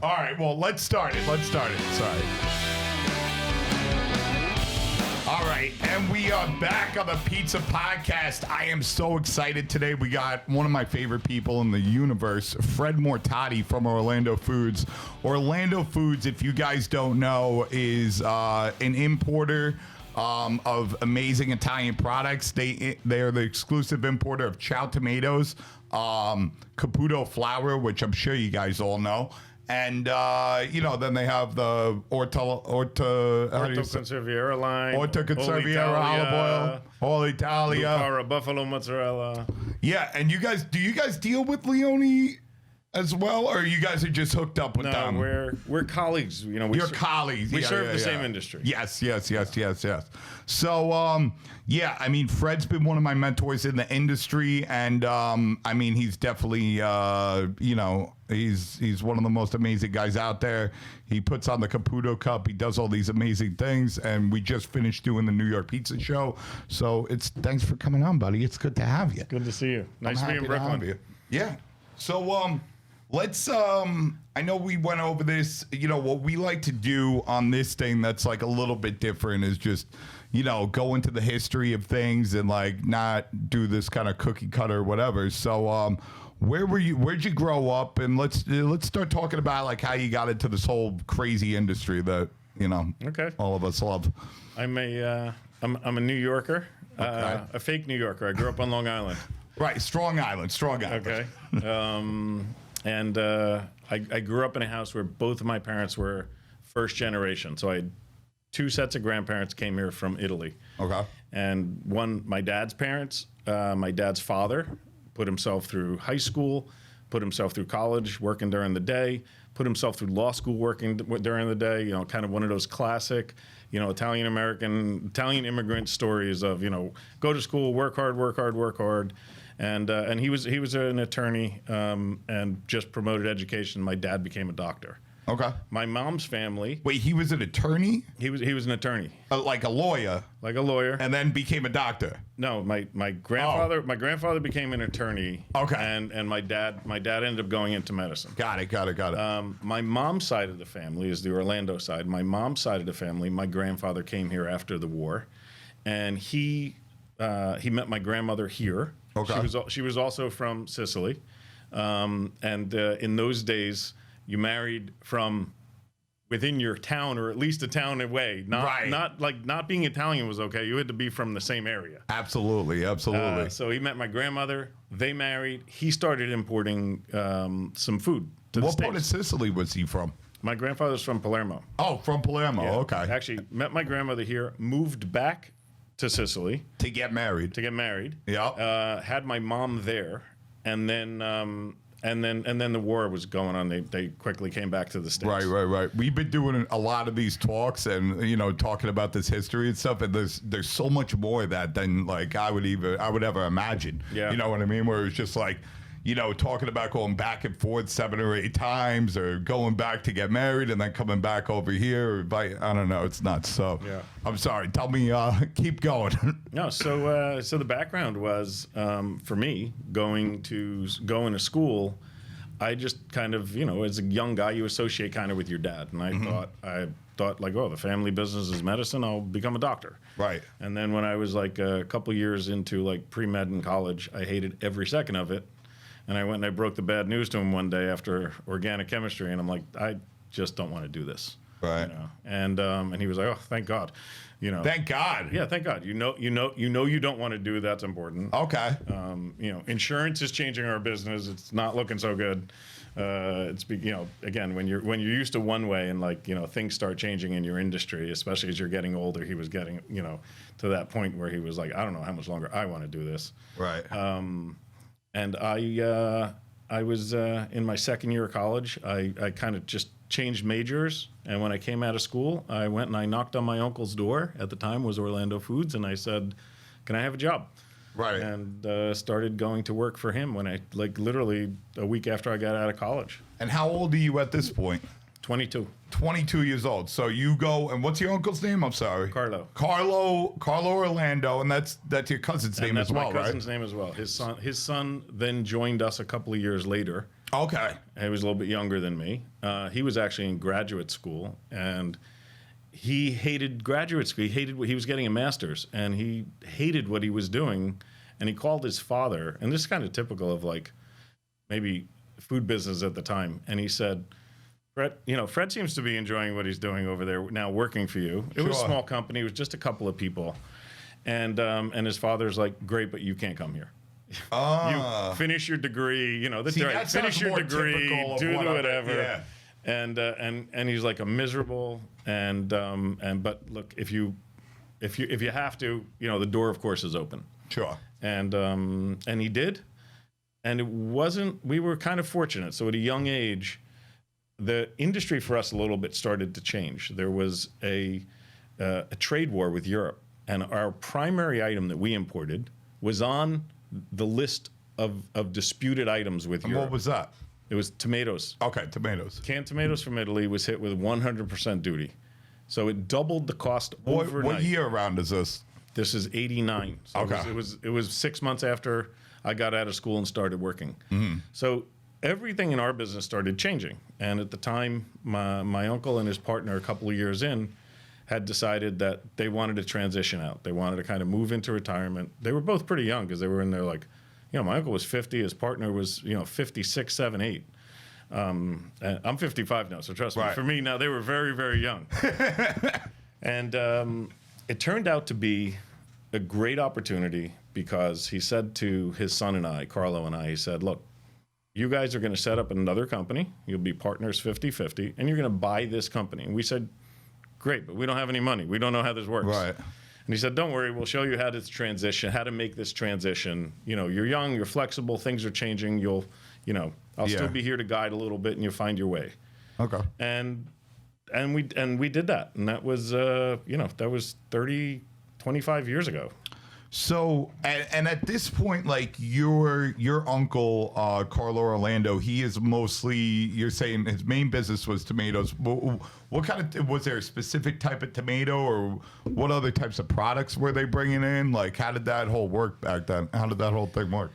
All right, well, let's start it. Sorry. All right, and we are back on the Pizza Podcast. I am so excited today. We got one of my favorite people in the universe, Fred Mortati from Orlando Foods. Orlando Foods, if you guys don't know, is an importer of amazing Italian products. They are the exclusive importer of Chow tomatoes, Caputo flour, which I'm sure you guys all know. And, then they have the Orto Conserviera line. Orto Conserviera olive oil. All Italia. Bucara buffalo mozzarella. Yeah, and do you guys deal with Leone as well, or you guys are just hooked up with them? No, we're colleagues. You're colleagues. We serve the same industry. Yes. So, Fred's been one of my mentors in the industry, and he's definitely, he's one of the most amazing guys out there. He puts on the Caputo Cup. He does all these amazing things, and we just finished doing the New York Pizza Show. So thanks for coming on, buddy. It's good to have you. Good to see you. Nice to be in Brooklyn. Yeah. So, let's, I know we went over this, what we like to do on this thing that's like a little bit different is just, go into the history of things and like not do this kind of cookie cutter or whatever. So, where'd you grow up? And let's start talking about like how you got into this whole crazy industry that, okay, all of us love. I'm a New Yorker, okay. A fake New Yorker. I grew up on Long Island. Right. Strong Island. Okay. And I grew up in a house where both of my parents were first generation. So I had two sets of grandparents came here from Italy. Okay. And my dad's parents, my dad's father put himself through high school, put himself through college, working during the day, put himself through law school, working during the day, kind of one of those classic, Italian immigrant stories of, go to school, work hard. And he was an attorney and just promoted education. My dad became a doctor. Okay. My mom's family. Wait, he was an attorney? He was an attorney. Like a lawyer. Like a lawyer. And then became a doctor. No, my grandfather. My grandfather became an attorney. Okay. And my dad ended up going into medicine. Got it. My mom's side of the family is the Orlando side. My mom's side of the family. My grandfather came here after the war, and he met my grandmother here. Okay. She was also from Sicily, and in those days, you married from within your town, or at least a town away. Not being Italian was okay. You had to be from the same area. Absolutely. So he met my grandmother. They married. He started importing some food to the States. What part of Sicily was he from? My grandfather's from Palermo. Oh, from Palermo. Yeah. Okay. Actually, met my grandmother here. Moved back to Sicily to get married. Yeah. Had my mom there, and then the war was going on. They quickly came back to the States. Right. We've been doing a lot of these talks and talking about this history and stuff. And there's so much more of that than like I would ever imagine. Yeah. You know what I mean? Where it's just like, talking about going back and forth 7 or 8 times, or going back to get married and then coming back over here. I don't know. It's nuts. So yeah. I'm sorry. Tell me, keep going. No. So the background was, for me, going to school, I just kind of, as a young guy, you associate kind of with your dad. And I thought like, oh, the family business is medicine. I'll become a doctor. Right. And then when I was like a couple years into like pre-med in college, I hated every second of it. And I went and I broke the bad news to him one day after organic chemistry, and I'm like, I just don't want to do this. Right. And he was like, oh, thank God. Thank God. Yeah, thank God. You don't want to do that's important. Okay. Insurance is changing our business. It's not looking so good. Again, when you're used to one way and things start changing in your industry, especially as you're getting older, he was getting to that point where he was like, I don't know how much longer I want to do this. Right. And I was in my second year of college. I kind of just changed majors, and when I came out of school, I went and I knocked on my uncle's door. At the time was Orlando Foods, and I said, "Can I have a job?" Right. And started going to work for him when I literally a week after I got out of college. And how old are you at this point? 22. 22 years old. So you go, and what's your uncle's name? I'm sorry. Carlo Orlando, and that's your cousin's name as well, right? That's my cousin's name as well. His son then joined us a couple of years later. Okay. He was a little bit younger than me. He was actually in graduate school, and he hated graduate school. He hated what he was getting a master's, and he hated what he was doing. And he called his father, and this is kind of typical of like maybe food business at the time. And he said, Fred seems to be enjoying what he's doing over there now, working for you. It was a small company. It was just a couple of people. And his father's like, great, but you can't come here. You finish your degree, finish your degree, do whatever. Yeah. And he's like, I'm miserable. But look, if you have to, the door of course is open. Sure. And he did. And we were kind of fortunate. So at a young age, the industry for us a little bit started to change. There was a trade war with Europe, and our primary item that we imported was on the list of disputed items with Europe. What was that? It was tomatoes. Okay, tomatoes. Canned tomatoes from Italy was hit with 100% duty. So it doubled the cost overnight. What year around is this? This is 89. So okay. It was 6 months after I got out of school and started working. Mm-hmm. So everything in our business started changing. And at the time, my uncle and his partner, a couple of years in, had decided that they wanted to transition out. They wanted to kind of move into retirement. They were both pretty young because they were in there like, my uncle was 50, his partner was, 56, 7, 8. And I'm 55 now, so trust me. For me now, they were very, very young. And it turned out to be a great opportunity because he said to his son and I, Carlo and I, he said, look, you guys are going to set up another company. You'll be partners 50-50, and you're going to buy this company. And we said, great, but we don't have any money. We don't know how this works. Right. And he said, don't worry, we'll show you how to make this transition. You're young, you're flexible, things are changing. I'll still be here to guide a little bit, and you'll find your way. Okay. And we did that. And that was, that was 25 years ago. So, and at this point, like your uncle, Carlo Orlando, he is mostly, you're saying his main business was tomatoes. What kind of, was there a specific type of tomato, or what other types of products were they bringing in? Like, how did that whole work back then? How did that whole thing work?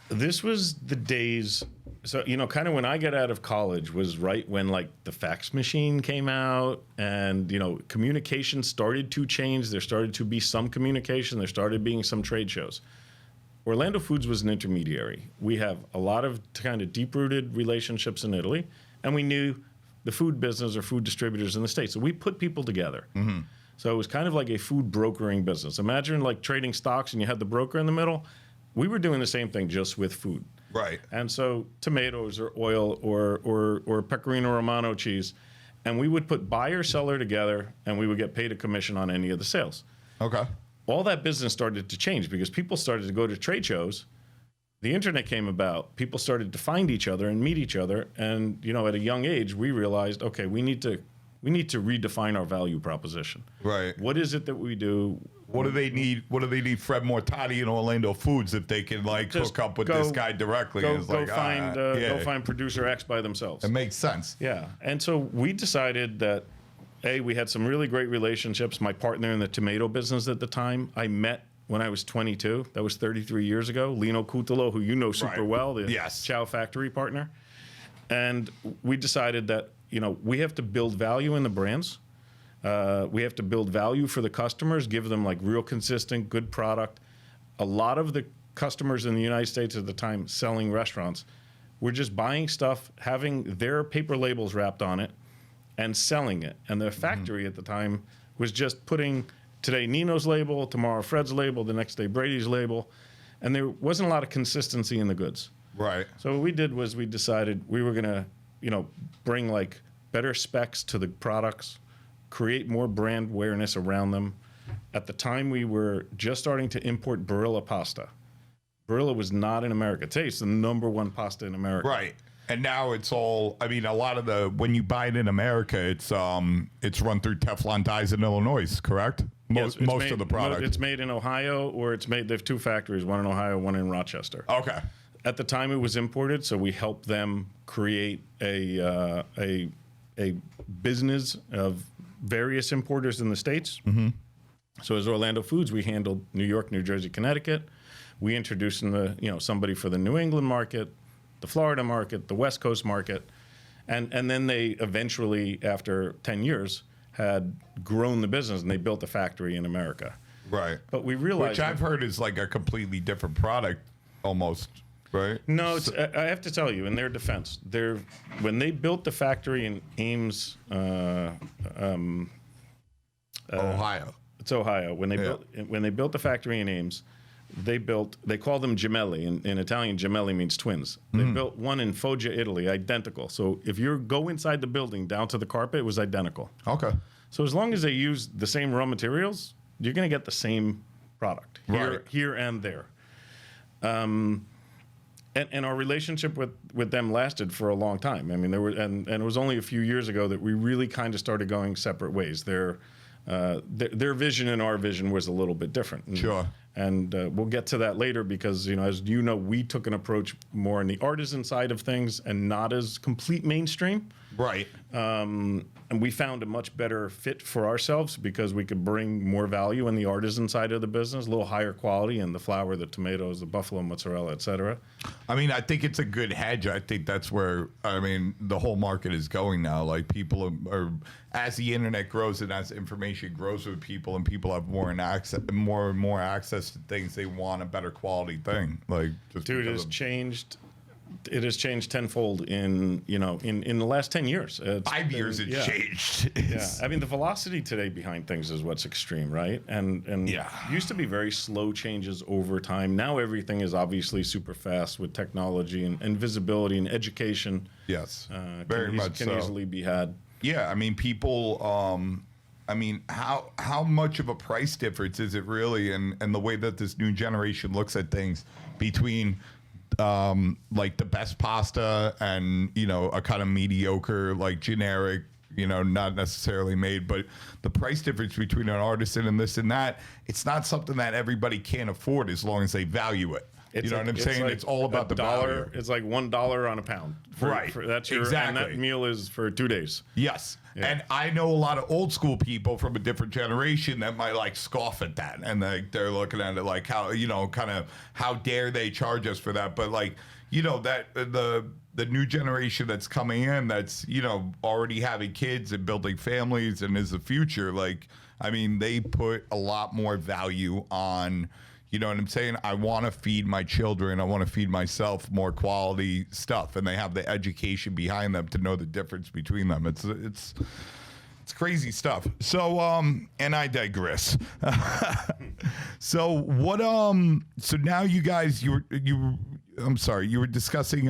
This was the days. So, kind of when I got out of college was right when like the fax machine came out, and, communication started to change. There started to be some communication. There started being some trade shows. Orlando Foods was an intermediary. We have a lot of kind of deep-rooted relationships in Italy, and we knew the food business or food distributors in the States. So we put people together. Mm-hmm. So it was kind of like a food brokering business. Imagine like trading stocks and you had the broker in the middle. We were doing the same thing just with food. Right. And so tomatoes or oil or Pecorino Romano cheese, and we would put buyer seller together, and we would get paid a commission on any of the sales. Okay. All that business started to change because people started to go to trade shows. The internet came about. People started to find each other and meet each other. And, at a young age, we realized, okay, we need to redefine our value proposition. Right. What is it that we do? What do they need? What do they need? Fred Mortati and Orlando Foods if they can hook up with this guy directly. Go find producer X by themselves. It makes sense. Yeah, and so we decided that we had some really great relationships. My partner in the tomato business at the time, I met when I was 22. That was 33 years ago. Lino Cutolo, who you know super well, the Chow Factory partner, and we decided that we have to build value in the brands. We have to build value for the customers, give them like real consistent, good product. A lot of the customers in the United States at the time selling restaurants were just buying stuff, having their paper labels wrapped on it, and selling it. And the factory at the time was just putting today Nino's label, tomorrow Fred's label, the next day Brady's label. And there wasn't a lot of consistency in the goods. Right. So what we did was we decided we were going to, bring like better specs to the products, create more brand awareness around them. At the time, we were just starting to import Barilla pasta. Barilla was not in America. Today, it's the #1 pasta in America. Right. And now it's all, a lot of when you buy it in America, it's run through Teflon dyes in Illinois, correct? Most of the product. It's made in Ohio, or they have 2 factories, one in Ohio, one in Rochester. Okay. At the time, it was imported, so we helped them create a business of various importers in the States. Mm-hmm. So as Orlando Foods, we handled New York, New Jersey, Connecticut. We introduced somebody for the New England market, the Florida market, the West Coast market, and then they eventually, after 10 years, had grown the business and they built a factory in America. Right. But we realized, which I've heard is like a completely different product, almost. Right. No, it's, I have to tell you, in their defense, when they built the factory in Ames, Ohio. It's Ohio. When they built the factory in Ames, they call them gemelli. In Italian, gemelli means twins. They built one in Foggia, Italy, identical. So if you go inside the building down to the carpet, it was identical. Okay. So as long as they use the same raw materials, you're going to get the same product here and there. And our relationship with them lasted for a long time. I mean, and it was only a few years ago that we really kind of started going separate ways. Their vision and our vision was a little bit different. Sure. And we'll get to that later because, as you know, we took an approach more on the artisan side of things and not as complete mainstream. Right. And we found a much better fit for ourselves because we could bring more value in the artisan side of the business, a little higher quality in the flour, the tomatoes, the buffalo mozzarella, et cetera. I mean, I think it's a good hedge. I think that's where, the whole market is going now. Like people are as the internet grows and as information grows with people and people have more and more access to things, they want a better quality thing. Like, just dude, it has changed. It has changed tenfold in the last 10 years. 5 years it's changed. Yeah, I mean the velocity today behind things is what's extreme, right? And used to be very slow changes over time. Now everything is obviously super fast with technology and visibility and education. Yes, very much can easily be had. Yeah, I mean people. How much of a price difference is it really, and the way that this new generation looks at things between like the best pasta and a kind of mediocre, like generic, not necessarily made, but the price difference between an artisan and this and that, it's not something that everybody can afford as long as they value it. You know what I'm saying? Like it's all about the dollar. value. It's like $1 on a pound. That's your exactly. And that meal is for 2 days. Yes. Yeah. And I know a lot of old school people from a different generation that might like scoff at that. And they're looking at it like how, kind of how dare they charge us for that. But like, that the new generation that's coming in that's, already having kids and building families and is the future. Like, I mean, they put a lot more value on, you know what I'm saying? I want to feed my children. I want to feed myself more quality stuff. And they have the education behind them to know the difference between them. It's crazy stuff. So, and I digress. So what, so now you guys, you were discussing,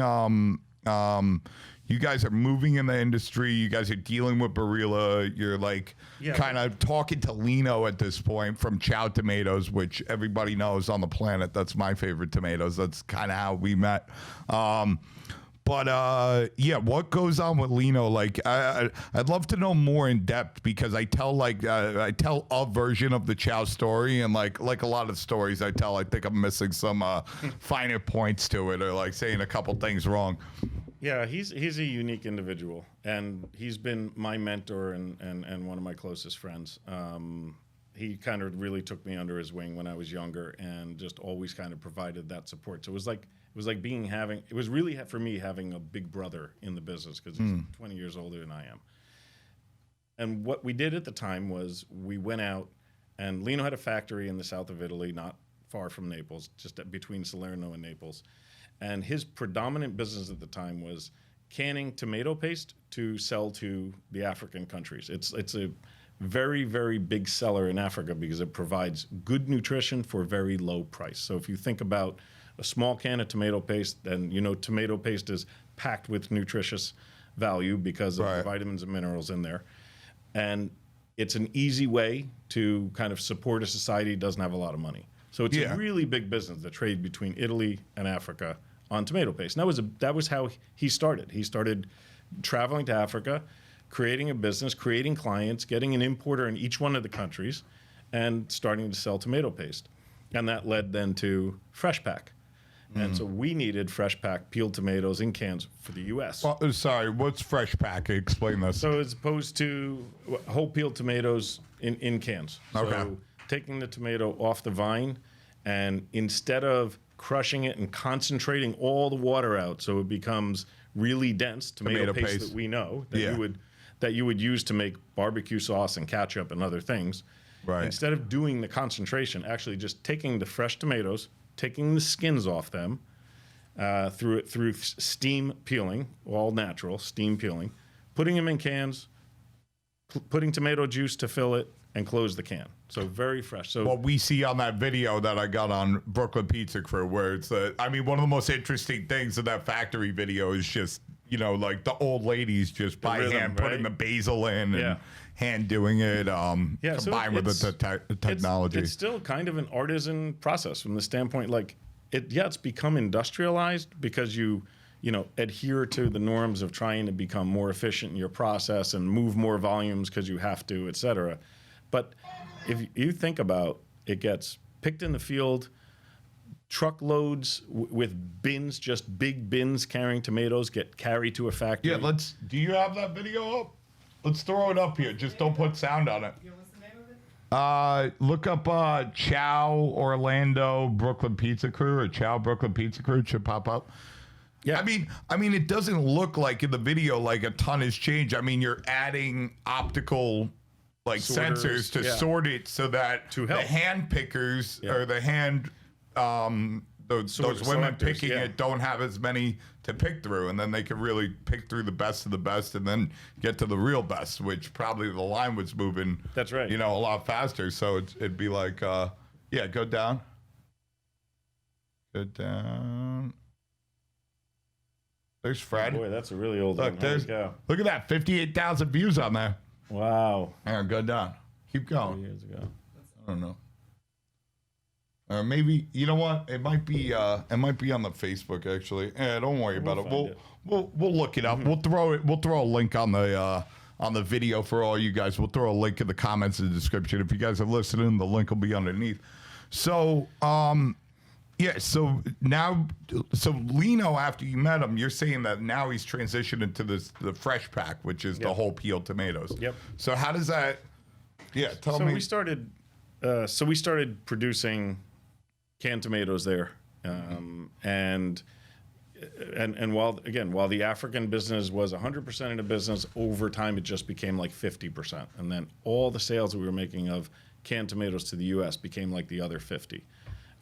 you guys are moving in the industry. You guys are dealing with Barilla. You're like kind of talking to Lino at this point from Chow Tomatoes, which everybody knows on the planet. That's my favorite tomatoes. That's kind of how we met. But what goes on with Lino? Like, I'd love to know more in depth because I tell a version of the Chow story, and like a lot of stories I tell, I think I'm missing some finer points to it or like saying a couple things wrong. Yeah, he's a unique individual, and he's been my mentor and one of my closest friends. He kind of really took me under his wing when I was younger, and just always kind of provided that support. So it was really for me having a big brother in the business because he's 20 years older than I am. And what we did at the time was we went out, and Lino had a factory in the south of Italy, not far from Naples, just between Salerno and Naples. And his predominant business at the time was canning tomato paste to sell to the African countries. It's a very, very big seller in Africa because it provides good nutrition for a very low price. So if you think about a small can of tomato paste, then tomato paste is packed with nutritious value because of the vitamins and minerals in there. And it's an easy way to kind of support a society that doesn't have a lot of money. So it's a really big business, the trade between Italy and Africa on tomato paste. And that was how he started. He started traveling to Africa, creating a business, creating clients, getting an importer in each one of the countries, and starting to sell tomato paste. And that led then to Fresh Pack. And so we needed Fresh Pack peeled tomatoes in cans for the U.S. Well, sorry, what's Fresh Pack? Explain this. So as opposed to whole peeled tomatoes in cans. Okay. So taking the tomato off the vine, and instead of crushing it and concentrating all the water out so it becomes really dense tomato paste that we know that you would use to make barbecue sauce and ketchup and other things. Right. Instead of doing the concentration, actually just taking the fresh tomatoes, taking the skins off them through steam peeling, all natural steam peeling, putting them in cans, putting tomato juice to fill it, and close the can. So very fresh. So what we see on that video that I got on Brooklyn Pizza Crew, where it's one of the most interesting things in that factory video is just, like the old ladies just by hand putting the basil in and hand doing it, combined with the technology. It's still kind of an artisan process from the standpoint, like, it's become industrialized because you adhere to the norms of trying to become more efficient in your process and move more volumes because you have to, et cetera. But if you think about it, gets picked in the field, truckloads with bins, just big bins carrying tomatoes, get carried to a factory. Yeah, do you have that video up? Let's throw it up here. Just don't put sound on it. What's the name of it? Look up Chow Orlando Brooklyn Pizza Crew or Chow Brooklyn Pizza Crew. It should pop up. Yeah. I mean, it doesn't look like in the video like a ton has changed. I mean, you're adding optical sensors to sort it so that the hand pickers or the hand those women picking it don't have as many to pick through, and then they can really pick through the best of the best and then get to the real best, which probably the line was moving. That's right. A lot faster. So it'd be like, go down. Go down. There's Fred. Boy, that's a really old one. Look at that, 58,000 views on there. Wow. Go down. Keep going. Years ago. I don't know. Maybe what? It might be on the Facebook actually. Don't worry about it. We'll look it up. Mm-hmm. We'll throw a link on the video for all you guys. We'll throw a link in the comments in the description. If you guys are listening, the link will be underneath. So so Lino, after you met him, you're saying that now he's transitioned into the fresh pack, which is the whole peeled tomatoes. Yep. So how does that? Yeah, tell me. We started producing canned tomatoes there, and while the African business was 100% in a business, over time it just became like 50%, and then all the sales that we were making of canned tomatoes to the U.S. became like the other 50%.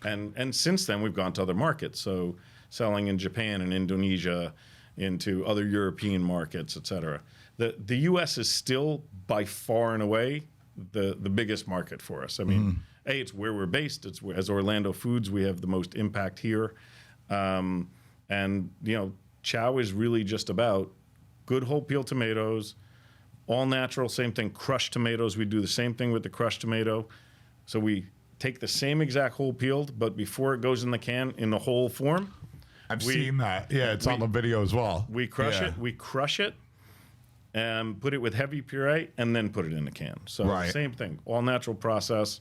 And since then, we've gone to other markets, so selling in Japan and Indonesia, into other European markets, et cetera. The U.S. is still, by far and away, the biggest market for us. I mean, it's where we're based. As Orlando Foods, we have the most impact here. And, Chow is really just about good whole peel tomatoes, all natural, same thing, crushed tomatoes. We do the same thing with the crushed tomato. So we take the same exact whole peeled, but before it goes in the can in the whole form. I've seen that. Yeah, it's on the video as well. We crush it and put it with heavy puree and then put it in the can. So same thing, all natural process.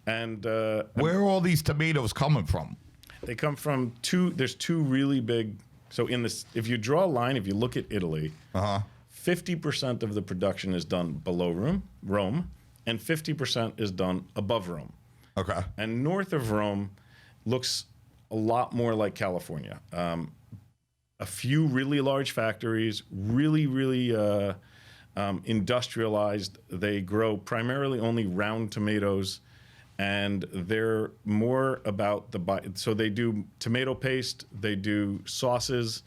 And where are all these tomatoes coming from? They come from there's two really big. So if you draw a line, if you look at Italy, 50% of the production is done below Rome, and 50% is done above Rome. Okay. And north of Rome looks a lot more like California. A few really large factories, really industrialized. They grow primarily only round tomatoes, and they're more about so they do tomato paste, they do sauces,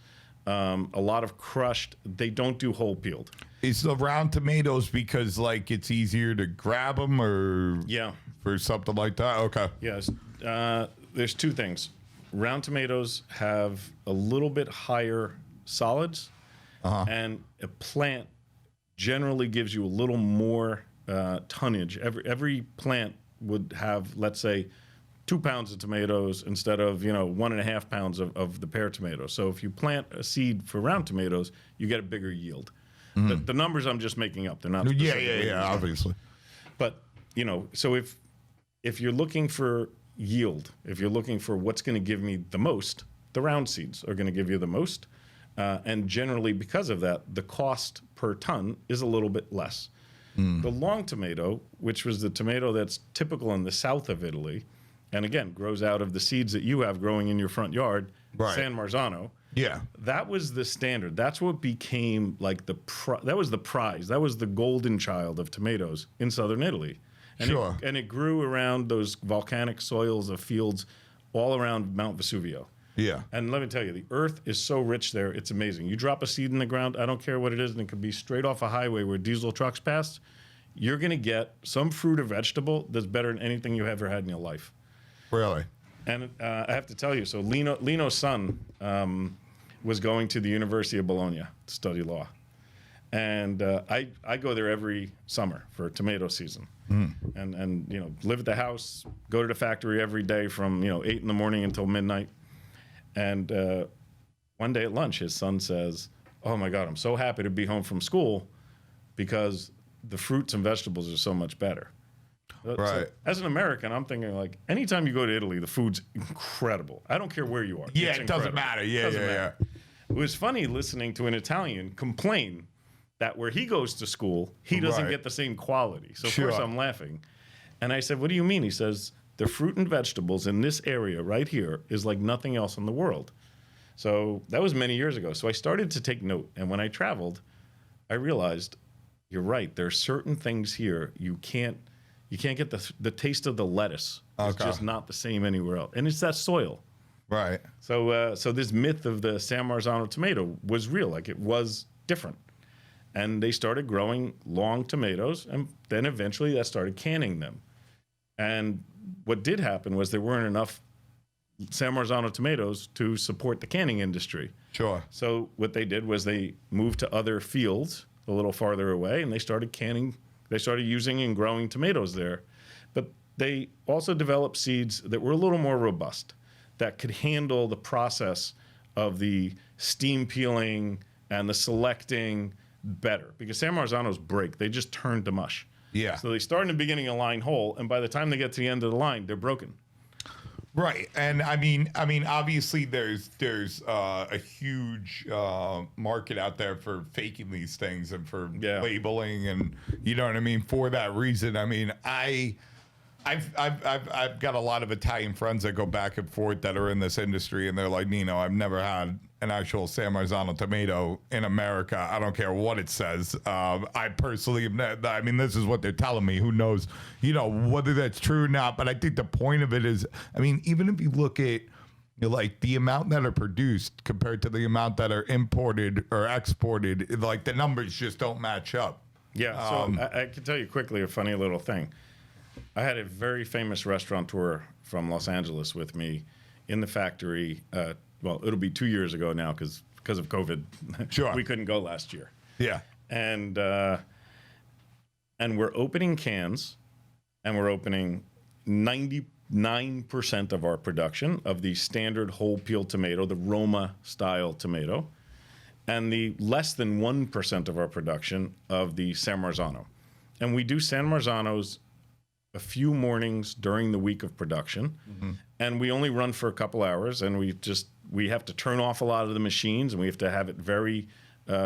a lot of crushed. They don't do whole peeled. Is the round tomatoes because it's easier to grab them, or for something like that? Okay. Yes. There's two things. Round tomatoes have a little bit higher solids, and a plant generally gives you a little more tonnage. Every plant would have, let's say, 2 pounds of tomatoes instead of 1.5 pounds of the pear tomato. So if you plant a seed for round tomatoes, you get a bigger yield. Mm-hmm. The numbers I'm just making up. They're not specific. Yeah, obviously. But so if you're looking for yield, if you're looking for what's going to give me the most, the round seeds are going to give you the most. And generally, because of that, the cost per ton is a little bit less. The long tomato, which was the tomato that's typical in the south of Italy, and again, grows out of the seeds that you have growing in your front yard, Right. San Marzano. Yeah. That was the standard. That's what became like that was the prize. That was the golden child of tomatoes in southern Italy. And Sure. It grew around those volcanic soils of fields all around Mount Vesuvio. Yeah. And let me tell you, the earth is so rich there, it's amazing. You drop a seed in the ground, I don't care what it is, and it could be straight off a highway where diesel trucks pass, you're going to get some fruit or vegetable that's better than anything you ever had in your life. Really? And I have to tell you, so Lino's son was going to the University of Bologna to study law. And I go there every summer for tomato season. And you know, live at the house, go to the factory every day from 8 in the morning until midnight. And one day at lunch, his son says, "Oh my God, I'm so happy to be home from school because the fruits and vegetables are so much better." Right. So, as an American, I'm thinking like, anytime you go to Italy, the food's incredible. I don't care where you are. Yeah, It's it doesn't incredible. matter. Yeah, Doesn't yeah, matter. It was funny listening to an Italian complain that where he goes to school, he doesn't Right. get the same quality. So of Sure. course I'm laughing. And I said, "What do you mean?" He says, "The fruit and vegetables in this area right here is like nothing else in the world." So that was many years ago. So I started to take note. And when I traveled, I realized, you're right. There are certain things here you can't get the taste of the lettuce. It's Okay. just not the same anywhere else. And it's that soil. Right. So this myth of the San Marzano tomato was real. Like, it was different. And they started growing long tomatoes, and then eventually that started canning them. And what did happen was there weren't enough San Marzano tomatoes to support the canning industry. Sure. So what they did was they moved to other fields a little farther away, and they started canning. They started using and growing tomatoes there. But they also developed seeds that were a little more robust, that could handle the process of the steam peeling and the selecting better. Because San Marzanos break. They just turn to mush. Yeah. So they start in the beginning a line whole, and by the time they get to the end of the line, they're broken. Right, and I mean, obviously, there's a huge market out there for faking these things and for labeling, and you know what I mean. For that reason, I mean, I've got a lot of Italian friends that go back and forth that are in this industry, and they're like, "Nino, I've never had an actual San Marzano tomato in America. I don't care what it says. I personally, I mean, this is what they're telling me. Who knows, whether that's true or not. But I think the point of it is, I mean, even if you look at like the amount that are produced compared to the amount that are imported or exported, like the numbers just don't match up. Yeah. So I can tell you quickly a funny little thing. I had a very famous restaurateur from Los Angeles with me in the factory. Well, it'll be 2 years ago now because of COVID. Sure. We couldn't go last year. Yeah. And we're opening cans, and we're opening 99% of our production of the standard whole peel tomato, the Roma style tomato, and the less than 1% of our production of the San Marzano. And we do San Marzanos a few mornings during the week of production, and we only run for a couple hours, and we have to turn off a lot of the machines, and we have to have it very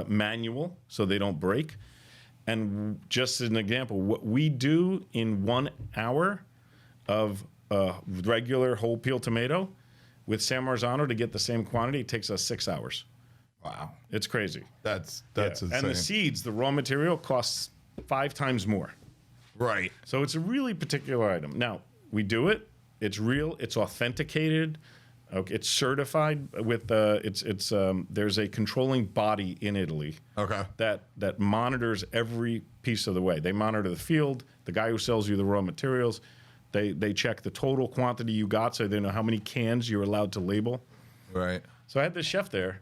manual so they don't break. And just as an example, what we do in 1 hour of regular whole peel tomato with San Marzano to get the same quantity, it takes us 6 hours. Wow. It's crazy. That's Yeah. insane. And the seeds, the raw material, costs 5 times more. Right. So it's a really particular item. Now, we do it. It's real. It's authenticated. Okay, it's certified with there's a controlling body in Italy Okay. that monitors every piece of the way. They monitor the field, the guy who sells you the raw materials. They check the total quantity you got, so they know how many cans you're allowed to label. Right. So I had this chef there,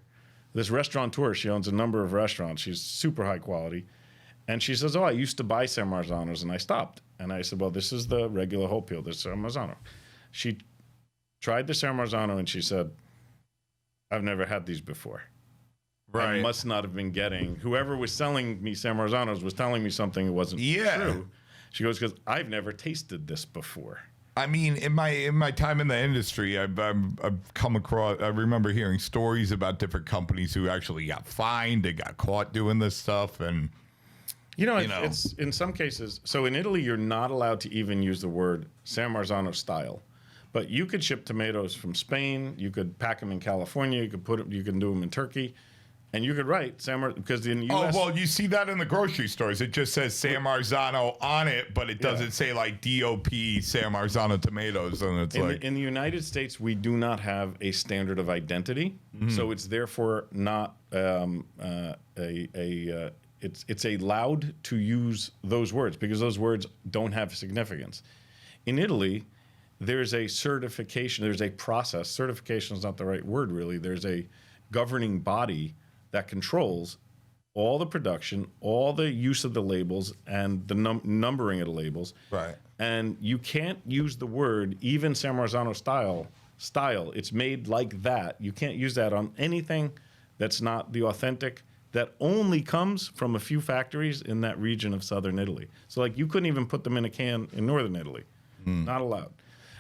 this restaurateur. She owns a number of restaurants. She's super high quality. And she says, "Oh, I used to buy San Marzanos, and I stopped." And I said, "Well, this is the regular whole peel, this San Marzano." She tried the San Marzano, and she said, "I've never had these before." Right. I must not have been getting, whoever was selling me San Marzanos was telling me something that wasn't true. She goes, "Because I've never tasted this before." I mean, in my time in the industry, I've come across. I remember hearing stories about different companies who actually got fined, they got caught doing this stuff, and it's in some cases. So in Italy, you're not allowed to even use the word San Marzano style, But you could ship tomatoes from Spain. You could pack them in California. You can do them in Turkey. And you could write because in the U.S. Oh, well, you see that in the grocery stores. It just says San Marzano on it, but it doesn't say like DOP San Marzano tomatoes. And it's in the United States, we do not have a standard of identity, so it's therefore not it's allowed to use those words because those words don't have significance. In Italy, there's a certification. There's a process. Certification is not the right word, really. There's a governing body that controls all the production, all the use of the labels, and the numbering of the labels. Right. And you can't use the word, even San Marzano style. It's made like that. You can't use that on anything that's not the authentic, that only comes from a few factories in that region of southern Italy. So, like, you couldn't even put them in a can in northern Italy. Not allowed.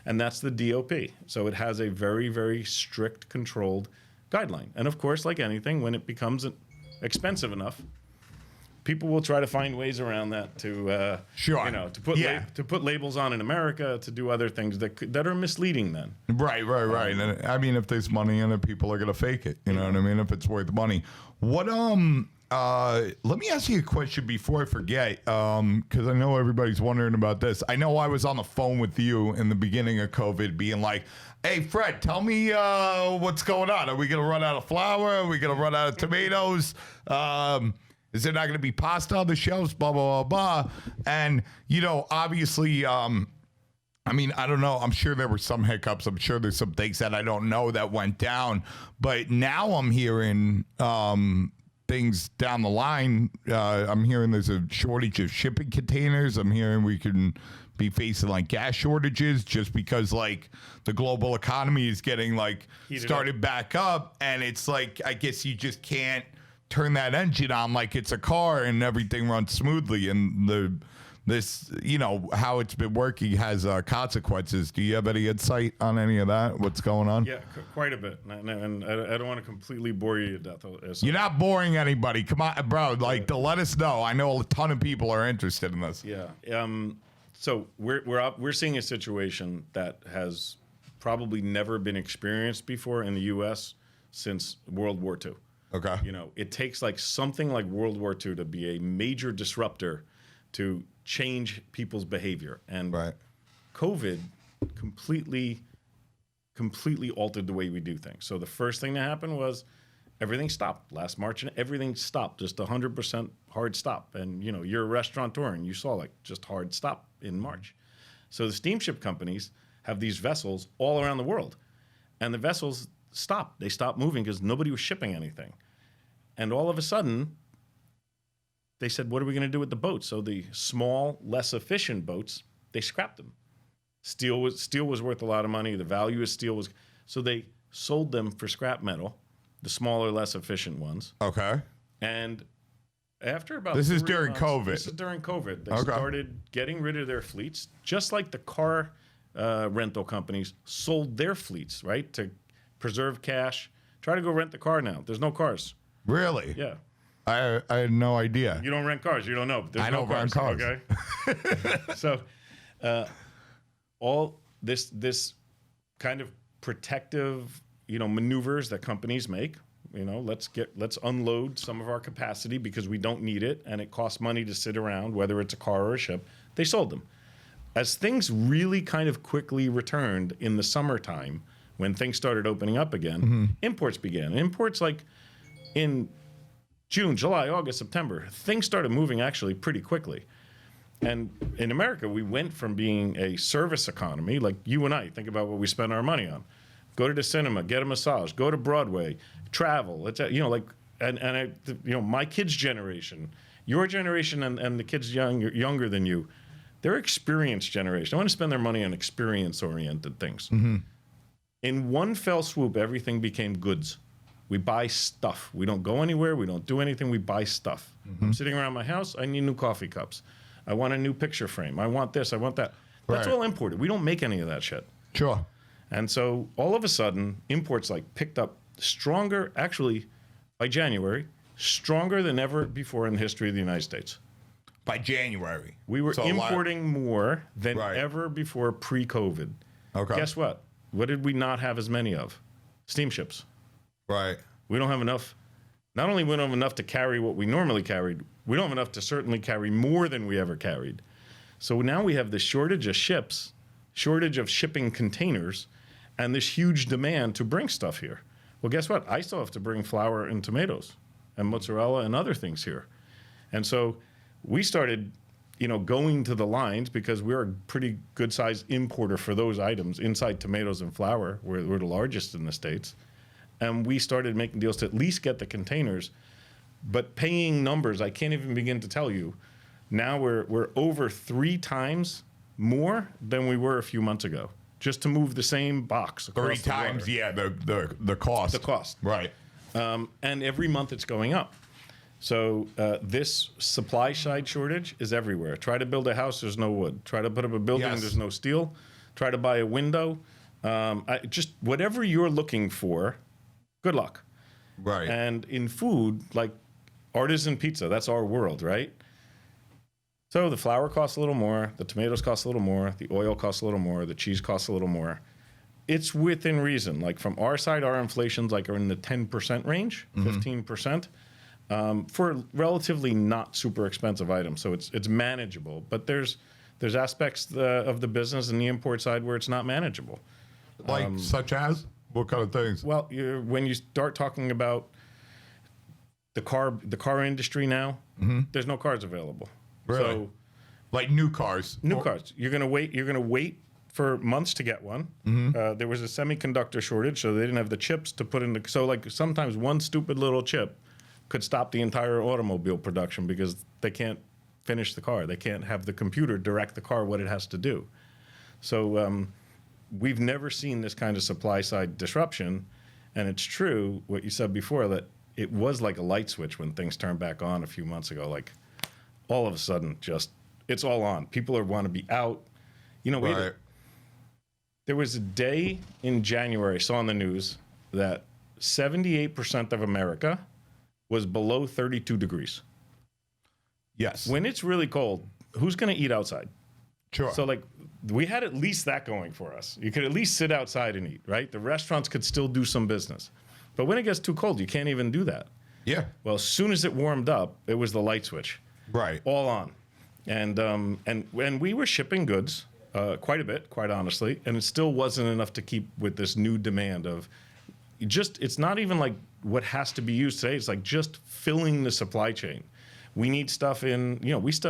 And that's the DOP. So it has a very, very strict, controlled guideline. And of course, like anything, when it becomes expensive enough, people will try to find ways around that to to put labels on in America, to do other things that are misleading. Then right. And I mean, if there's money in it, people are gonna fake it. You know what I mean? If it's worth money. What let me ask you a question before I forget, because I know everybody's wondering about this. I know I was on the phone with you in the beginning of COVID, being like, "Hey, Fred, tell me what's going on. Are we going to run out of flour? Are we going to run out of tomatoes? Is there not going to be pasta on the shelves? Blah, blah, blah, blah." And, obviously, I mean, I don't know. I'm sure there were some hiccups. I'm sure there's some things that I don't know that went down. But now I'm hearing things down the line. I'm hearing there's a shortage of shipping containers. I'm hearing we can be facing like gas shortages just because like the global economy is getting like started back up, and it's like I guess you just can't turn that engine on like it's a car and everything runs smoothly, and this how it's been working has consequences. Do you have any insight on any of that? What's going on? Yeah, quite a bit, and I don't want to completely bore you to death. You're not boring anybody. Come on, bro. Like, to let us know. I know a ton of people are interested in this. Yeah. So we're seeing a situation that has probably never been experienced before in the U.S. since World War II. Okay. It takes like something like World War II to be a major disruptor to change people's behavior. And COVID completely altered the way we do things. So the first thing that happened was everything stopped last March, and everything stopped, just 100% hard stop. And you're a restaurateur, and you saw like just hard stop in March. So the steamship companies have these vessels all around the world, and the vessels stopped. They stopped moving because nobody was shipping anything. And all of a sudden, they said, what are we going to do with the boats? So the small, less efficient boats, they scrapped them. Steel was worth a lot of money. The value of steel was, so they sold them for scrap metal, the smaller, less efficient ones. Okay. And after about This is during COVID. This is during COVID. They started getting rid of their fleets, just like the car rental companies sold their fleets, right, to preserve cash. Try to go rent the car now. There's no cars. Really? Yeah. I had no idea. You don't rent cars. You don't know. There's I don't rent cars. Okay. So, all this kind of protective, maneuvers that companies make. Let's unload some of our capacity because we don't need it, and it costs money to sit around, whether it's a car or a ship. They sold them. As things really kind of quickly returned in the summertime, when things started opening up again, imports began. Imports like in June, July, August, September, things started moving actually pretty quickly. And in America, we went from being a service economy, like you and I, think about what we spend our money on. Go to the cinema, get a massage, go to Broadway, travel. It's my kids' generation, your generation, and the kids younger than you, they're experience generation. They want to spend their money on experience-oriented things. In one fell swoop, everything became goods. We buy stuff. We don't go anywhere. We don't do anything. We buy stuff. I'm sitting around my house. I need new coffee cups. I want a new picture frame. I want this. I want that. That's all imported. We don't make any of that shit. Sure. And so all of a sudden, imports picked up stronger, actually, by January, stronger than ever before in the history of the United States. By January. We were importing more than ever before pre-COVID. Okay. Guess what? What did we not have as many of? Steamships. Right. We don't have enough. Not only we don't have enough to carry what we normally carried, we don't have enough to certainly carry more than we ever carried. So now we have this shortage of ships, shortage of shipping containers, and this huge demand to bring stuff here. Well, guess what? I still have to bring flour and tomatoes and mozzarella and other things here. And so we started, going to the lines because we're a pretty good sized importer for those items inside tomatoes and flour. We're the largest in the States. And we started making deals to at least get the containers, but paying numbers I can't even begin to tell you. Now we're over 3 times more than we were a few months ago, just to move the same box across 3 times, water. yeah, the cost. The cost. Right. And every month it's going up. So this supply side shortage is everywhere. Try to build a house, there's no wood. Try to put up a building, Yes. there's no steel. Try to buy a window. Just whatever you're looking for, good luck. Right. And in food, like artisan pizza, that's our world, right? So the flour costs a little more, the tomatoes cost a little more, the oil costs a little more, the cheese costs a little more. It's within reason. Like from our side, our inflation's like are in the 10% range, 15%, for relatively not super expensive items. So it's manageable. But there's aspects of the business and the import side where it's not manageable. Like such as what kind of things? Well, when you start talking about the car industry now, there's no cars available. Really? So Like new cars. new cars, you're gonna wait for months to get one. There was a semiconductor shortage, so they didn't have the chips to put in the. So like sometimes one stupid little chip could stop the entire automobile production because they can't finish the car. They can't have the computer direct the car what it has to do. So we've never seen this kind of supply side disruption, and it's true what you said before that it was like a light switch when things turned back on a few months ago. Like all of a sudden, just it's all on. People want to be out. Right. There was a day in January, I saw on the news, that 78% of America was below 32 degrees. Yes. When it's really cold, who's going to eat outside? Sure. So, like, we had at least that going for us. You could at least sit outside and eat, right? The restaurants could still do some business. But when it gets too cold, you can't even do that. Yeah. Well, as soon as it warmed up, it was the light switch. Right. All on. And we were shipping goods quite a bit, quite honestly, and it still wasn't enough to keep with this new demand of it's not even like what has to be used today. It's like just filling the supply chain. We need stuff in,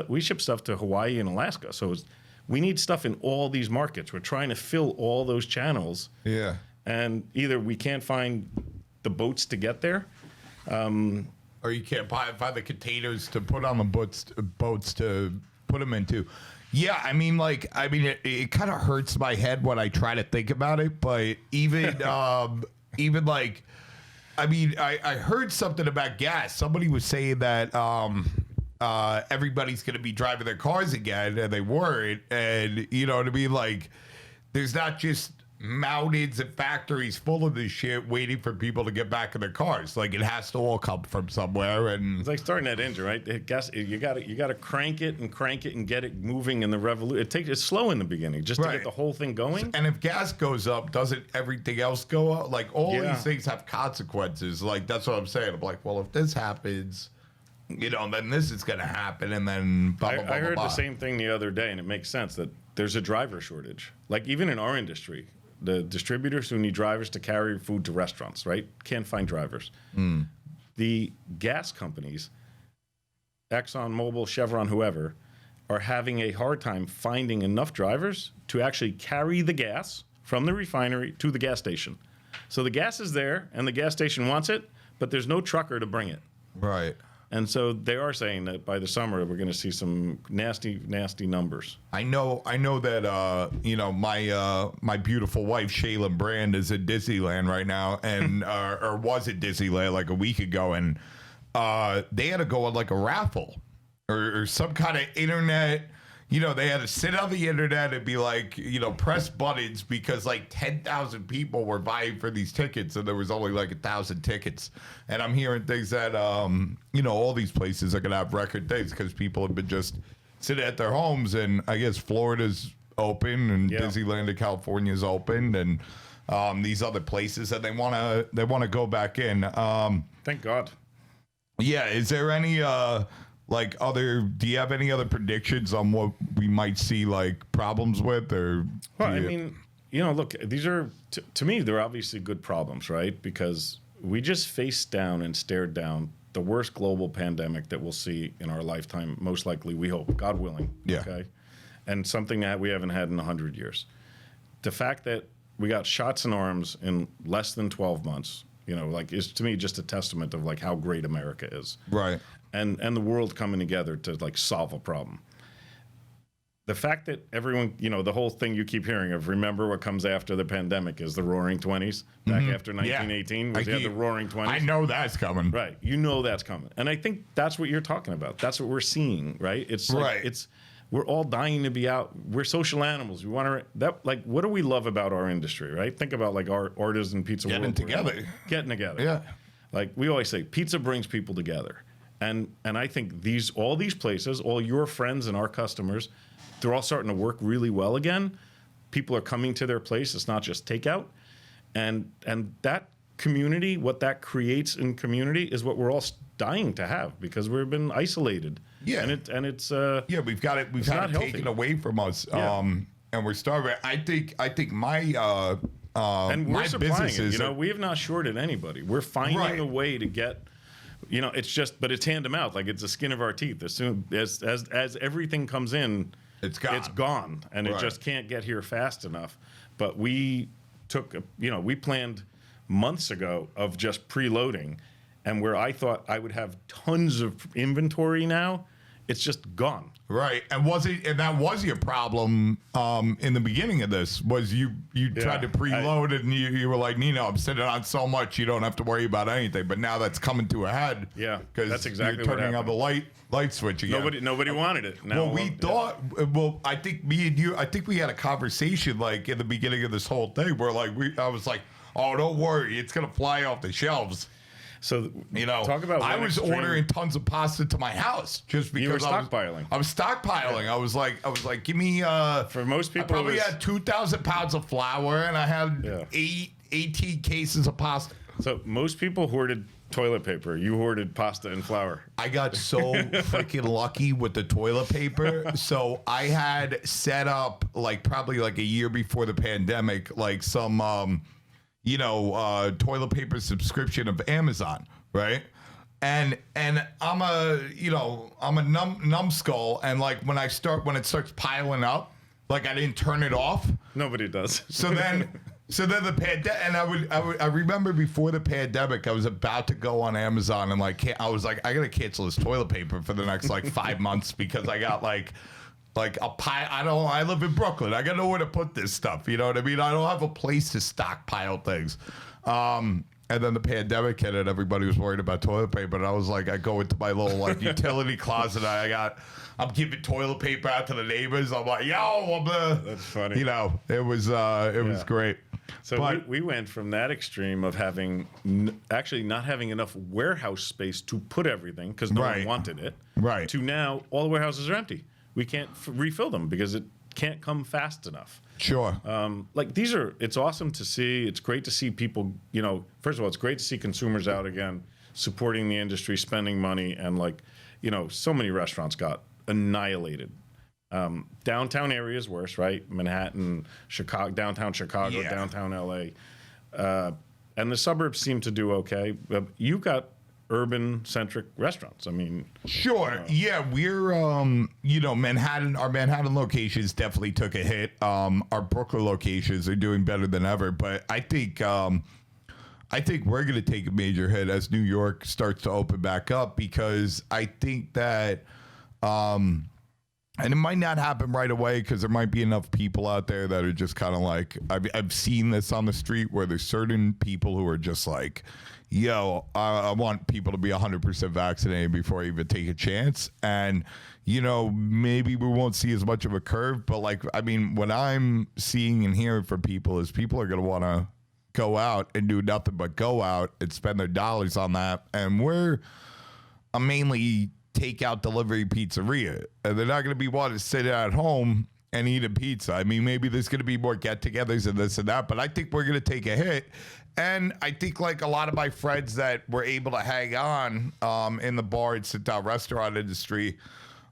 we ship stuff to Hawaii and Alaska. So we need stuff in all these markets. We're trying to fill all those channels. Yeah. And either we can't find the boats to get there. Or you can't buy the containers to put on the boats to put them into. Yeah, it kind of hurts my head when I try to think about it. But even I heard something about gas. Somebody was saying that everybody's going to be driving their cars again, and they weren't. And you know what I mean? Like, there's not just mountains and factories full of this shit waiting for people to get back in their cars. Like, it has to all come from somewhere. And it's like starting that engine, right? You got to crank it and get it moving in the revolution. It's slow in the beginning just to Right. get the whole thing going. And if gas goes up, doesn't everything else go up? Like, all Yeah. these things have consequences. Like, that's what I'm saying. I'm like, well, if this happens, then this is going to happen. And then blah, blah, blah, I heard blah, the blah. same thing the other day, and it makes sense that there's a driver shortage. Like, even in our industry, the distributors who need drivers to carry food to restaurants, right? Can't find drivers. The gas companies, Exxon, Mobil, Chevron, whoever, are having a hard time finding enough drivers to actually carry the gas from the refinery to the gas station. So the gas is there, and the gas station wants it, but there's no trucker to bring it. Right. And so they are saying that by the summer we're going to see some nasty, nasty numbers. I know that my beautiful wife Shaylin Brand is at Disneyland right now, and or was at Disneyland like a week ago, and they had to go on like a raffle or some kind of internet. They had to sit on the internet and be like, press buttons because like 10,000 people were vying for these tickets, and there was only like 1,000 tickets. And I'm hearing things that, all these places are going to have record days because people have been just sitting at their homes. And I guess Florida's open, and Yeah. Disneyland in California is open, and these other places that they want to go back in. Thank God. Yeah, is there any do you have any other predictions on what we might see like problems with, or? Well, I mean, look, these are to me they're obviously good problems, right? Because we just faced down and stared down the worst global pandemic that we'll see in our lifetime, most likely, we hope, God willing. Yeah. Okay. And something that we haven't had in 100 years. The fact that we got shots in arms in less than 12 months, is to me just a testament of like how great America is. Right. And the world coming together to like solve a problem. The fact that everyone, the whole thing you keep hearing of remember what comes after the pandemic is the Roaring 20s. Back after 1918, we had the Roaring 20s. I know that's coming. Right. That's coming. And I think that's what you're talking about. That's what we're seeing, right? It's like, Right. We're all dying to be out. We're social animals. We want to, what do we love about our industry, right? Think about like our artisan pizza Getting world. together. Getting together. Yeah. Like we always say, pizza brings people together. And I think all these places, all your friends and our customers, they're all starting to work really well again. People are coming to their place. It's not just takeout. And that community, what that creates in community is what we're all dying to have because we've been isolated. Yeah. And it's we've got it not taken healthy. away from us. Yeah. And we're starving. I think my and we're my supplying businesses it. We have not shorted anybody. We're finding Right. a way to get it's just but it's hand to mouth. Like it's the skin of our teeth. As soon as everything comes in, It's gone. It's gone, and Right. it just can't get here fast enough. But we we planned months ago of just preloading, and where I thought I would have tons of inventory now, it's just gone. Right, and that was your problem in the beginning of this? Was you tried to preload it and you were like, Nino, I'm sitting on so much, you don't have to worry about anything. But now that's coming to a head. Yeah, because that's exactly you're what turning on the light switch again. Nobody wanted it. Now, Well, we thought. Well, I think me and you. I think we had a conversation like in the beginning of this whole thing where like I was like, "Oh, don't worry, it's gonna fly off the shelves." So talk about I was ordering tons of pasta to my house just because you were stockpiling. I was stockpiling. I was like, give me. For most people, I probably had 2,000 pounds of flour and I had 18 cases of pasta. So most people hoarded toilet paper. You hoarded pasta and flour. I got so freaking lucky with the toilet paper. So I had set up probably a year before the pandemic, some toilet paper subscription of Amazon, right? And I'm a numbskull, and when it starts piling up, I didn't turn it off. Nobody does. So then the pandemic, and I remember before the pandemic, I was about to go on Amazon and I was like, I gotta cancel this toilet paper for the next 5 months because I got like a pile. I live in Brooklyn. I got nowhere to put this stuff. You know what I mean? I don't have a place to stockpile things. And then the pandemic hit and everybody was worried about toilet paper. And I was like, I go into my little utility closet. I'm giving toilet paper out to the neighbors. I'm like, That's funny. It was great. So we went from that extreme of having actually not having enough warehouse space to put everything because no one wanted it. Right. To now all the warehouses are empty. We can't refill them because it can't come fast enough. Sure. It's awesome to see. It's great to see people, first of all, it's great to see consumers out again, supporting the industry, spending money. And so many restaurants got annihilated. Downtown area is worse, right? Manhattan, Chicago, downtown Chicago, downtown LA. And the suburbs seem to do okay. You got urban-centric restaurants. I mean, sure, yeah, we're Manhattan. Our Manhattan locations definitely took a hit. Our Brooklyn locations are doing better than ever, but I think we're going to take a major hit as New York starts to open back up because I think that. And it might not happen right away because there might be enough people out there that are just kind of like, I've seen this on the street where there's certain people who are just like, yo, I want people to be 100% vaccinated before I even take a chance. And, maybe we won't see as much of a curve. But what I'm seeing and hearing from people is people are going to want to go out and do nothing but go out and spend their dollars on that. And we're mainly takeout delivery pizzeria, and they're not going to be wanting to sit at home and eat a pizza. I mean, maybe there's going to be more get-togethers and this and that, but I think we're going to take a hit. And I think like a lot of my friends that were able to hang on in the bar and sit-down restaurant industry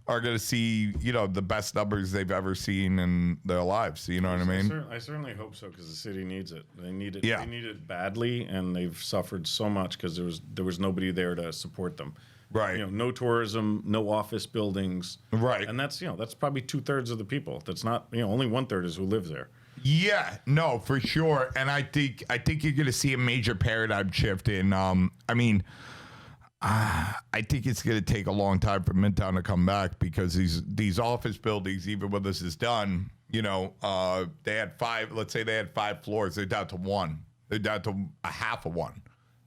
are going to see, you know, the best numbers they've ever seen in their lives. You know what I mean? I certainly hope so, because the city needs it. They need it. Yeah. They need it badly, and they've suffered so much because there was nobody there to support them. Right. You know, no tourism, no office buildings. Right. And that's, you know, that's probably 2/3 of the people. That's not, you know, only 1/3 is who lives there. Yeah, no, for sure. And I think you're going to see a major paradigm shift in. I think it's going to take a long time for Midtown to come back, because these office buildings, even when this is done, you know, they had 5. Let's say they had 5 floors. They're down to 1. They're down to a half of 1,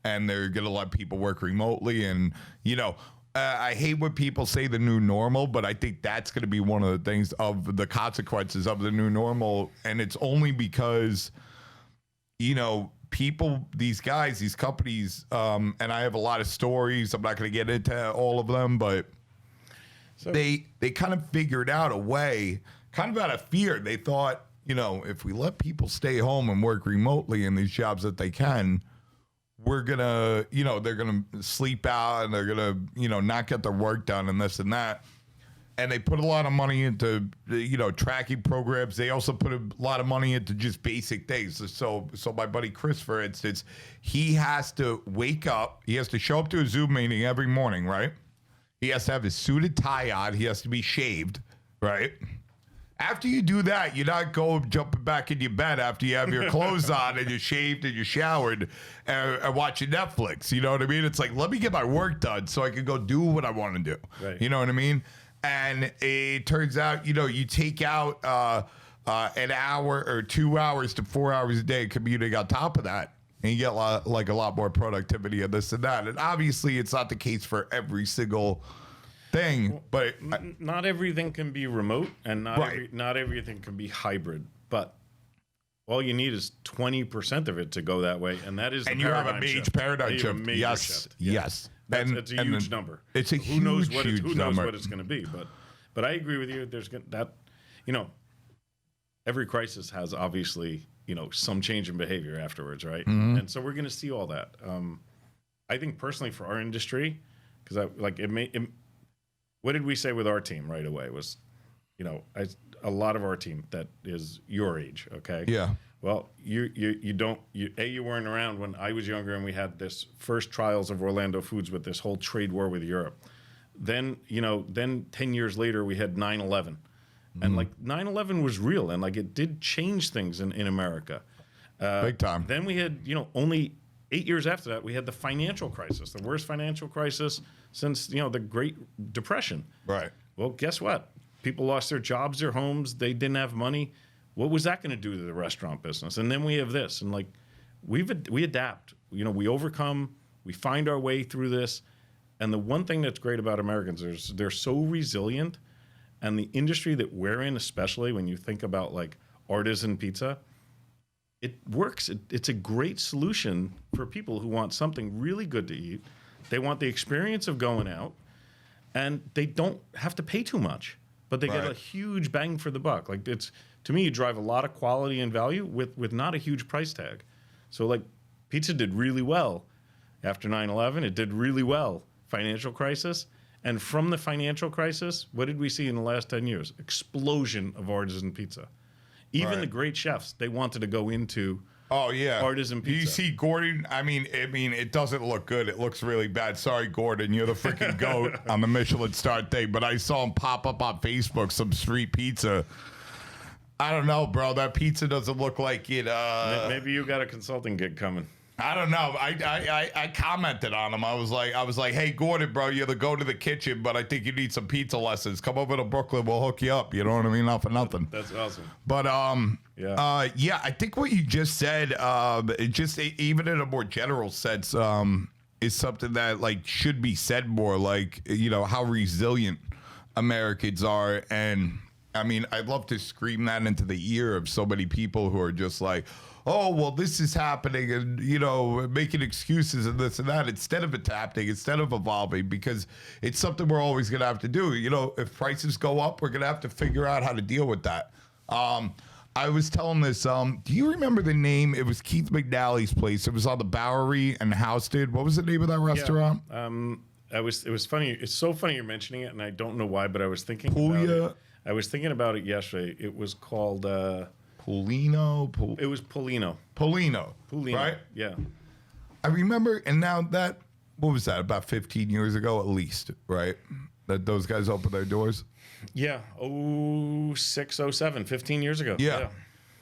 and they're going to let people work remotely. And you know, I hate when people say the new normal, but I think that's going to be one of the things of the consequences of the new normal, and it's only because, you know, people, these guys, these companies, and I have a lot of stories. I'm not going to get into all of them, but they kind of figured out a way, kind of out of fear. They thought, you know, if we let people stay home and work remotely in these jobs that they can, we're going to, you know, they're going to sleep out and they're going to, you know, not get their work done and this and that. And they put a lot of money into, you know, tracking programs. They also put a lot of money into just basic things. So my buddy Chris, for instance, he has to wake up. He has to show up to a Zoom meeting every morning, right? He has to have his suit and tie on. He has to be shaved, right? After you do that, you're not going jumping back in your bed after you have your clothes on and you're shaved and you're showered and watching Netflix. You know what I mean? It's like, let me get my work done so I can go do what I want to do. Right. You know what I mean? And it turns out, you know, you take out an hour or 2 hours to 4 hours a day commuting on top of that, and you get a lot more productivity of this and that. And obviously, it's not the case for every single thing, but Not everything can be remote, and Right. not everything can be hybrid. But all you need is 20% of it to go that way, and that is and the you have a paradigm major shift. paradigm You have a shift. major Yes, shift. yes. It's a huge number. It's a who knows what huge who knows number. what it's going to be, but I agree with you. There's that, you know, every crisis has obviously, you know, some change in behavior afterwards, right? Mm-hmm. And so we're going to see all that. I think personally for our industry, because what did we say with our team right away was, you know, a lot of our team that is your age, okay? Yeah. Well, you weren't around when I was younger and we had this first trials of Orlando Foods with this whole trade war with Europe. Then, you know, 10 years later we had 9/11. And like 9/11 was real, and like it did change things in America. Big time. Then we had, you know, only 8 years after that, we had the financial crisis, the worst financial crisis since, you know, the Great Depression. Right. Well, guess what? People lost their jobs, their homes. They didn't have money. What was that going to do to the restaurant business? And then we have this, and like we adapt. You know, we overcome. We find our way through this. And the one thing that's great about Americans is they're so resilient, and the industry that we're in, especially when you think about like artisan pizza, it works. It's a great solution for people who want something really good to eat. They want the experience of going out, and they don't have to pay too much, but they get Right. a huge bang for the buck. Like it's, to me, you drive a lot of quality and value with not a huge price tag. So like pizza did really well after 9/11. It did really well. Financial crisis. And from the financial crisis, what did we see in the last 10 years? Explosion of artisan pizza. Even Right. the great chefs, they wanted to go into Oh yeah, artisan pizza. You see Gordon? I mean, it doesn't look good. It looks really bad. Sorry, Gordon, you're the freaking goat on the Michelin star thing. But I saw him pop up on Facebook, some street pizza. I don't know, bro. That pizza doesn't look like it. Maybe you got a consulting gig coming. I don't know. I commented on him. I was like, hey, Gordon, bro, you're the go to the kitchen, but I think you need some pizza lessons. Come over to Brooklyn, we'll hook you up. You know what I mean? Not for nothing. That's awesome. But Yeah. I think what you just said, even in a more general sense, is something that like should be said more. Like, you know, how resilient Americans are, and I mean, I'd love to scream that into the ear of so many people who are just like, oh, well, this is happening and, you know, making excuses and this and that instead of adapting, instead of evolving, because it's something we're always going to have to do. You know, if prices go up, we're going to have to figure out how to deal with that. I was telling this, do you remember the name? It was Keith McNally's place. It was on the Bowery and Houston. What was the name of that restaurant? It was funny. It's so funny you're mentioning it, and I don't know why, but I was thinking about it. I was thinking about it yesterday. It was called Polino. It was Polino. Polino, right? Yeah. I remember, and now that, what was that, about 15 years ago at least, right? That those guys opened their doors? Yeah, 06, 07, 15 years ago. Yeah.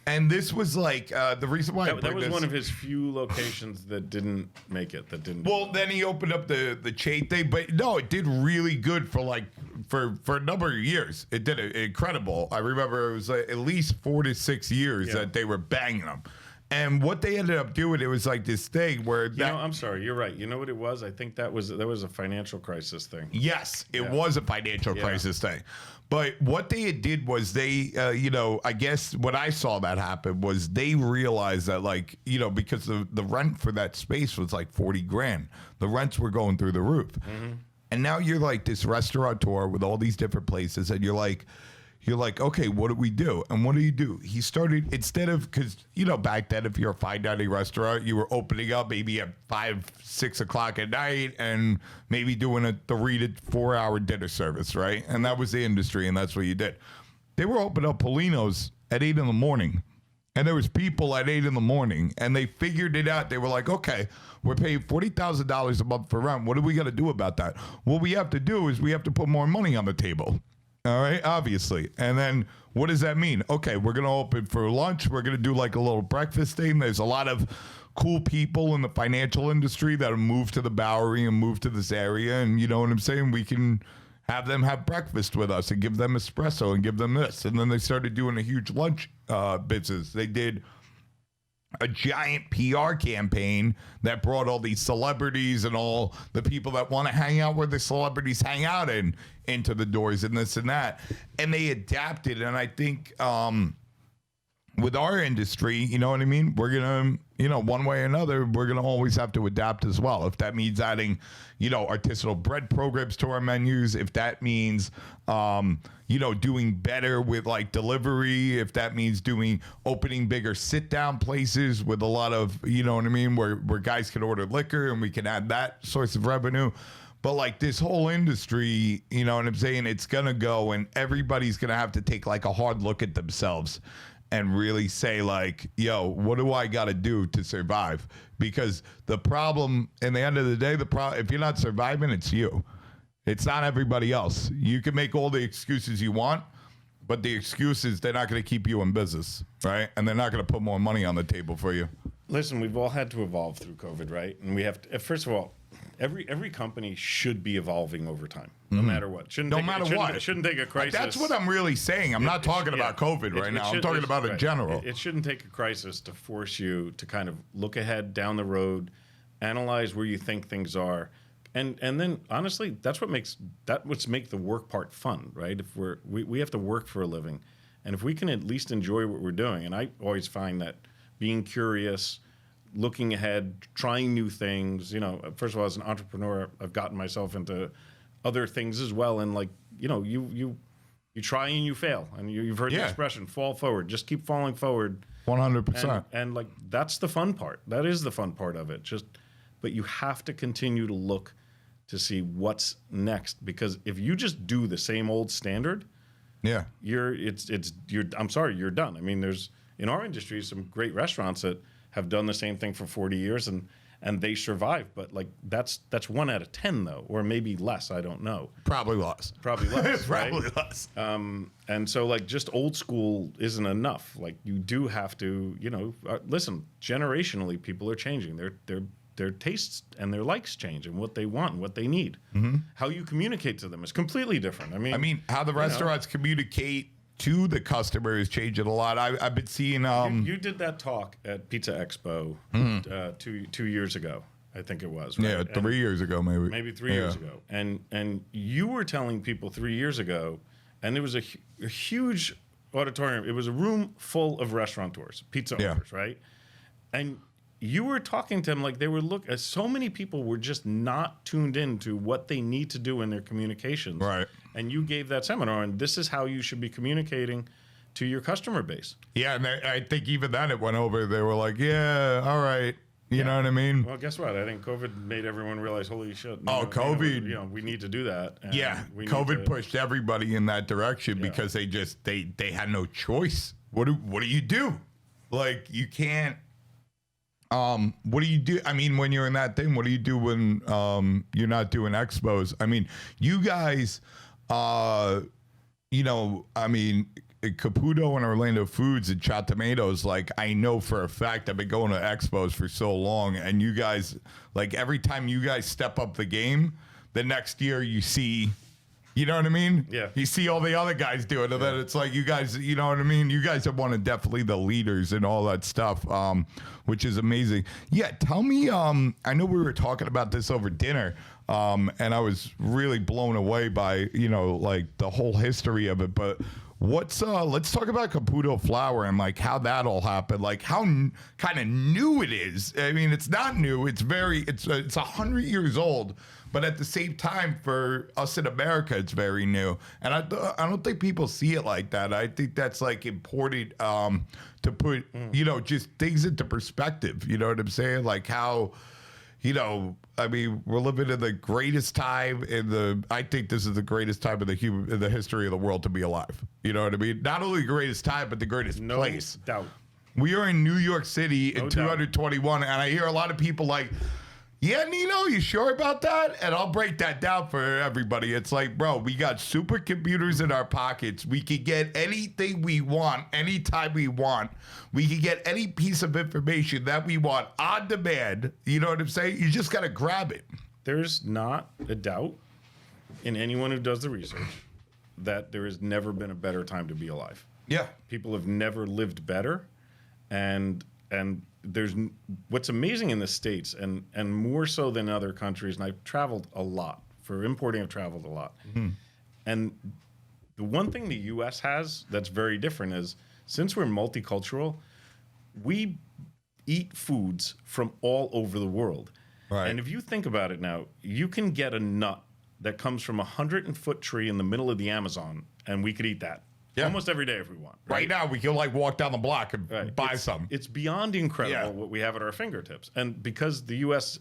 And this was like, the reason why that was one of his few locations that didn't make it. Well, then he opened up the chain thing, but no, it did really good for like, for a number of years. It did incredible. I remember it was like at least 4 to 6 years that they were banging them. And what they ended up doing, it was like this thing where I'm sorry, you're right. You know what it was? I think that was a financial crisis thing. Yes, it was a financial crisis thing. But what they did was they, I guess what I saw that happen was they realized that, like, you know, because the rent for that space was like 40 grand. The rents were going through the roof. Mm-hmm. And now you're like this restaurateur with all these different places, and you're like, okay, what do we do? And what do? He started, instead of, because, you know, back then, if you're a fine dining restaurant, you were opening up maybe at 5, 6 o'clock at night and maybe doing a 3 to 4 hour dinner service, right? And that was the industry, and that's what you did. They were opening up Polinos at 8 in the morning. And there was people at 8 in the morning, and they figured it out. They were like, okay, we're paying $40,000 a month for rent. What do we got to do about that? What we have to do is we have to put more money on the table. All right, obviously. And then what does that mean? Okay, we're going to open for lunch. We're going to do like a little breakfast thing. There's a lot of cool people in the financial industry that have moved to the Bowery and moved to this area. And you know what I'm saying? We can have them have breakfast with us and give them espresso and give them this. And then they started doing a huge lunch business. They did a giant PR campaign that brought all these celebrities and all the people that want to hang out where the celebrities hang out into the doors and this and that. And they adapted. And I think with our industry, you know what I mean? We're going to, you know, one way or another, we're going to always have to adapt as well. If that means adding, you know, artisanal bread programs to our menus, if that means, you know, doing better with like delivery, if that means opening bigger sit down places with a lot of, you know what I mean, where guys can order liquor and we can add that source of revenue. But like this whole industry, you know what I'm saying? It's going to go and everybody's going to have to take like a hard look at themselves and really say like, yo, what do I got to do to survive? Because the problem, in the end of the day, if you're not surviving, it's you. It's not everybody else. You can make all the excuses you want, but the excuses, they're not going to keep you in business, right? And they're not going to put more money on the table for you. Listen, we've all had to evolve through COVID, right? And we have to, first of all, every company should be evolving over time, no matter what. It shouldn't take a crisis. That's what I'm really saying. I'm not talking about COVID right now. I'm talking about in general. It shouldn't take a crisis to force you to kind of look ahead down the road, analyze where you think things are, and then honestly, that's what makes the work part fun, right? If we have to work for a living, and if we can at least enjoy what we're doing, and I always find that being curious, looking ahead, trying new things. You know, first of all, as an entrepreneur, I've gotten myself into other things as well. And like, you know, you try and you fail. And you've heard the expression, fall forward. Just keep falling forward. 100%. And like, that's the fun part. That is the fun part of it. But you have to continue to look to see what's next. Because if you just do the same old standard, I'm sorry, you're done. I mean, there's, in our industry, some great restaurants that have done the same thing for 40 years and they survive. But like that's 1 out of 10 though, or maybe less. I don't know. Probably less. Probably less. Probably right? less. And so like just old school isn't enough. Like you do have to, you know, listen. Generationally, people are changing. Their tastes and their likes change, and what they want and what they need. Mm-hmm. How you communicate to them is completely different. I mean how the restaurants communicate to the customer is changing a lot. I've been seeing. You did that talk at Pizza Expo 2 years ago, I think it was. Right? Yeah, 3 years ago, maybe. Maybe 3 years ago, and you were telling people 3 years ago, and it was a huge auditorium. It was a room full of restaurateurs, pizza owners, right? And you were talking to them like they were so many people were just not tuned into what they need to do in their communications. Right. And you gave that seminar, and this is how you should be communicating to your customer base. Yeah, and I think even then it went over. They were like, yeah, all right. You know what I mean? Well, guess what? I think COVID made everyone realize, holy shit. COVID. We need to do that. And COVID pushed everybody in that direction because they had no choice. What do you do? Like, you can't. What do you do? I mean, when you're in that thing, what do you do when you're not doing expos? I mean, you guys, I mean, Caputo and Orlando Foods and Chop Tomatoes, like, I know for a fact I've been going to expos for so long, and you guys, like, every time you guys step up the game, the next year you see, you know what I mean? Yeah. You see all the other guys do it, and then it's like, you guys, you know what I mean? You guys are one of definitely the leaders and all that stuff, which is amazing. Yeah, tell me, I know we were talking about this over dinner, and I was really blown away by, like, the whole history of it, but let's talk about Caputo flour and like how that all happened, like how kind of new it is. I mean, it's not new. It's 100 years old, but at the same time, for us in America, it's very new. And I don't think people see it like that. I think that's like important to put, just things into perspective. You know what I'm saying? Like how, I mean, we're living in the greatest time I think this is the greatest time in the history of the world to be alive. You know what I mean? Not only the greatest time, but the greatest place. No doubt. We are in New York City in 221, and I hear a lot of people like, yeah, Nino, you sure about that? And I'll break that down for everybody. It's like, bro, we got supercomputers in our pockets. We can get anything we want, anytime we want. We can get any piece of information that we want on demand. You know what I'm saying? You just got to grab it. There's not a doubt in anyone who does the research that there has never been a better time to be alive. Yeah. People have never lived better. And there's what's amazing in the States and more so than other countries, and I've traveled a lot. For importing, I've traveled a lot. Mm-hmm. And the one thing the U.S. has that's very different is since we're multicultural, we eat foods from all over the world. Right. And if you think about it now, you can get a nut that comes from a 100-foot tree in the middle of the Amazon, and we could eat that. Yeah. Almost every day if we want. Right now, we can like walk down the block and buy some. It's beyond incredible what we have at our fingertips. And because the U.S.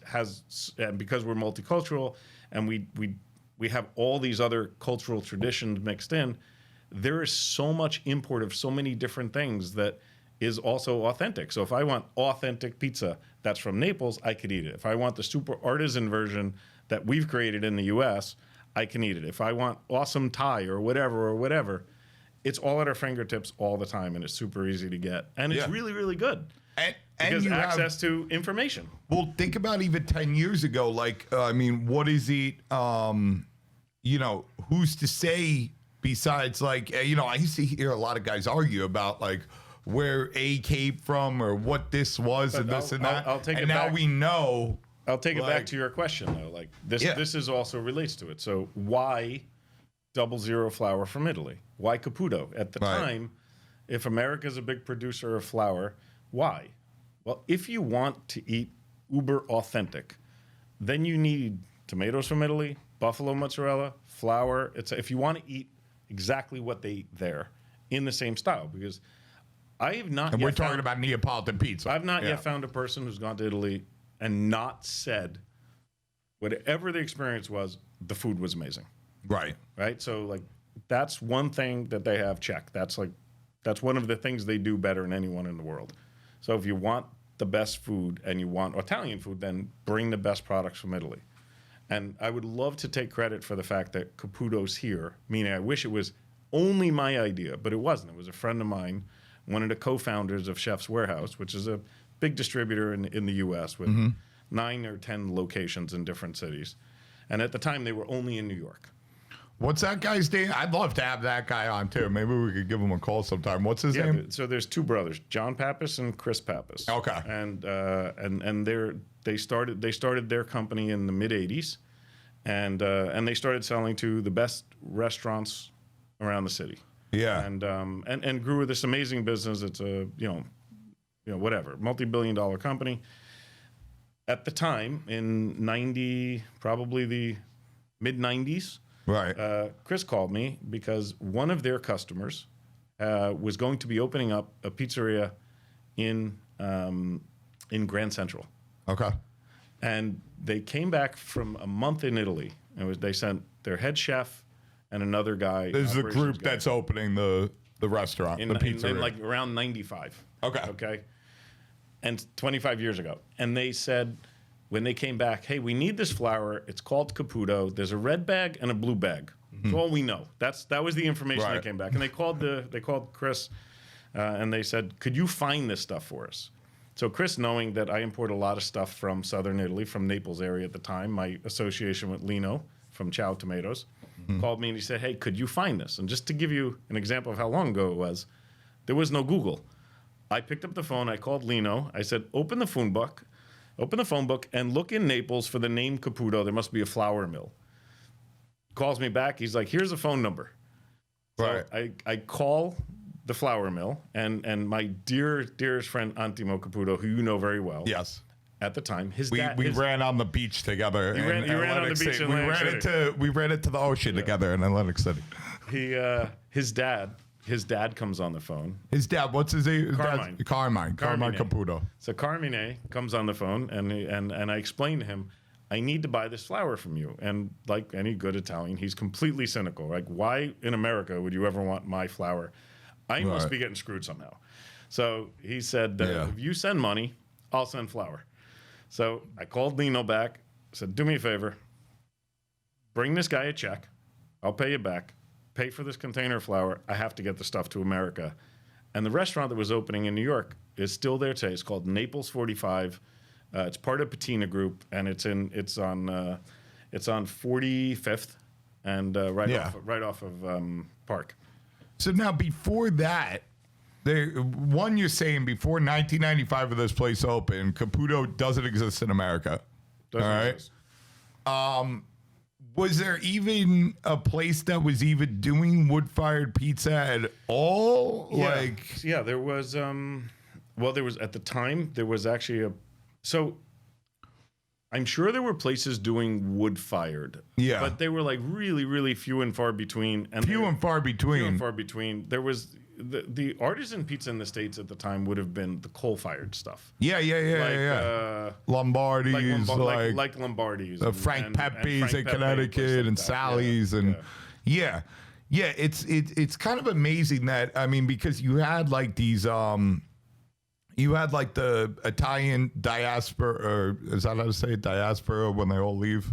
and because we're multicultural and we have all these other cultural traditions mixed in, there is so much import of so many different things that is also authentic. So if I want authentic pizza that's from Naples, I could eat it. If I want the super artisan version that we've created in the U.S., I can eat it. If I want awesome Thai or whatever, it's all at our fingertips all the time, and it's super easy to get. And it's really, really good. And because access to information. Well, think about even 10 years ago. Like, I mean, what is it, who's to say besides, like, I used to hear a lot of guys argue about, like, where A came from or what this was and this and that. I'll take and it now back. we know. I'll take it back to your question, though. Like, this is also relates to it. So why 00 flour from Italy? Why Caputo? At the time, if America's a big producer of flour, why? Well, if you want to eat uber authentic, then you need tomatoes from Italy, buffalo mozzarella, flour. If you want to eat exactly what they eat there in the same style, because I have not. And we're talking about Neapolitan pizza. I've not yet found a person who's gone to Italy and not said whatever the experience was, the food was amazing. Right. Right. So like that's one thing that they have checked. That's one of the things they do better than anyone in the world. So if you want the best food and you want Italian food, then bring the best products from Italy. And I would love to take credit for the fact that Caputo's here, meaning I wish it was only my idea, but it wasn't. It was a friend of mine, one of the co-founders of Chef's Warehouse, which is a big distributor in the U.S. with 9 or 10 locations in different cities. And at the time, they were only in New York. What's that guy's name? I'd love to have that guy on too. Maybe we could give him a call sometime. What's his name? So there's two brothers, John Pappas and Chris Pappas. Okay. And they started their company in the mid '80s, and they started selling to the best restaurants around the city. Yeah. And grew this amazing business. It's a whatever, multi-billion-dollar company. At the time, in probably the mid-90s, Right. Chris called me because one of their customers was going to be opening up a pizzeria in Grand Central. Okay. And they came back from a month in Italy. They sent their head chef and another guy. This is the operations group guy, that's opening the restaurant, the pizzeria. in like around 95. Okay. Okay. And 25 years ago. And they said, when they came back, hey, we need this flour. It's called Caputo. There's a red bag and a blue bag. That's all we know. That was the information Right. that came back. And they called Chris and they said, could you find this stuff for us? So Chris, knowing that I import a lot of stuff from southern Italy, from Naples area at the time, my association with Lino from Ciao Tomatoes, called me and he said, hey, could you find this? And just to give you an example of how long ago it was, there was no Google. I picked up the phone. I called Lino. I said, open the phone book, and look in Naples for the name Caputo. There must be a flour mill. Calls me back. He's like, here's a phone number. Right. So I call the flour mill, and my dearest friend Antimo Caputo, who you know very well. Yes. At the time, We ran on the beach together. You ran on the beach in Atlantic City. We ran into the ocean together in Atlantic City. His dad comes on the phone. His dad, what's his name? Carmine. Carmine Caputo. So Carmine comes on the phone, and I explain to him, I need to buy this flour from you. And like any good Italian, he's completely cynical. Like, why in America would you ever want my flour? I must be getting screwed somehow. So he said, if you send money, I'll send flour. So I called Lino back, said, do me a favor, bring this guy a check. I'll pay you back. Pay for this container of flour. I have to get the stuff to America. And the restaurant that was opening in New York is still there today. It's called Naples 45. It's part of Patina Group, and it's on 45th and right off of Park. So now before that, you're saying before 1995 when this place opened, Caputo doesn't exist in America. Doesn't all right. exist. Was there even a place that was even doing wood-fired pizza at all? Yeah, there was. There was at the time. There was actually So I'm sure there were places doing wood-fired. Yeah. But they were like really, really few and far between. Few and far between. There was the artisan pizza in the States at the time would have been the coal-fired stuff. Yeah. Lombardi's, like Lombardi's. Frank Pepe's in Connecticut and Sally's and yeah. It's kind of amazing that, I mean, because you had like these you had like the Italian diaspora, or is that how to say it? Diaspora when they all leave?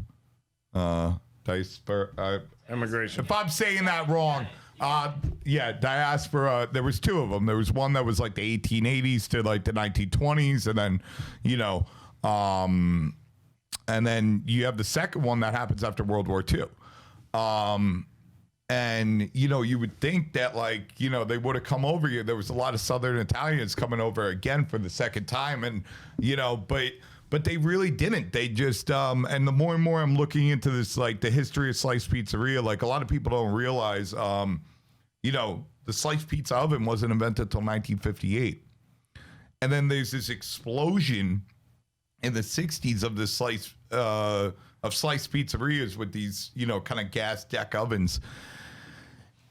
Diaspora. Immigration. If I'm saying that wrong, diaspora. There was two of them. There was one that was like the 1880s to like the 1920s, and then, and then you have the second one that happens after World War II. And, you would think that, like, they would have come over here. There was a lot of Southern Italians coming over again for the second time. And, but they really didn't. They just, and the more and more I'm looking into this, like, the history of sliced pizzeria, like, a lot of people don't realize, the sliced pizza oven wasn't invented until 1958. And then there's this explosion in the 60s of this sliced pizzerias with these, kind of gas deck ovens.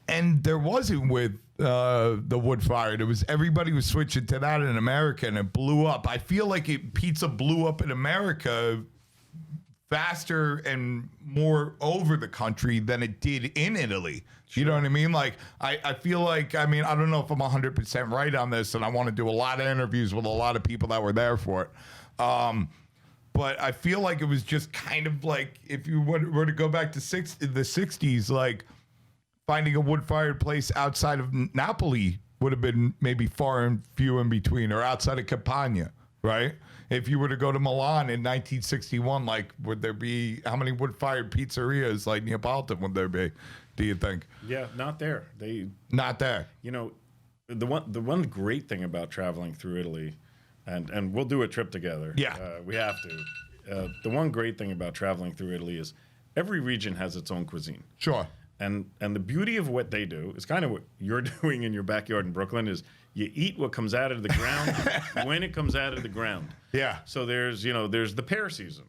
And there wasn't with the wood fired. It was everybody was switching to that in America, and it blew up. I feel like pizza blew up in America faster and more over the country than it did in Italy. Sure. You know what I mean? Like, I feel like, I mean, I don't know if I'm 100% right on this, and I want to do a lot of interviews with a lot of people that were there for it. But I feel like it was just kind of like, if you were to go back to the 60s, like, finding a wood-fired place outside of Napoli would have been maybe far and few in between, or outside of Campania, right? If you were to go to Milan in 1961, like, would there be, how many wood-fired pizzerias like Neapolitan would there be, do you think? Yeah, not there. Not there. The one great thing about traveling through Italy, and we'll do a trip together. Yeah. We have to. The one great thing about traveling through Italy is every region has its own cuisine. Sure. And the beauty of what they do is kind of what you're doing in your backyard in Brooklyn is you eat what comes out of the ground when it comes out of the ground. Yeah. So there's the pear season,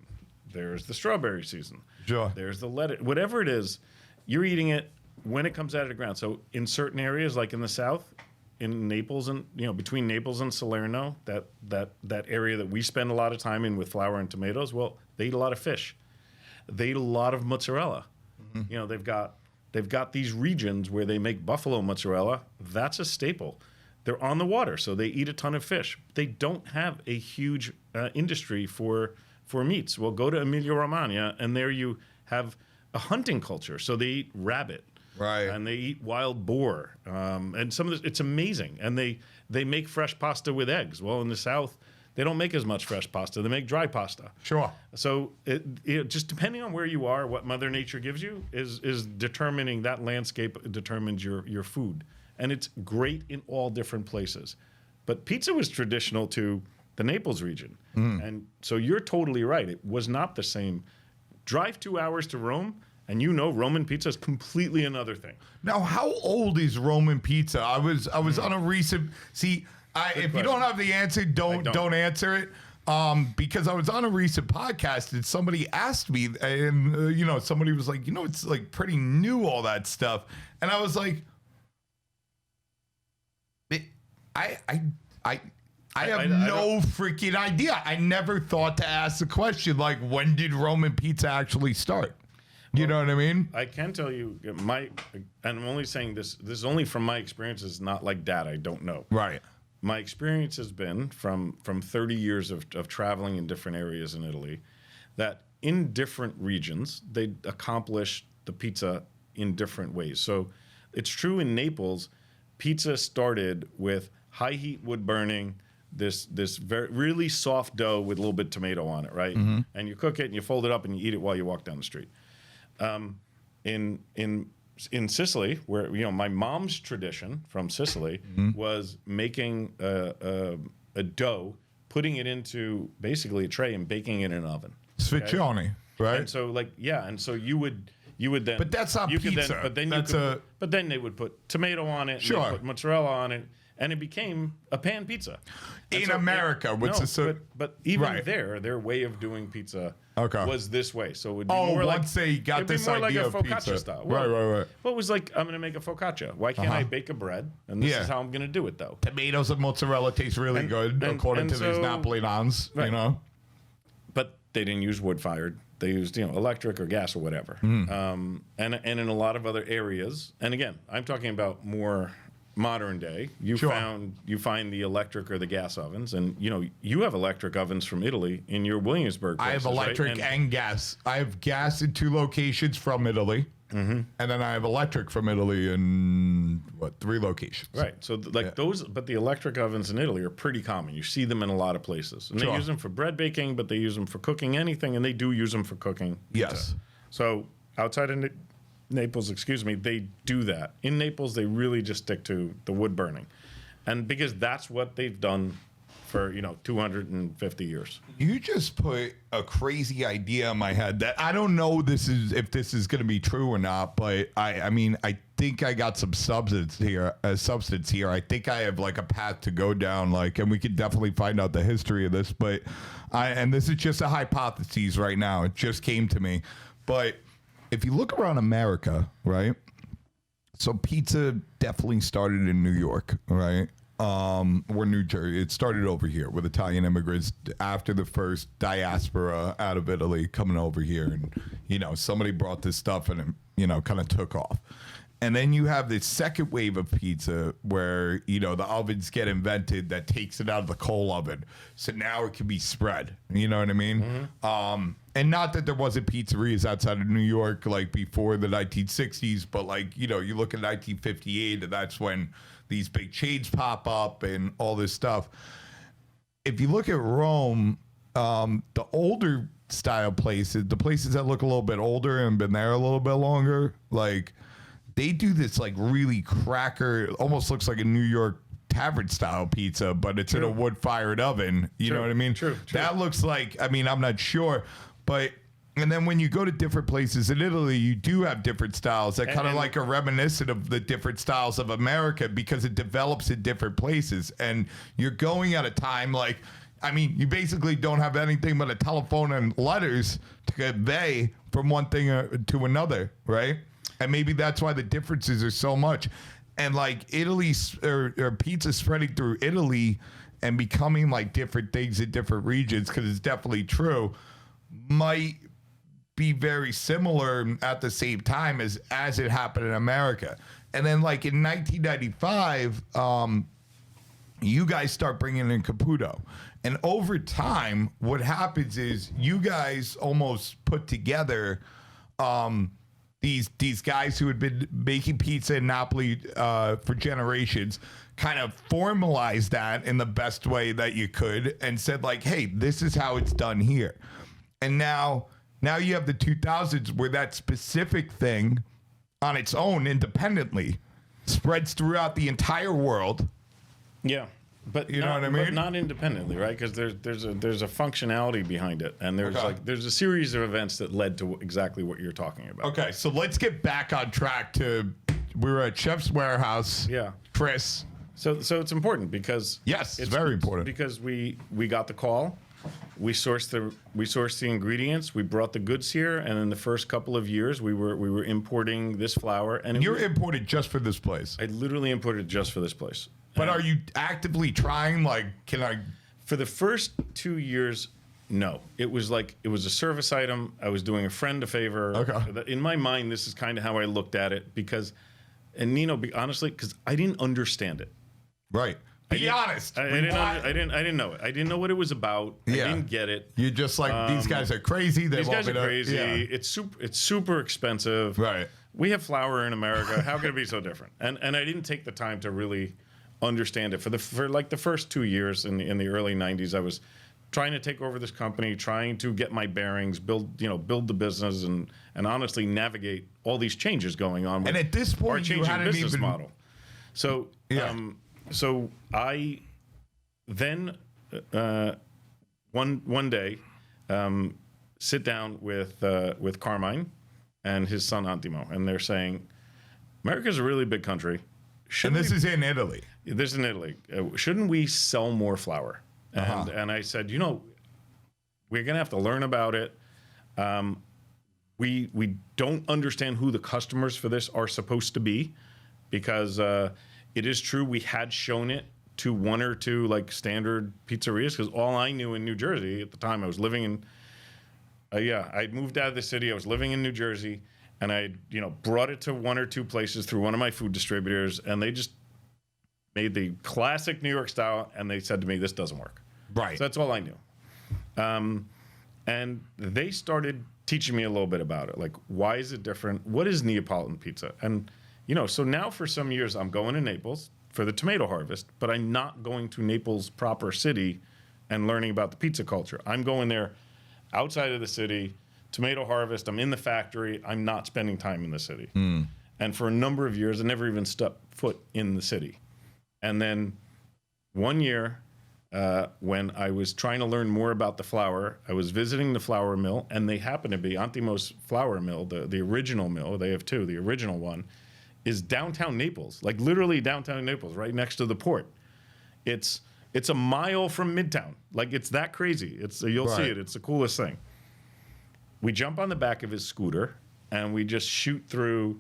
there's the strawberry season, Sure. there's the lettuce, whatever it is, you're eating it when it comes out of the ground. So in certain areas, like in the South, in Naples and between Naples and Salerno, that area that we spend a lot of time in with flour and tomatoes, well, they eat a lot of fish. They eat a lot of mozzarella. They've got these regions where they make buffalo mozzarella. That's a staple. They're on the water, so they eat a ton of fish. They don't have a huge industry for meats. Well, go to Emilia-Romagna, and there you have a hunting culture. So they eat rabbit, Right. and they eat wild boar, and some of this. It's amazing. And they make fresh pasta with eggs. Well, in the South, they don't make as much fresh pasta. They make dry pasta. Sure. So it just depending on where you are, what Mother Nature gives you is determining that landscape determines your food. And it's great in all different places. But pizza was traditional to the Naples region. And so you're totally right. It was not the same. Drive 2 hours to Rome, and Roman pizza is completely another thing. Now, how old is Roman pizza? I was on a recent. See, if you don't have the answer, don't answer it. Because I was on a recent podcast and somebody asked me, and somebody was like, it's like pretty new, all that stuff, and I was like, I have no freaking idea. I never thought to ask the question, like, when did Roman pizza actually start? You know what I mean? I can tell you, and I'm only saying this is only from my experiences, not like data. I don't know. Right. My experience has been from 30 years of traveling in different areas in Italy, that in different regions, they accomplish the pizza in different ways. So it's true in Naples, pizza started with high heat wood burning, this really soft dough with a little bit of tomato on it, right? Mm-hmm. And you cook it and you fold it up and you eat it while you walk down the street. In Sicily, where my mom's tradition from Sicily was making a dough, putting it into basically a tray and baking it in an oven. Sficcione, right? And so so you would then. But that's not pizza. But then they would put tomato on it. Sure. And they'd put mozzarella on it, and it became a pan pizza. And in America, but even their way of doing pizza was this way. So it would be more once they got this idea of focaccia pizza style. Right. Well, it was like, I'm going to make a focaccia. Why can't I bake a bread? And this is how I'm going to do it, though. Tomatoes and mozzarella taste really good, according to these Napolitans. Right. But they didn't use wood fired. They used electric or gas or whatever. And in a lot of other areas. And again, I'm talking about more modern day. You find the electric or the gas ovens, and you have electric ovens from Italy in your Williamsburg places, I have electric and gas. I have gas in 2 locations from Italy, and then I have electric from Italy in 3 locations. Right. So those, but the electric ovens in Italy are pretty common. You see them in a lot of places, and they use them for bread baking, but they use them for cooking anything, and they do use them for cooking. Yes. So outside of Naples, they do that. In Naples, they really just stick to the wood burning. And because that's what they've done for, 250 years. You just put a crazy idea in my head that I don't know if this is going to be true or not, but I think I got some substance here. I think I have like a path to go down, and we could definitely find out the history of this, but and this is just a hypothesis right now. It just came to me. But if you look around America, right? So pizza definitely started in New York, right? Or New Jersey. It started over here with Italian immigrants after the first diaspora out of Italy coming over here. And, somebody brought this stuff and it, kind of took off. And then you have this second wave of pizza where, the ovens get invented that takes it out of the coal oven. So now it can be spread. You know what I mean? Mm-hmm. And not that there wasn't pizzerias outside of New York, before the 1960s, but you look at 1958 and that's when these big chains pop up and all this stuff. If you look at Rome, the older style places, the places that look a little bit older and been there a little bit longer, they do this really cracker, almost looks like a New York tavern style pizza, but it's in a wood fired oven. You know what I mean? True. That looks like, I'm not sure, but And then when you go to different places in Italy, you do have different styles that kind of and- like are reminiscent of the different styles of America because it develops in different places. And you're going at a time like, I mean, you basically don't have anything but a telephone and letters to convey from one thing to another, right? And maybe that's why the differences are so much. And like Italy or pizza spreading through Italy and becoming like different things in different regions, because it's definitely true, might be very similar at the same time as it happened in America. And then like in 1995, you guys start bringing in Caputo. And over time, what happens is you guys almost put together these guys who had been making pizza in Napoli for generations, kind of formalized that in the best way that you could and said like, hey, this is how it's done here. And now you have the 2000s where that specific thing on its own independently spreads throughout the entire world. Yeah. But you know what I mean? But not independently, right? Because there's a functionality behind it, and there's a series of events that led to exactly what you're talking about. Okay, so let's get back on track to we were at Chef's Warehouse. Yeah, Chris. So it's important because yes, it's very important because we got the call, we sourced the ingredients, we brought the goods here, and in the first couple of years we were importing this flour, and you're imported just for this place. I literally imported just for this place. But are you actively trying? Like, can I? For the first 2 years, no. It was a service item. I was doing a friend a favor. Okay. In my mind, this is kind of how I looked at it because, and Nino, honestly, because I didn't understand it. Be honest. I didn't know it. I didn't know what it was about. Yeah. I didn't get it. You're just like these guys are crazy. These guys are crazy. Yeah. It's super expensive. Right. We have flour in America. How could it be so different? And I didn't take the time to really understand it for like the first 2 years in the early 90s. I was trying to take over this company, trying to get my bearings, build the business, and honestly navigate all these changes going on. And at this point, our changing business even model. So so I then one day sit down with Carmine and his son Antimo, and they're saying, America's a really big country. And this is in Italy. This is in Italy. Shouldn't we sell more flour? And I said, we're going to have to learn about it. We don't understand who the customers for this are supposed to be, because it is true we had shown it to one or two like standard pizzerias, because all I knew in New Jersey at the time, I was living in, I'd moved out of the city. I was living in New Jersey. And I, brought it to one or two places through one of my food distributors, and they just made the classic New York style, and they said to me, "This doesn't work." Right. So that's all I knew. And they started teaching me a little bit about it, like why is it different? What is Neapolitan pizza? And so now for some years I'm going to Naples for the tomato harvest, but I'm not going to Naples proper city and learning about the pizza culture. I'm going there outside of the city. Tomato harvest, I'm in the factory, I'm not spending time in the city. And for a number of years, I never even stepped foot in the city. And then one year, when I was trying to learn more about the flour, I was visiting the flour mill, and they happen to be Antimo's flour mill, the original mill. They have two. The original one is downtown Naples, like literally downtown Naples, right next to the port. It's a mile from Midtown. Like, it's that crazy. You'll see it. It's the coolest thing. We jump on the back of his scooter, and we just shoot through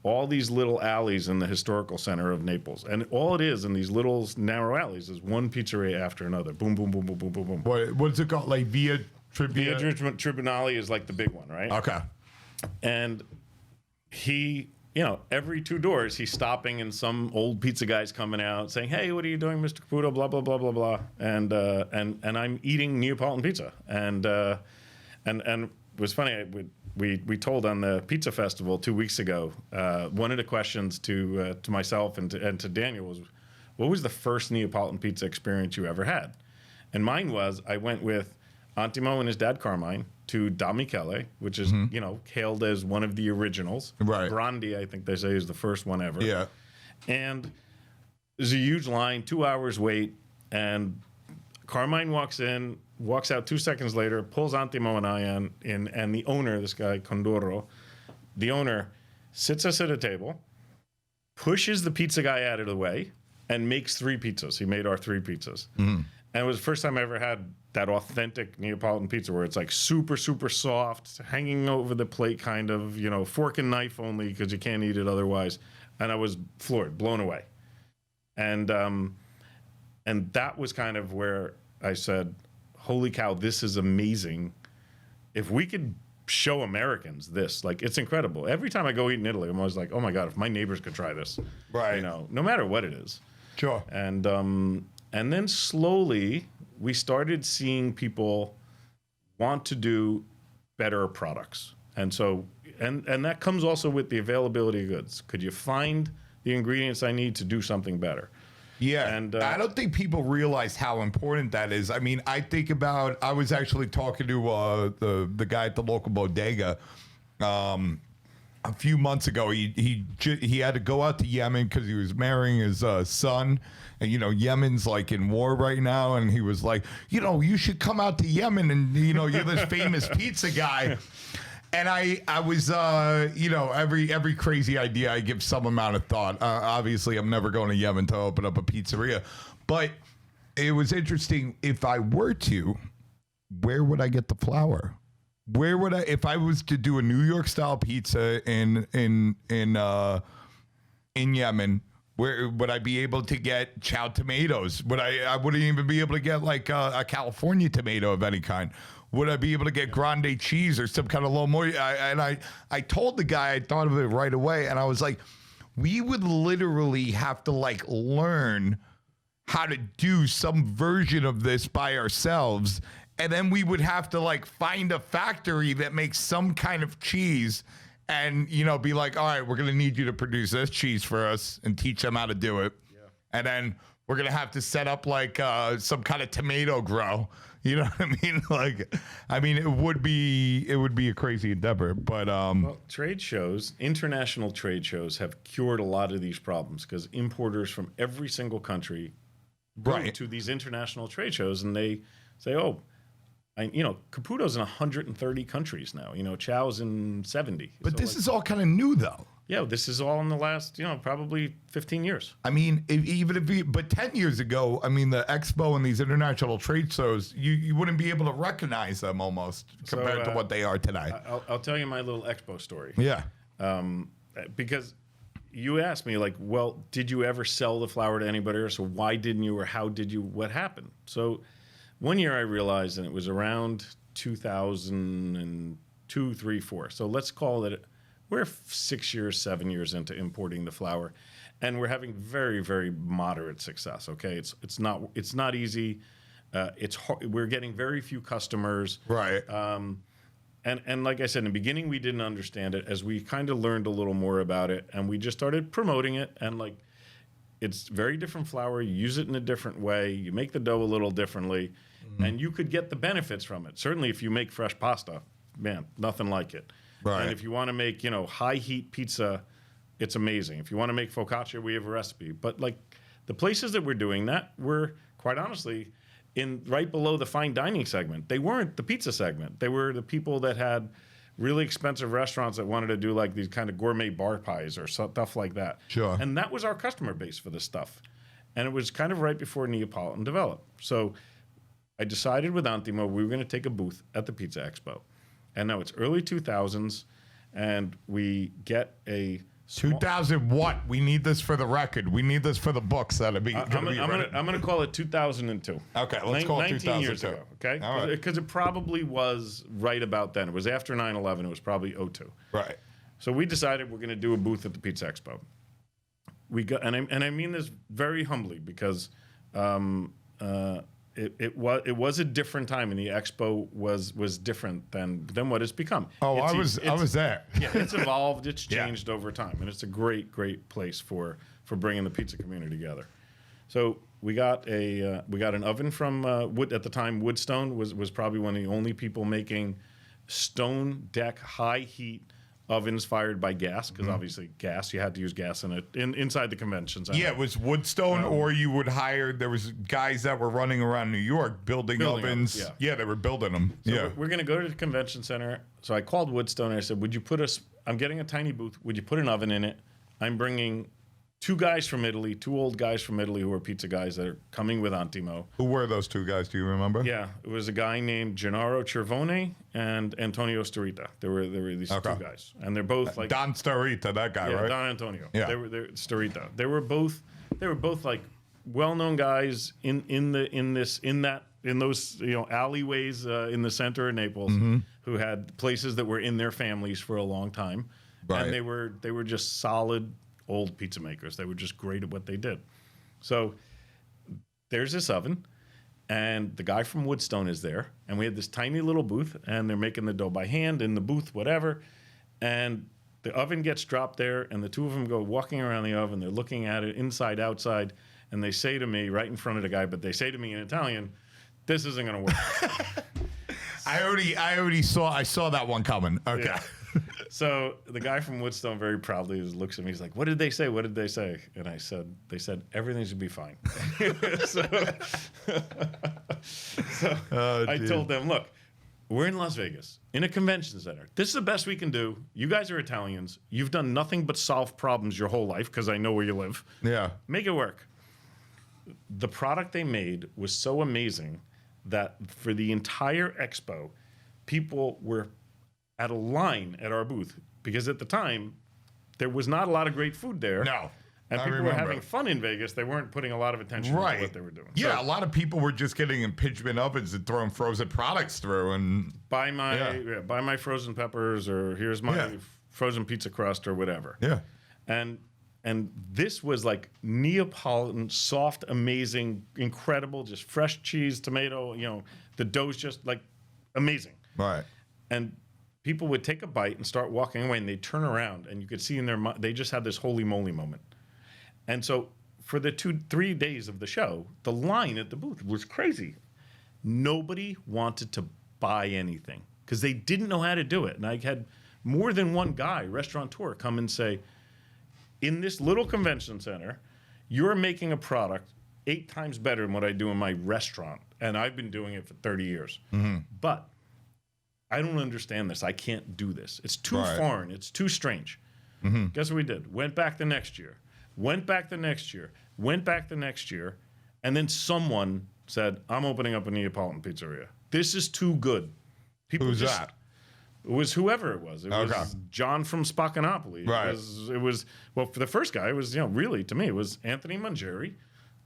all these little alleys in the historical center of Naples. And all it is in these little narrow alleys is one pizzeria after another. Boom, boom, boom, boom, boom, boom, boom. What is it called? Like Via Tribunale is like the big one, right? Okay. And he, every two doors, he's stopping, and some old pizza guy's coming out saying, "Hey, what are you doing, Mr. Caputo? Blah, blah, blah, blah, blah." And I'm eating Neapolitan pizza. And it was funny. We told on the pizza festival 2 weeks ago. One of the questions to myself and to Daniel was, "What was the first Neapolitan pizza experience you ever had?" And mine was, I went with Antimo and his dad Carmine to Da Michele, which is hailed as one of the originals. Right. Brandi, I think they say, is the first one ever. Yeah. And there's a huge line, 2 hours wait, and Carmine walks in walks out 2 seconds later, pulls Antimo and I in, and the owner, this guy Condoro, the owner sits us at a table, pushes the pizza guy out of the way, and makes 3 pizzas. He made our 3 pizzas. And it was the first time I ever had that authentic Neapolitan pizza where it's like super, super soft, hanging over the plate kind of, you know, fork and knife only because you can't eat it otherwise. And I was floored, blown away. And that was kind of where I said, holy cow, this is amazing. If we could show Americans this, like, it's incredible. Every time I go eat in Italy, I'm always like, oh my God, if my neighbors could try this. Right. You know, no matter what it is. Sure. And then slowly we started seeing people want to do better products. And so, and that comes also with the availability of goods. Could you find the ingredients I need to do something better? Yeah, and I don't think people realize how important that is. I mean, I think about, I was actually talking to the guy at the local bodega a few months ago. He had to go out to Yemen because he was marrying his son. And, you know, Yemen's like in war right now. And he was like, you know, you should come out to Yemen and, you know, you're this famous pizza guy. And I was, you know, every crazy idea I give some amount of thought. Obviously, I'm never going to Yemen to open up a pizzeria. But it was interesting. If I were to, where would I get the flour? Where would I, if I was to do a New York style pizza in Yemen, where would I be able to get chow tomatoes? I wouldn't even be able to get like a California tomato of any kind. Would I be able to get grande cheese or some kind of low moisture? I told the guy, I thought of it right away, and I was like, we would literally have to like learn how to do some version of this by ourselves, and then we would have to like find a factory that makes some kind of cheese and, you know, be like, all right, we're going to need you to produce this cheese for us and teach them how to do it. Yeah. And then we're going to have to set up like some kind of tomato grow. You know what I mean? Like, I mean, it would be a crazy endeavor, but well, trade shows, international trade shows, have cured a lot of these problems because importers from every single country go to these international trade shows and they say, oh, you know, Caputo's in 130 countries now. You know, Chow's in 70. But so this is all kind of new, though. Yeah, this is all in the last, you know, probably 15 years. I mean, but 10 years ago, I mean, the expo and these international trade shows, you wouldn't be able to recognize them almost compared to what they are today. I'll tell you my little expo story. Yeah. Because you asked me, like, well, did you ever sell the flour to anybody else? Or why didn't you? Or how did you? What happened? So one year I realized, and it was around 2002, 3, 4. So let's call it. We're 6 years, 7 years into importing the flour, and we're having very, very moderate success. Okay, it's not easy. It's hard. We're getting very few customers. Right. And like I said in the beginning, we didn't understand it. As we kind of learned a little more about it, and we just started promoting it. And like, it's very different flour. You use it in a different way. You make the dough a little differently, and you could get the benefits from it. Certainly, if you make fresh pasta, man, nothing like it. Right. And if you want to make, you know, high heat pizza, it's amazing. If you want to make focaccia, we have a recipe. But like the places that we're doing that were, quite honestly, in right below the fine dining segment. They weren't the pizza segment. They were the people that had really expensive restaurants that wanted to do like these kind of gourmet bar pies or stuff like that. Sure. And that was our customer base for this stuff. And it was kind of right before Neapolitan developed. So I decided with Antimo we were going to take a booth at the Pizza Expo. And now it's early 2000s, and we get a 2000 what? We need this for the record. We need this for the books that are being. I'm gonna call it 2002. Okay, let's call it 19 years 2002. ago. Okay, all right. Because it probably was right about then. It was after 9/11. It was probably 02. Right. So we decided we're going to do a booth at the Pizza Expo. We got, and I mean this very humbly because it was a different time, and the expo was different than what it's become. Oh, I was there. Yeah, it's evolved, it's changed over time, and it's a great place for bringing the pizza community together. So we got an oven from wood at the time. Woodstone was probably one of the only people making stone deck high heat ovens fired by gas, because obviously gas, you had to use gas in it inside the convention center. Yeah, it was Woodstone, or you would hire. There was guys that were running around New York building ovens. Yeah, they were building them. So we're going to go to the convention center. So I called Woodstone and I said, "Would you put us? I'm getting a tiny booth. Would you put an oven in it? I'm bringing 2 guys from Italy, 2 old guys from Italy who are pizza guys that are coming with Antimo." Who were those 2 guys? Do you remember? Yeah, it was a guy named Gennaro Cervone and Antonio Starita. There were these 2 guys, and they're both like Don Starita, that guy, right? Don Antonio. Yeah, they're Starita. They were both like well-known guys in those alleyways in the center of Naples, who had places that were in their families for a long time, and they were just solid old pizza makers. They were just great at what they did. So there's this oven, and the guy from Woodstone is there, and we had this tiny little booth, and they're making the dough by hand in the booth, whatever, and the oven gets dropped there, and the 2 of them go walking around the oven. They're looking at it inside, outside, and they say to me, right in front of the guy, but they say to me in Italian, "This isn't going to work." I saw that one coming. Okay. Yeah. So the guy from Woodstone very proudly looks at me. He's like, "What did they say? What did they say?" And I said, "They said everything's gonna be fine." I told them, "Look, we're in Las Vegas in a convention center. This is the best we can do. You guys are Italians. You've done nothing but solve problems your whole life, because I know where you live. Yeah. Make it work." The product they made was so amazing that for the entire expo, people were at a line at our booth, because at the time there was not a lot of great food there. No. And people were having fun in Vegas. They weren't putting a lot of attention to what they were doing. Yeah, a lot of people were just getting impingement ovens and throwing frozen products through, and buy my frozen peppers, or here's my frozen pizza crust, or whatever. Yeah. And this was like Neapolitan, soft, amazing, incredible, just fresh cheese, tomato, the dough's just like amazing. Right. And people would take a bite and start walking away, and they'd turn around, and you could see in their mind, they just had this holy moly moment. And so for the 3 days of the show, the line at the booth was crazy. Nobody wanted to buy anything because they didn't know how to do it. And I had more than one guy, restaurateur, come and say, "In this little convention center, you're making a product 8 times better than what I do in my restaurant. And I've been doing it for 30 years. But I don't understand this. I can't do this. It's too foreign. It's too strange." Guess what we did? Went back the next year. Went back the next year. Went back the next year. And then someone said, "I'm opening up a Neapolitan pizzeria. This is too good." Who's that? It was whoever it was. It was John from Spaccanapoli. Right. It was well, for the first guy, it was, really, to me, it was Anthony Mangieri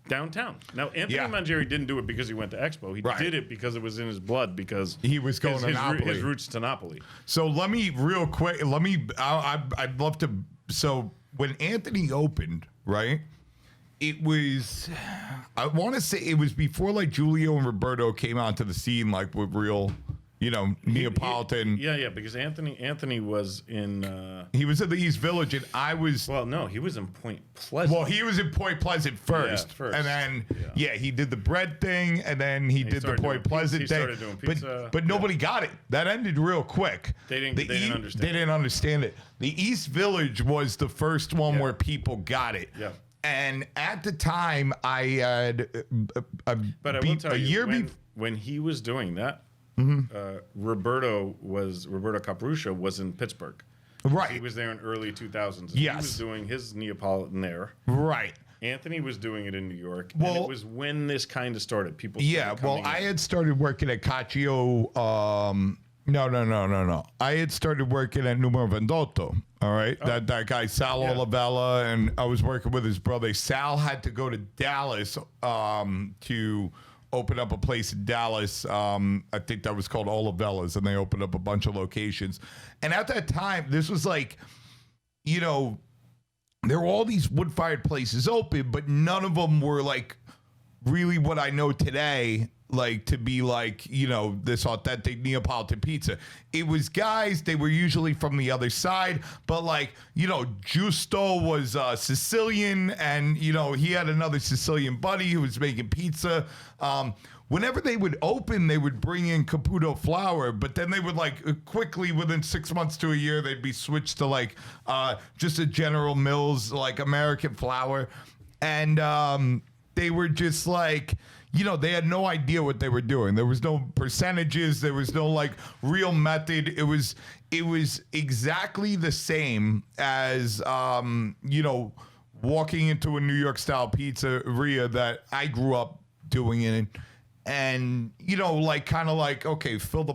downtown. Now, Anthony Mangieri didn't do it because he went to Expo. He did it because it was in his blood, because he was going to Napoli. His roots to Napoli. So let me real quick. I'd love to. So when Anthony opened, right? It was, I want to say it was before like Giulio and Roberto came onto the scene, like with real, Neapolitan. Because Anthony was in. He was at the East Village, and I was. Well, no, he was in Point Pleasant. Well, he was in Point Pleasant first, and then he did the bread thing, and then he did the Point Pleasant thing. He started doing pizza, but nobody got it. That ended real quick. They didn't understand. They didn't understand it. The East Village was the first one where people got it. Yeah. And at the time, I had but I will tell you, when he was doing that, Roberto Capruscia was in Pittsburgh. Right. He was there in early 2000s. Yes. He was doing his Neapolitan there. Right. Anthony was doing it in New York. Well, and it was when this kind of started. People started coming in. I had started working at Cacio. No. I had started working at Numero Vendotto. All right. Oh. That guy, Sal Olivella, and I was working with his brother. Sal had to go to Dallas to open up a place in Dallas. I think that was called Olivella's, and they opened up a bunch of locations. And at that time, this was like, there were all these wood-fired places open, but none of them were like really what I know today. like to be like, you know, this authentic Neapolitan pizza. It was guys, they were usually from the other side, but like, you know, Giusto was Sicilian, and, you know, he had another Sicilian buddy who was making pizza. Whenever they would open, they would bring in Caputo flour, but then they would like quickly, within 6 months to a year, they'd be switched to like just a General Mills, like American flour. And they were just like, you know, they had no idea what they were doing. There was no percentages. There was no like real method. It was exactly the same as, you know, walking into a New York style pizzeria that I grew up doing it in. And, you know, like kind of like, okay, fill the,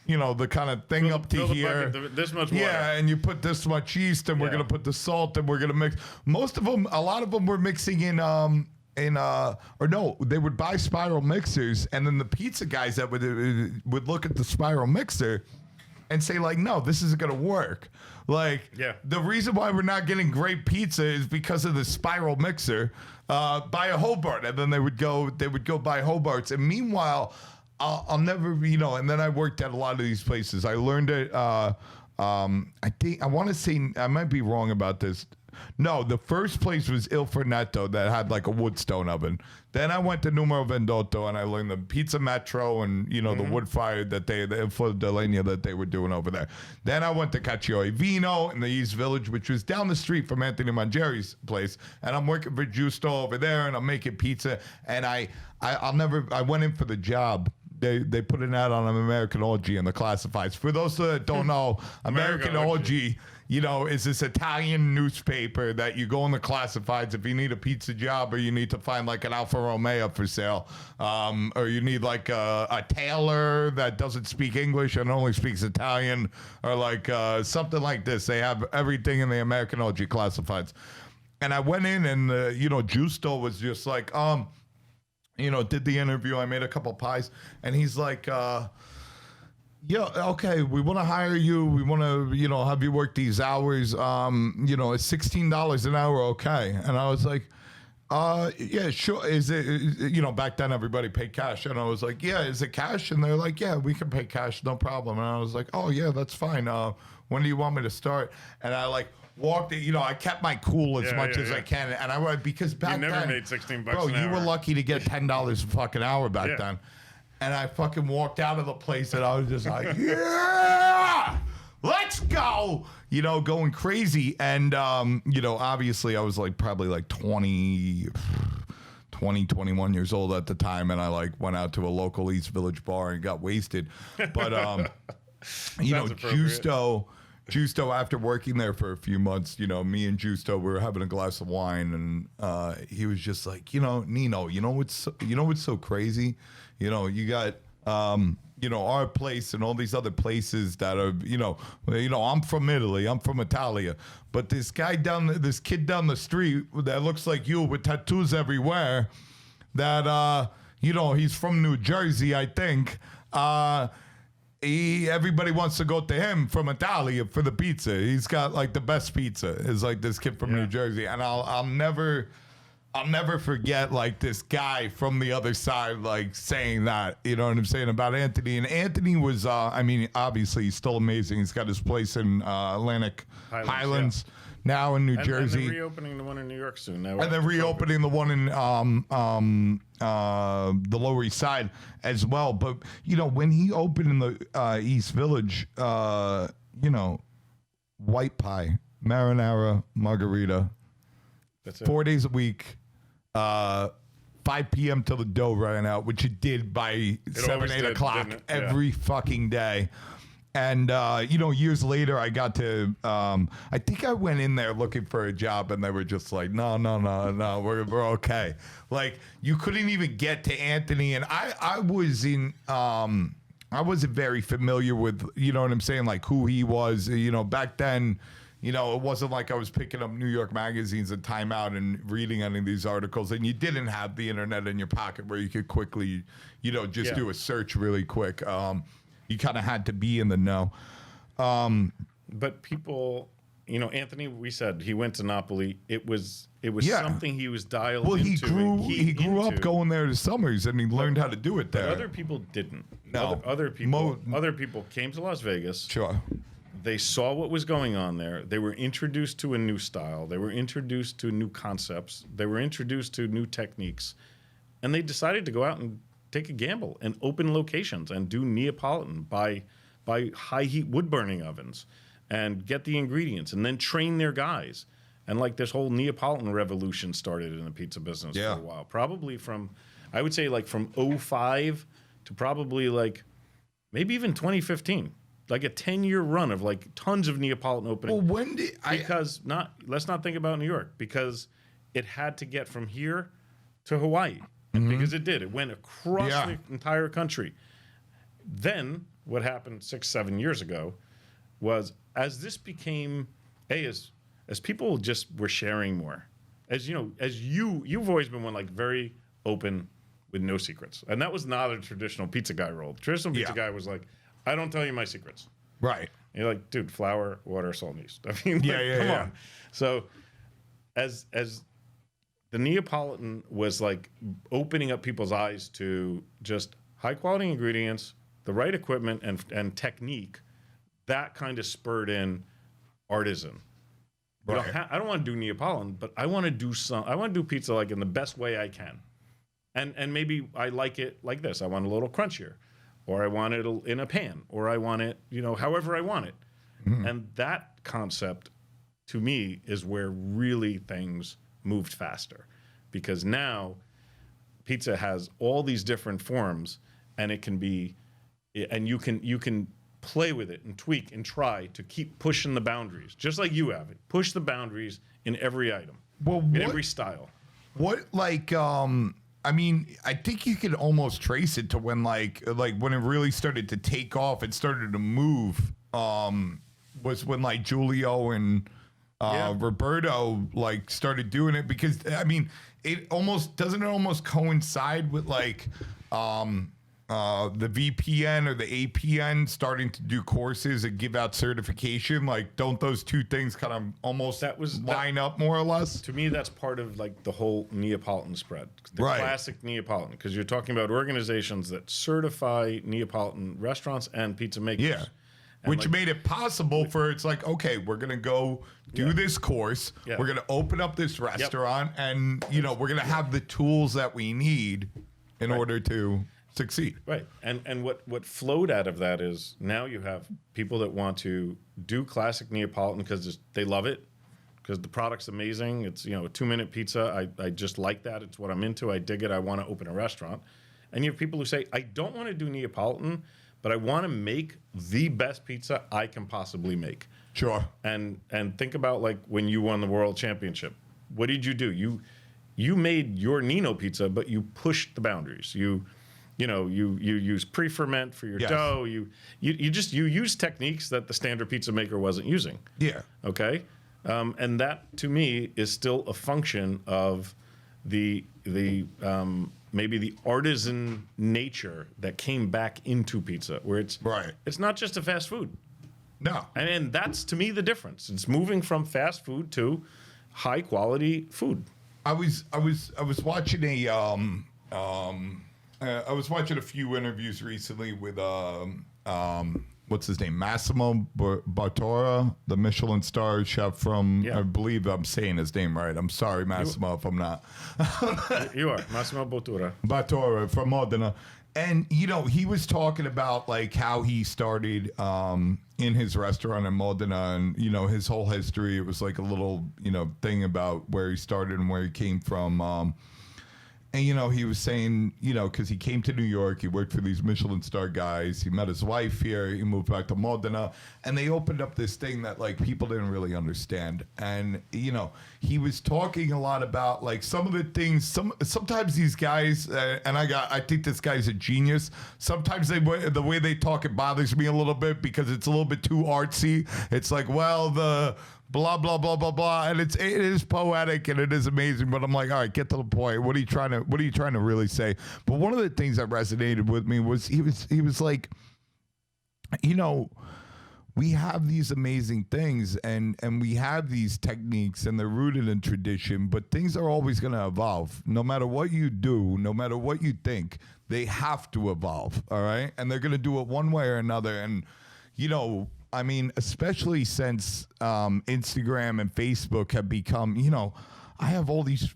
you know, the kind of thing up to here. This much water. Yeah, and you put this much yeast, and we're going to put the salt, and we're going to mix. Most of them, a lot of them were mixing in, or no, they would buy spiral mixers, and then the pizza guys that would look at the spiral mixer and say like, no, this isn't going to work. Like, the reason why we're not getting great pizza is because of the spiral mixer. Buy a Hobart, and then they would go buy Hobarts. And meanwhile, I'll never, you know. And then I worked at a lot of these places. I learned it. I think I want to say, I might be wrong about this. No, the first place was Il Fornetto that had like a wood stone oven. Then I went to Numero Vendotto, and I learned the pizza metro and, you know, the wood fire that the Info de Legna that they were doing over there. Then I went to Cacio e Vino in the East Village, which was down the street from Anthony Mangieri's place. And I'm working for Giusto over there, and I'm making pizza. And I went in for the job. They put an ad on American Orgy in the classifieds. For those that don't know, American Orgy, you know, is this Italian newspaper that you go in the classifieds if you need a pizza job, or you need to find like an Alfa Romeo for sale, or you need like a tailor that doesn't speak English and only speaks Italian, or like something like this. They have everything in the American Orgy classifieds. And I went in, and you know, Giusto was just like, you know, did the interview. I made a couple pies, and he's like, yeah, okay, we want to hire you. We want to, you know, have you work these hours. You know, it's $16 an hour, okay? And I was like, yeah, sure. Is it, you know, back then everybody paid cash. And I was like, yeah, is it cash? And they're like, yeah, we can pay cash, no problem. And I was like, oh, yeah, that's fine. When do you want me to start? And I like walked it, you know, I kept my cool as much as I can. And I went, because back then. You never made $16 bro, an hour. You were lucky to get $10 a fucking hour back then. And I fucking walked out of the place, and I was just like, yeah, let's go, you know, going crazy. And, you know, obviously I was like probably like 21 years old at the time. And I like went out to a local East Village bar and got wasted. But, you know, Giusto, after working there for a few months, you know, me and Giusto, we were having a glass of wine, and he was just like, you know, Nino, you know what's so crazy? You know, you got, you know, our place and all these other places that are, you know, I'm from Italy, I'm from Italia, but this kid down the street that looks like you with tattoos everywhere, that, you know, he's from New Jersey, I think. Everybody wants to go to him from Italia for the pizza. He's got like the best pizza. Is like this kid from New Jersey, and I'll never forget like this guy from the other side like saying that. You know what I'm saying about Anthony? And Anthony was, I mean, obviously he's still amazing. He's got his place in Atlantic Highlands. Now in New Jersey. And they're reopening the one in New York soon. And they're reopening the one in the Lower East Side as well. But, you know, when he opened in the East Village, you know, white pie, marinara, margarita, that's it. 4 days a week, 5 p.m. till the dough ran out, which it did by 7, 8 o'clock every fucking day. And, you know, years later, I got to, I think I went in there looking for a job, and they were just like, no, we're okay. Like, you couldn't even get to Anthony. And I wasn't very familiar with, you know what I'm saying, like who he was. You know, back then, you know, it wasn't like I was picking up New York magazines and Time Out and reading any of these articles. And you didn't have the internet in your pocket where you could quickly, you know, just do a search really quick. You kind of had to be in the know. But people Anthony, we said he went to Napoli. It was Yeah. something he was dialed Well, into. he grew up going there to summers, and he learned how to do it there. But other people didn't. No. Other people came to Las Vegas. Sure. They saw what was going on there. They were introduced to a new style. They were introduced to new concepts. They were introduced to new techniques. And they decided to go out and take a gamble and open locations and do Neapolitan by high heat wood burning ovens and get the ingredients and then train their guys. And like this whole Neapolitan revolution started in the pizza business for a while. Probably I would say from 2005 to probably maybe even 2015. Like a 10-year run of tons of Neapolitan openings. Well, when did let's not think about New York, because it had to get from here to Hawaii. And because it did. It went across the entire country. Then what happened 6-7 years ago was, as this became as people just were sharing more, you've always been one very open with no secrets. And that was not a traditional pizza guy role. The traditional pizza guy was I don't tell you my secrets. Right. And you're like, dude, flour, water, salt, and yeast. I mean, come on. So as the Neapolitan was opening up people's eyes to just high quality ingredients, the right equipment and technique, that kind of spurred in artisan. Right. I don't want to do Neapolitan, but I want to do pizza in the best way I can. And maybe I like it like this. I want a little crunchier, or I want it in a pan, or I want it, however I want it. And that concept, to me, is where really things moved faster, because now pizza has all these different forms, and it can be, and you can play with it and tweak and try to keep pushing the boundaries, just like you have it. Push the boundaries in every item, in every style. What I mean, I think you could almost trace it to when when it really started to take off, it started to move. Was when Giulio and Roberto started doing it, because I mean, it almost coincide with the VPN or the APN starting to do courses and give out certification. Don't those two things kind of almost line up more or less? To me, that's part of the whole Neapolitan spread, the classic Neapolitan, because you're talking about organizations that certify Neapolitan restaurants and pizza makers. Yeah. Which made it possible for okay, we're going to go do this course. Yeah. We're going to open up this restaurant, and, we're going to have the tools that we need in order to succeed. Right. And what flowed out of that is now you have people that want to do classic Neapolitan because they love it, because the product's amazing. It's, a 2-minute pizza. I just like that. It's what I'm into. I dig it. I want to open a restaurant. And you have people who say, I don't want to do Neapolitan, but I want to make the best pizza I can possibly make. Sure. And think about when you won the world championship. What did you do? You made your Nino pizza, but you pushed the boundaries. You use pre-ferment for your dough. You use techniques that the standard pizza maker wasn't using. Yeah. Okay. And that to me is still a function of the maybe the artisan nature that came back into pizza, where it's not just a fast food. No. And that's to me the difference. It's moving from fast food to high quality food. I was watching I was watching a few interviews recently with what's his name, Massimo Bottura, the Michelin star chef from I believe I'm saying his name right. I'm sorry, Massimo, if I'm not. You are Massimo Bottura. Bottura from Modena. And he was talking about how he started in his restaurant in Modena, and his whole history. It was a little thing about where he started and where he came from. And, he was saying, because he came to New York, he worked for these Michelin star guys. He met his wife here. He moved back to Modena. And they opened up this thing that, people didn't really understand. And, he was talking a lot about, some of the things. Sometimes these guys, and I think this guy's a genius. Sometimes the way they talk, it bothers me a little bit because it's a little bit too artsy. It's the blah blah blah blah blah, and it is poetic and it is amazing, but I'm all right, get to the point. What are you trying to really say? But one of the things that resonated with me was he was we have these amazing things and we have these techniques and they're rooted in tradition, but things are always going to evolve. No matter what you do, no matter what you think, they have to evolve, all right? And they're going to do it one way or another. And, you know, I mean, especially since Instagram and Facebook have become, you know, I have all these,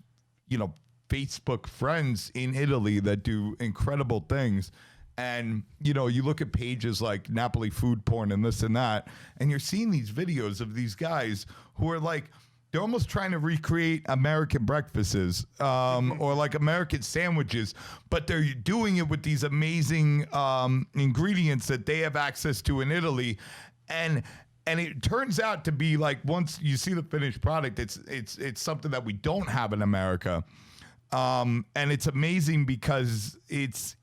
you know, Facebook friends in Italy that do incredible things. And, you know, you look at pages like Napoli food porn and this and that, and you're seeing these videos of these guys who are like, they're almost trying to recreate American breakfasts or like American sandwiches, but they're doing it with these amazing ingredients that they have access to in Italy. And it turns out to be like, once you see the finished product, it's something that we don't have in America. And it's amazing because it's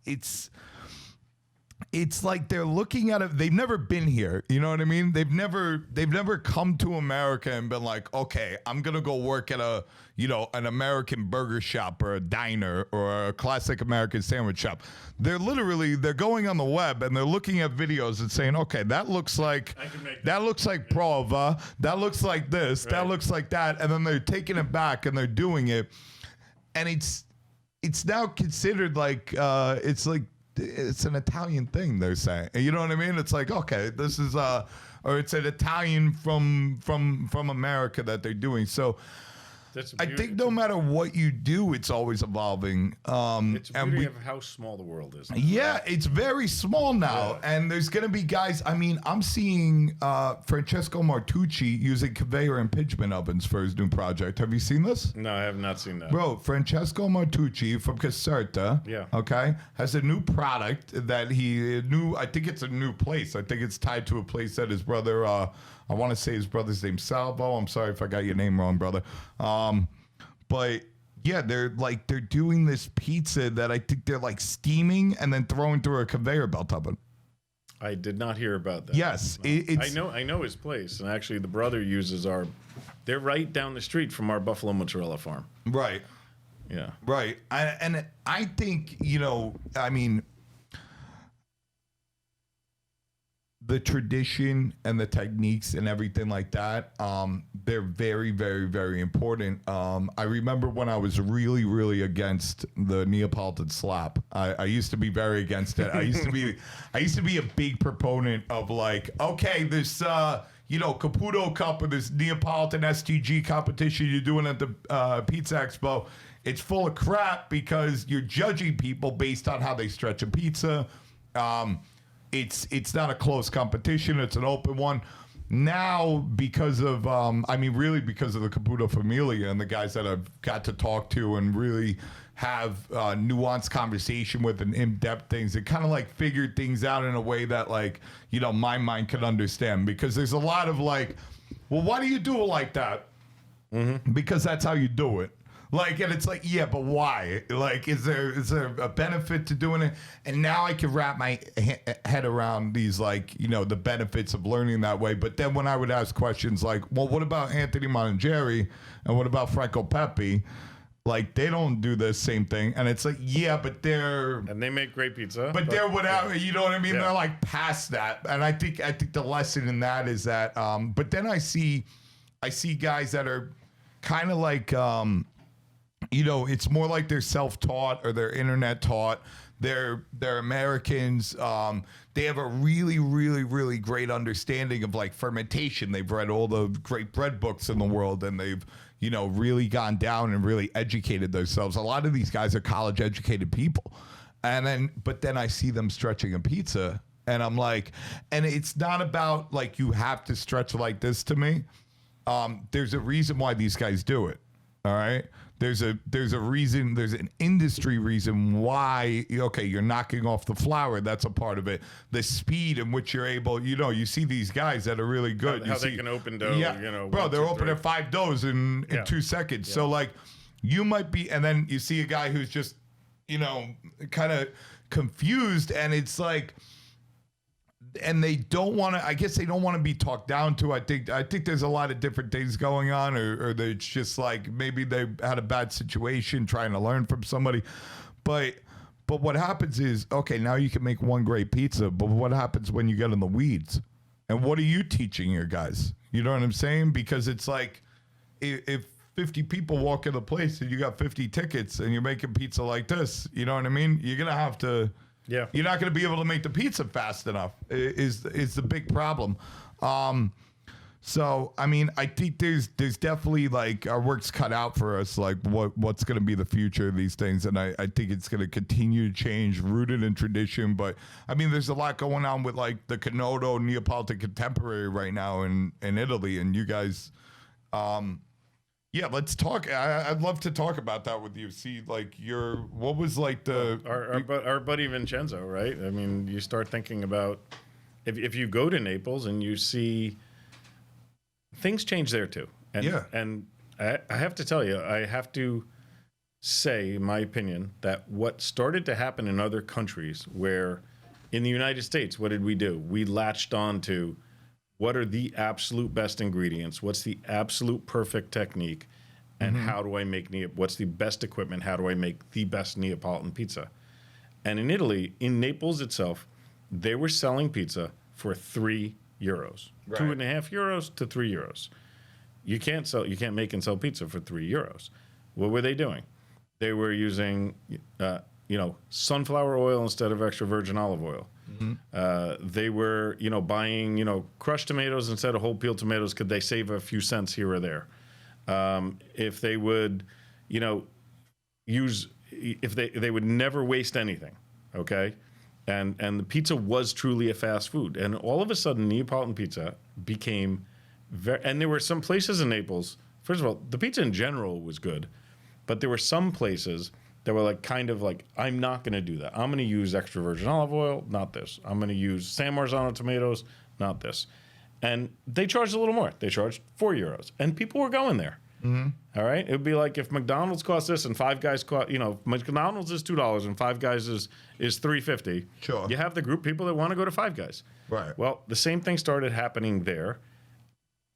like they're looking at it. They've never been here. You know what I mean? They've never come to America and been like, okay, I'm going to go work at an American burger shop or a diner or a classic American sandwich shop. They're going on the web and they're looking at videos and saying, okay, that looks like prova. That looks like this. Right. That looks like that. And then they're taking it back and they're doing it. And it's now considered like, it's an Italian thing, they're saying. You know what I mean? It's like, okay, this is or it's an Italian from America that they're doing. So I think no matter what you do, it's always evolving. It's a beauty of how small the world is now. Yeah, it's very small now. Yeah. And there's going to be guys, I mean, I'm seeing Francesco Martucci using conveyor impingement ovens for his new project. Have you seen this? No, I have not seen that. Bro, Francesco Martucci from Caserta, okay, has a new product that I think it's a new place. I think it's tied to a place that his brother, I want to say his brother's name's Salvo. I'm sorry if I got your name wrong, brother. But yeah, they're doing this pizza that I think they're like steaming and then throwing through a conveyor belt oven. I did not hear about that. Yes, no. I know his place, and actually the brother uses they're right down the street from our buffalo mozzarella farm. Right. Yeah. Right. And I think, you know, I mean, the tradition and the techniques and everything like that, they're very, very, very important. I remember when I was really, really against the Neapolitan slap. I used to be very against it. I used to be a big proponent of like, okay, this Caputo Cup or this Neapolitan STG competition you're doing at the Pizza Expo, it's full of crap because you're judging people based on how they stretch a pizza. It's not a close competition. It's an open one. Now, because of, really because of the Caputo Familia and the guys that I've got to talk to and really have nuanced conversation with and in-depth things, it kind of like figured things out in a way that like, you know, my mind could understand. Because there's a lot of like, well, why do you do it like that? Mm-hmm. Because that's how you do it. Like, and it's like, yeah, but why? Like, is there a benefit to doing it? And now I can wrap my head around these, like, you know, the benefits of learning that way. But then when I would ask questions like, well, what about Anthony Monangeri and what about Franco Pepe? Like, they don't do the same thing. And it's like, yeah, but they're... And they make great pizza. But they're whatever, you know what I mean? Yeah. They're like past that. And I think the lesson in that is that, but then I see guys that are kind of like... you know, it's more like they're self-taught or they're internet taught. They're Americans. They have a really, really, really great understanding of like fermentation. They've read all the great bread books in the world and they've, you know, really gone down and really educated themselves. A lot of these guys are college educated people. But then I see them stretching a pizza and I'm like, and it's not about like, you have to stretch like this to me. There's a reason why these guys do it. All right. There's a reason, there's an industry reason why, okay, you're knocking off the flour. That's a part of it. The speed in which you're able, you know, you see these guys that are really good. How they can open dough, yeah, you know. Bro, they're opening 5 doughs in 2 seconds. Yeah. So, like, you might be, and then you see a guy who's just, you know, kind of confused, and it's like, and they don't want to, I guess they don't want to be talked down to. I think there's a lot of different things going on, or it's just like maybe they had a bad situation trying to learn from somebody. But what happens is, okay, now you can make one great pizza, but what happens when you get in the weeds? And what are you teaching your guys? You know what I'm saying? Because it's like if 50 people walk in the place and you got 50 tickets and you're making pizza like this, you know what I mean? You're going to have to, Yeah. you're not going to be able to make the pizza fast enough is the big problem. So, I mean, I think there's definitely like our work's cut out for us, like what's going to be the future of these things. And I think it's going to continue to change, rooted in tradition. But I mean, there's a lot going on with like the Canotto Neapolitan Contemporary right now in Italy. And you guys, yeah, let's talk. I'd love to talk about that with you. See, like what was like the... Our buddy Vincenzo, right? I mean, you start thinking about, if you go to Naples and you see... Things change there too. And I have to tell you, I have to say, in my opinion, that what started to happen in other countries where in the United States, what did we do? We latched on to what are the absolute best ingredients? What's the absolute perfect technique? And how do I make what's the best equipment? How do I make the best Neapolitan pizza? And in Italy, in Naples itself, they were selling pizza for €3. Right. €2.50 to €3. You can't make and sell pizza for €3. What were they doing? They were using, sunflower oil instead of extra virgin olive oil. They were, buying, crushed tomatoes instead of whole peeled tomatoes. Could they save a few cents here or there? If they would, they would never waste anything. Okay. And the pizza was truly a fast food. And all of a sudden, Neapolitan pizza became and there were some places in Naples, first of all, the pizza in general was good, but there were some places that were like, kind of like, I'm not going to do that. I'm going to use extra virgin olive oil, not this. I'm going to use San Marzano tomatoes, not this. And they charged a little more. They charged €4. And people were going there. All right. It would be like if McDonald's cost this and Five Guys cost, McDonald's is $2 and Five Guys is $3.50. Sure. You have the group of people that want to go to Five Guys. Right. Well, the same thing started happening there.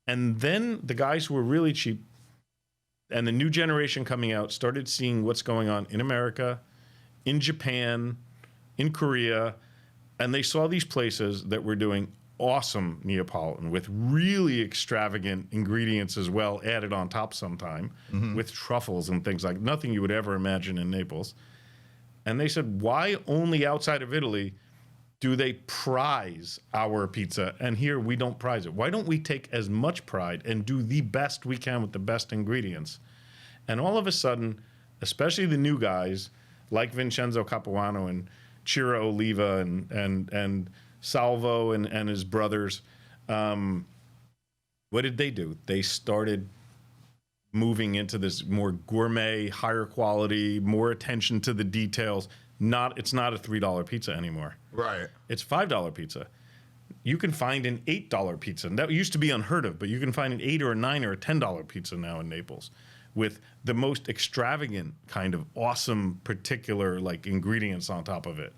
And then the guys who were really cheap and the new generation coming out started seeing what's going on in America, in Japan, in Korea. And they saw these places that were doing awesome Neapolitan with really extravagant ingredients as well, added on top sometime with truffles and things like nothing you would ever imagine in Naples. And they said, why only outside of Italy do they prize our pizza? And here we don't prize it. Why don't we take as much pride and do the best we can with the best ingredients? And all of a sudden, especially the new guys like Vincenzo Capuano and Ciro Oliva and Salvo and his brothers, what did they do? They started moving into this more gourmet, higher quality, more attention to the details. It's not a $3 pizza anymore. Right. It's $5 pizza. You can find an $8 pizza. And that used to be unheard of, but you can find an $8 or a $9 or a $10 pizza now in Naples with the most extravagant kind of awesome particular like ingredients on top of it.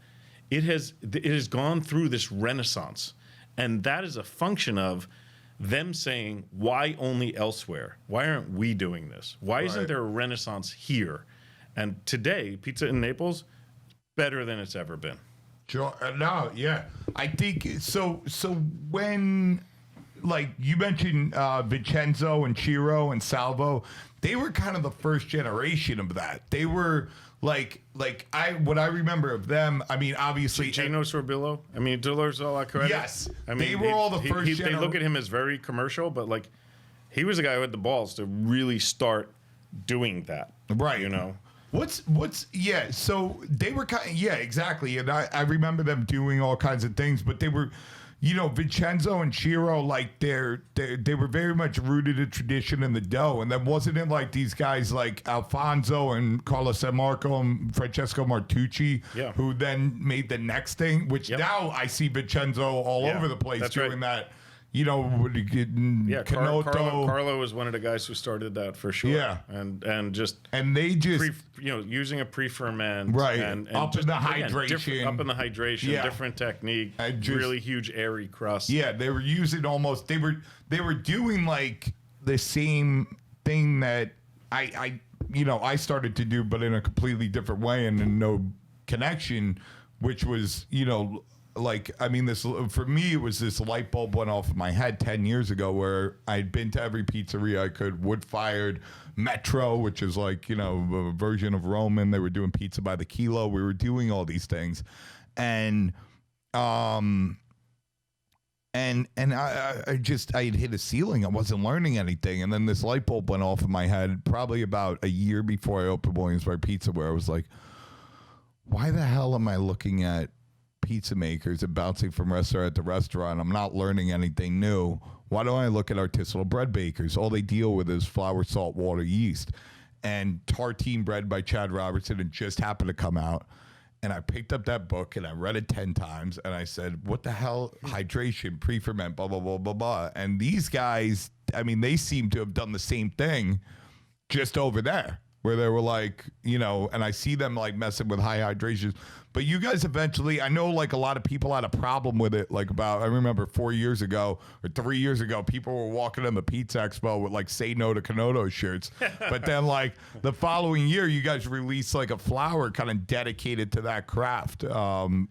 It has gone through this renaissance, and that is a function of them saying, why only elsewhere? Why aren't we doing this? Why isn't there a renaissance here? And today, pizza in Naples is better than it's ever been. Sure. No, yeah. I think so. So when, like you mentioned, Vincenzo and Ciro and Salvo, they were kind of the first generation of that. They were what I remember of them. I mean, obviously, Gino Sorbillo. I mean, Dolores Alacredi. Yes, I mean, they were all the first. They look at him as very commercial, but like, he was the guy who had the balls to really start doing that. Right. You know. Yeah, so they were exactly. And I remember them doing all kinds of things, but they were, Vincenzo and Ciro, like they were very much rooted in tradition in the dough. And then wasn't it like these guys like Alfonso and Carlos San Marco and Francesco Martucci, who then made the next thing, which now I see Vincenzo all over the place doing that. Canotto. Carlo was one of the guys who started that for sure. Yeah, and they just using a pre-ferment, right, and up in the hydration, up in the hydration, different technique, really huge airy crust. Yeah, they were using almost they were doing like the same thing that I started to do, but in a completely different way and in no connection, which was I mean, this for me, it was this light bulb went off in my head 10 years ago where I'd been to every pizzeria I could, wood-fired, Metro, which is like, you know, a version of Roman. They were doing pizza by the kilo. We were doing all these things. And I had hit a ceiling. I wasn't learning anything. And then this light bulb went off in my head probably about a year before I opened Williamsburg Pizza, where I was like, why the hell am I looking at pizza makers and bouncing from restaurant to restaurant? I'm not learning anything new. Why don't I look at artisanal bread bakers? All they deal with is flour, salt, water, yeast. And Tartine Bread by Chad Robertson had just happened to come out. And I picked up that book and I read it 10 times. And I said, what the hell? Hydration, pre-ferment, blah, blah, blah, blah, blah. And these guys, I mean, they seem to have done the same thing just over there, where they were like, you know, and I see them like messing with high hydration. But you guys eventually, I know like a lot of people had a problem with it. Like I remember 4 years ago or 3 years ago, people were walking in the Pizza Expo with like Say No to Kanoto shirts. But then like the following year, you guys released like a flour kind of dedicated to that craft,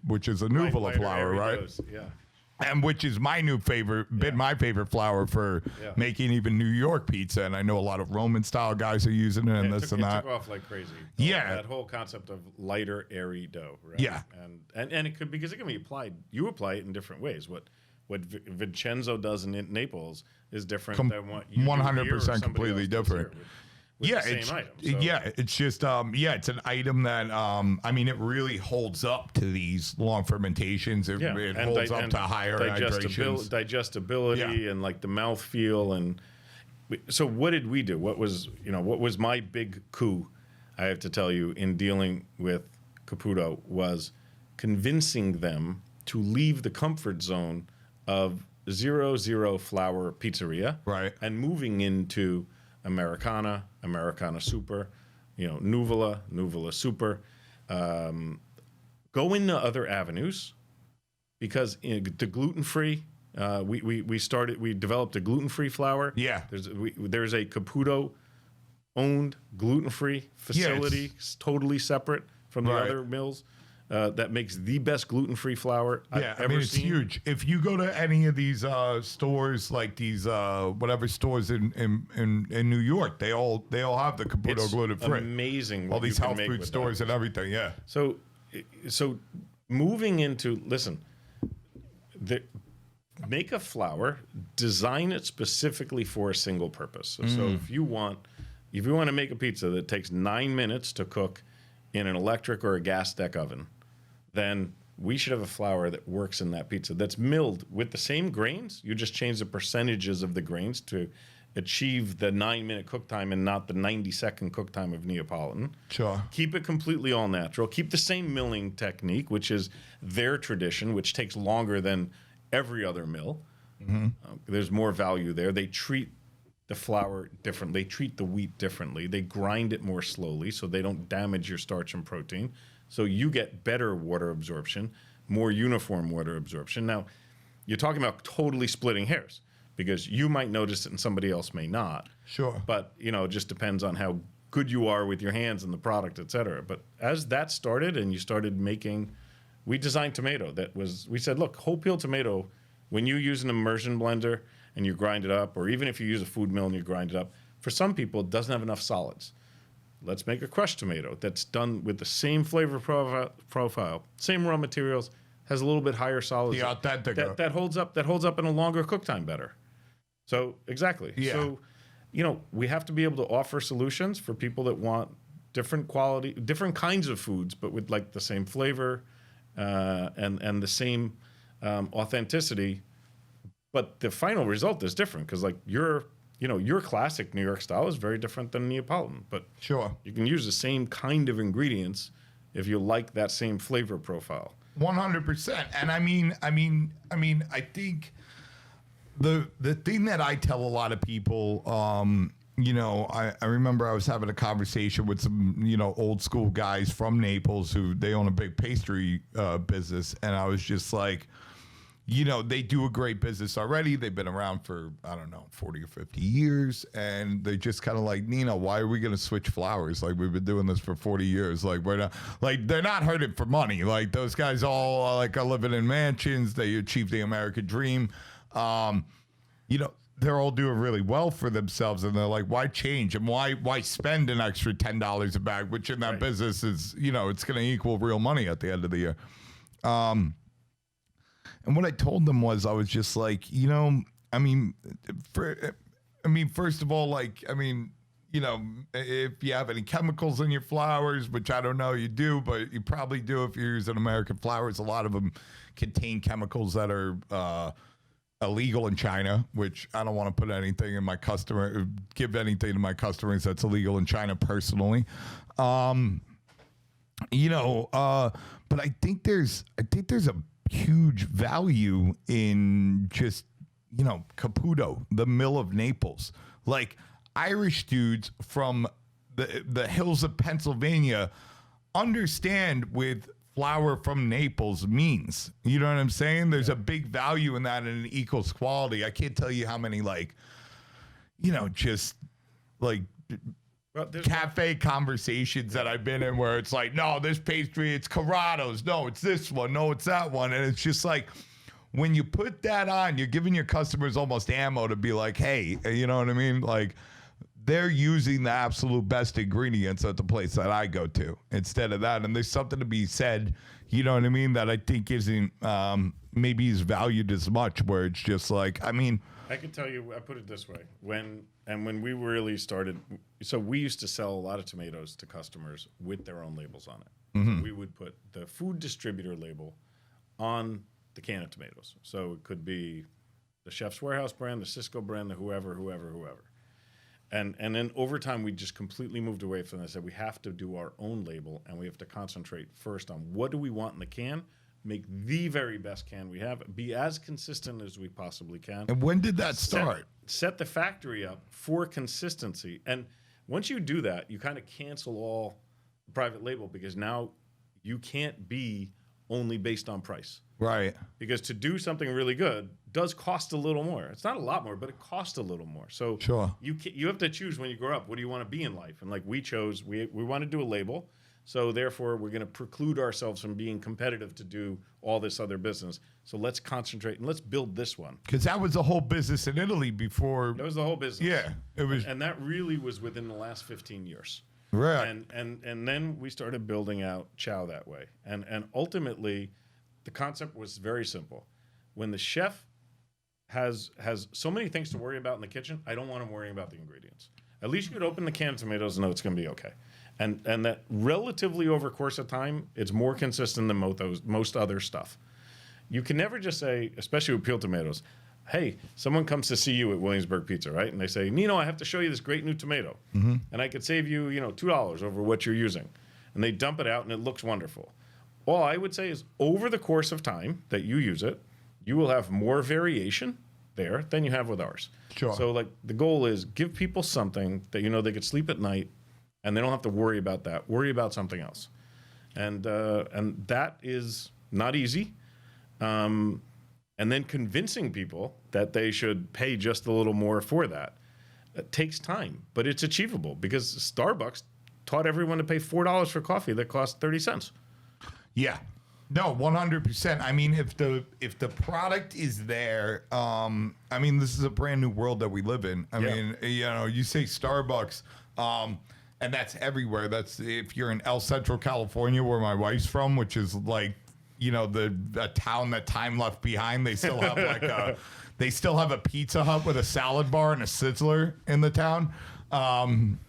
which is a Nuvola flour, right? Yeah. And which is my new favorite, my favorite flour for making even New York pizza. And I know a lot of Roman style guys are using it and this and that. It took off like crazy. That whole concept of lighter, airy dough, right? Yeah. And it could, because it can be applied, you apply it in different ways. What Vincenzo does in Naples is different than what you 100% completely different. Same item. So. It's just it's an item that I mean, it really holds up to these long fermentations. It holds up to higher hydrations. Digestibility and like the mouthfeel. And so what did we do? What was my big coup, I have to tell you, in dealing with Caputo was convincing them to leave the comfort zone of 0 flour pizzeria, right, and moving into Americana Super, Nuvola Super. Go into other avenues, because the gluten-free, we developed a gluten-free flour. Yeah. There's a Caputo owned gluten-free facility, totally separate from the other mills. That makes the best gluten-free flour I've ever seen. It's huge. If you go to any of these stores, like these whatever stores in New York, they all have the Caputo gluten-free. Amazing. All these health food stores and everything. Yeah. So moving into make a flour, design it specifically for a single purpose. So if you want to make a pizza that takes 9 minutes to cook in an electric or a gas deck oven, then we should have a flour that works in that pizza, that's milled with the same grains. You just change the percentages of the grains to achieve the 9-minute cook time and not the 90-second cook time of Neapolitan. Sure. Keep it completely all natural. Keep the same milling technique, which is their tradition, which takes longer than every other mill. Mm-hmm. There's more value there. They treat the flour differently. They treat the wheat differently. They grind it more slowly so they don't damage your starch and protein. So you get better water absorption, more uniform water absorption. Now, you're talking about totally splitting hairs, because you might notice it and somebody else may not. Sure. But, it just depends on how good you are with your hands and the product, et cetera. But as that started and you started making, we designed tomato we said, look, whole peel tomato, when you use an immersion blender and you grind it up, or even if you use a food mill and you grind it up, for some people, it doesn't have enough solids. Let's make a crushed tomato that's done with the same flavor profile, same raw materials, has a little bit higher solids. The authentic. That holds up in a longer cook time better. So, exactly. Yeah. So, we have to be able to offer solutions for people that want different quality, different kinds of foods, but with like the same flavor and the same authenticity. But the final result is different, because like your classic New York style is very different than Neapolitan. But sure, you can use the same kind of ingredients if you like that same flavor profile. 100%. And I mean, I think the thing that I tell a lot of people, I remember I was having a conversation with some, old school guys from Naples who they own a big pastry business. And I was just like, they do a great business already. They've been around for, I don't know, 40 or 50 years. And they just kind of like, Nina, why are we going to switch flowers? Like, we've been doing this for 40 years. Like, we're not, like, they're not hurting for money. Like, those guys all like are living in mansions. They achieve the American dream. They're all doing really well for themselves, and they're like, why change? And why spend an extra $10 a bag, which in that business is, it's going to equal real money at the end of the year. And what I told them was, I was just like, first of all, like, if you have any chemicals in your flowers, which I don't know you do, but you probably do if you're using American flowers, a lot of them contain chemicals that are illegal in China, which I don't want to give anything to my customers that's illegal in China personally. But I think there's a huge value in just, Caputo, the mill of Naples. Like, Irish dudes from the hills of Pennsylvania understand with flour from Naples means. You know what I'm saying? There's a big value in that, and it equals quality. I can't tell you how many, cafe conversations that I've been in where it's like, no, this pastry, it's Corrado's. No, it's this one. No, it's that one. And it's just like, when you put that on, you're giving your customers almost ammo to be like, hey, you know what I mean? Like, they're using the absolute best ingredients at the place that I go to instead of that. And there's something to be said, you know what I mean, that I think isn't maybe is valued as much, where it's just like, I can tell you, I put it this way. When we really started, so we used to sell a lot of tomatoes to customers with their own labels on it. Mm-hmm. So we would put the food distributor label on the can of tomatoes. So it could be the Chef's Warehouse brand, the Cisco brand, the whoever. And then over time, we just completely moved away from this. That we have to do our own label, and we have to concentrate first on what do we want in the can, make the very best can we have, be as consistent as we possibly can. And when did that start? Set the factory up for consistency. And once you do that, you kind of cancel all private label, because now you can't be only based on price. Right. Because to do something really good does cost a little more. It's not a lot more, but it costs a little more. So sure. You have to choose when you grow up, what do you want to be in life? And like we chose, we want to do a label. So therefore, we're going to preclude ourselves from being competitive to do all this other business. So let's concentrate and let's build this one. Because that was the whole business in Italy before. That was the whole business. Yeah. It was. And that really was within the last 15 years. Right. And then we started building out Chow that way. And ultimately, the concept was very simple. When the chef has so many things to worry about in the kitchen, I don't want him worrying about the ingredients. At least you could open the can of tomatoes and know it's going to be okay. And that relatively over course of time, it's more consistent than most other stuff. You can never just say, especially with peeled tomatoes, hey, someone comes to see you at Williamsburg Pizza, right? And they say, Nino, I have to show you this great new tomato. Mm-hmm. And I could save you, $2 over what you're using. And they dump it out and it looks wonderful. All I would say is over the course of time that you use it, you will have more variation there than you have with ours. Sure. So like the goal is give people something that they could sleep at night and they don't have to worry about that. Worry about something else. And that is not easy. And then convincing people that they should pay just a little more for that. It takes time, but it's achievable because Starbucks taught everyone to pay $4 for coffee that costs 30 cents. Yeah. No, 100%. I mean, if the product is there, this is a brand new world that we live in. I mean, you say Starbucks, and that's everywhere. That's if you're in El Centro, California, where my wife's from, which is like, the town that time left behind. They still have a Pizza Hut with a salad bar and a Sizzler in the town.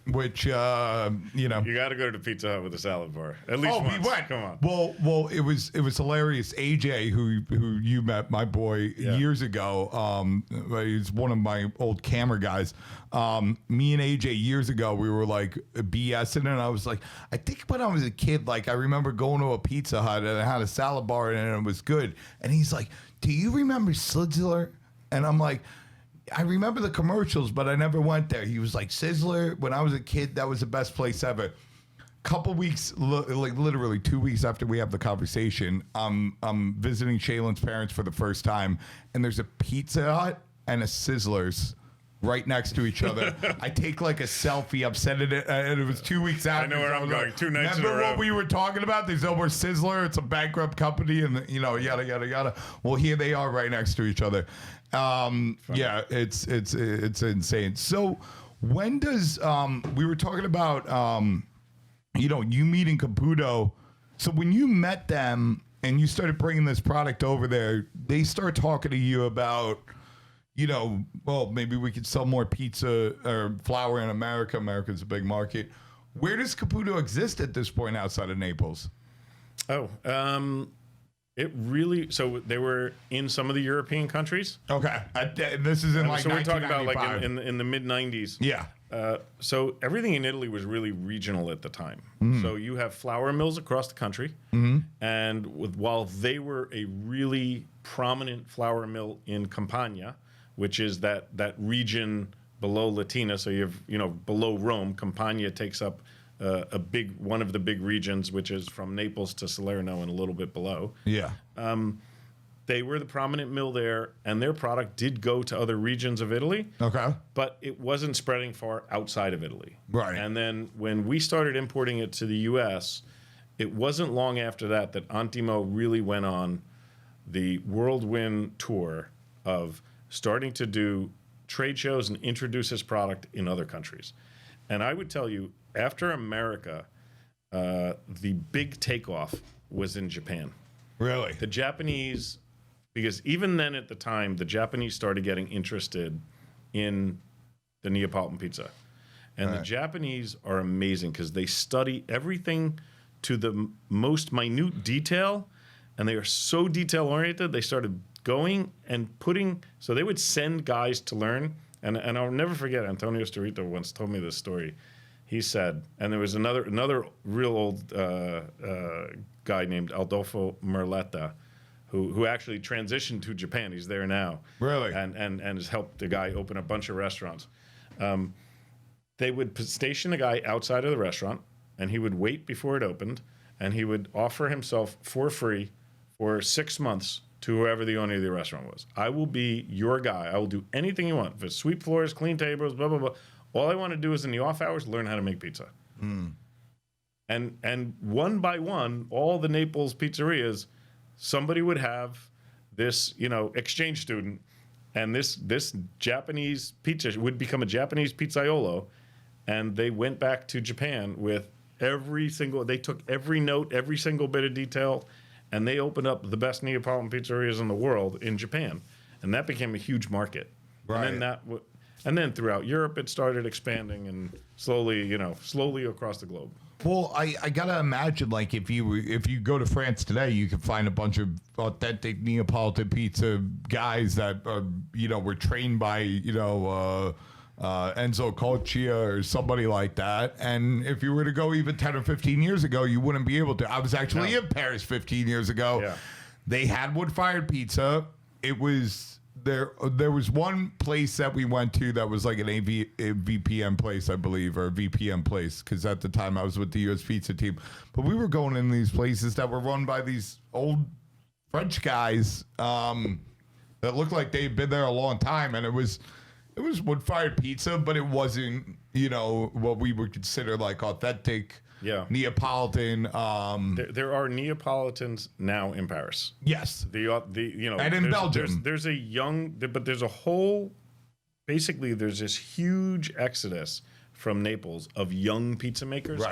Which you got to go to Pizza Hut with a salad bar at least once. We went. Come on. Well, it was hilarious. AJ, who you met, my boy, years ago. He's one of my old camera guys. Me and AJ years ago, we were like BSing, and I was like, I think when I was a kid, like I remember going to a Pizza Hut and it had a salad bar and it was good. And he's like, "Do you remember Sizzler?" And I'm like, I remember the commercials, but I never went there. He was like, Sizzler, when I was a kid, that was the best place ever. couple weeks, like literally 2 weeks after we have the conversation, I'm visiting Shaylin's parents for the first time, and there's a Pizza Hut and a Sizzlers right next to each other. I take like a selfie. I'm sending it, and it was 2 weeks after. I know where I'm going. 2 nights in a row. Remember what we were talking about? There's no more Sizzler. It's a bankrupt company, and yada yada yada. Well, here they are right next to each other. Yeah, it's insane. So when does we were talking about you meeting Caputo? So when you met them and you started bringing this product over there, they start talking to you about, well, maybe we could sell more pizza or flour in America. America's a big market. Where does Caputo exist at this point outside of Naples? Oh, so they were in some of the European countries. Okay. This is in like so we're talking about 1995. like in the mid 90s. Yeah. So everything in Italy was really regional at the time. So you have flour mills across the country, and while they were a really prominent flour mill in Campania, which is that region below Latina, so you have below Rome, Campania takes up one of the big regions, which is from Naples to Salerno and a little bit below. Yeah. They were the prominent mill there, and their product did go to other regions of Italy. Okay. But it wasn't spreading far outside of Italy. Right. And then when we started importing it to the U.S., it wasn't long after that Antimo really went on the whirlwind tour of starting to do trade shows and introduce his product in other countries. And I would tell you, after America, the big takeoff was in Japan. Really? The Japanese, because even then at the time, the Japanese started getting interested in the Neapolitan pizza. And the Japanese are amazing because they study everything to the most minute detail, and they are so detail-oriented, they started going and so they would send guys to learn, and I'll never forget, Antonio Storito once told me this story. He said, and there was another real old guy named Adolfo Merletta, who actually transitioned to Japan. He's there now. Really? And has helped the guy open a bunch of restaurants. They would station a guy outside of the restaurant, and he would wait before it opened, and he would offer himself for free for 6 months to whoever the owner of the restaurant was. I will be your guy. I will do anything you want. If it's sweep floors, clean tables, blah, blah, blah. All I want to do is in the off hours, learn how to make pizza. And one by one, all the Naples pizzerias, somebody would have this, exchange student, and this Japanese pizza would become a Japanese pizzaiolo, and they went back to Japan with they took every note, every single bit of detail, and they opened up the best Neapolitan pizzerias in the world in Japan, and that became a huge market. Right. And then throughout Europe, it started expanding, and slowly across the globe. Well, I gotta imagine, like, if you go to France today, you can find a bunch of authentic Neapolitan pizza guys that were trained by Enzo Colcia or somebody like that. And if you were to go even 10 or 15 years ago, you wouldn't be able to. I was actually in Paris 15 years ago. Yeah. They had wood-fired pizza. It was there was one place that we went to that was like a VPN place, I believe, or a VPN place, because at the time I was with the U.S. pizza team. But we were going in these places that were run by these old French guys that looked like they'd been there a long time, and it was wood-fired pizza, but it wasn't, what we would consider like authentic Neapolitan. There are Neapolitans now in Paris. Yes. And in Belgium. There's there's this huge exodus from Naples of young pizza makers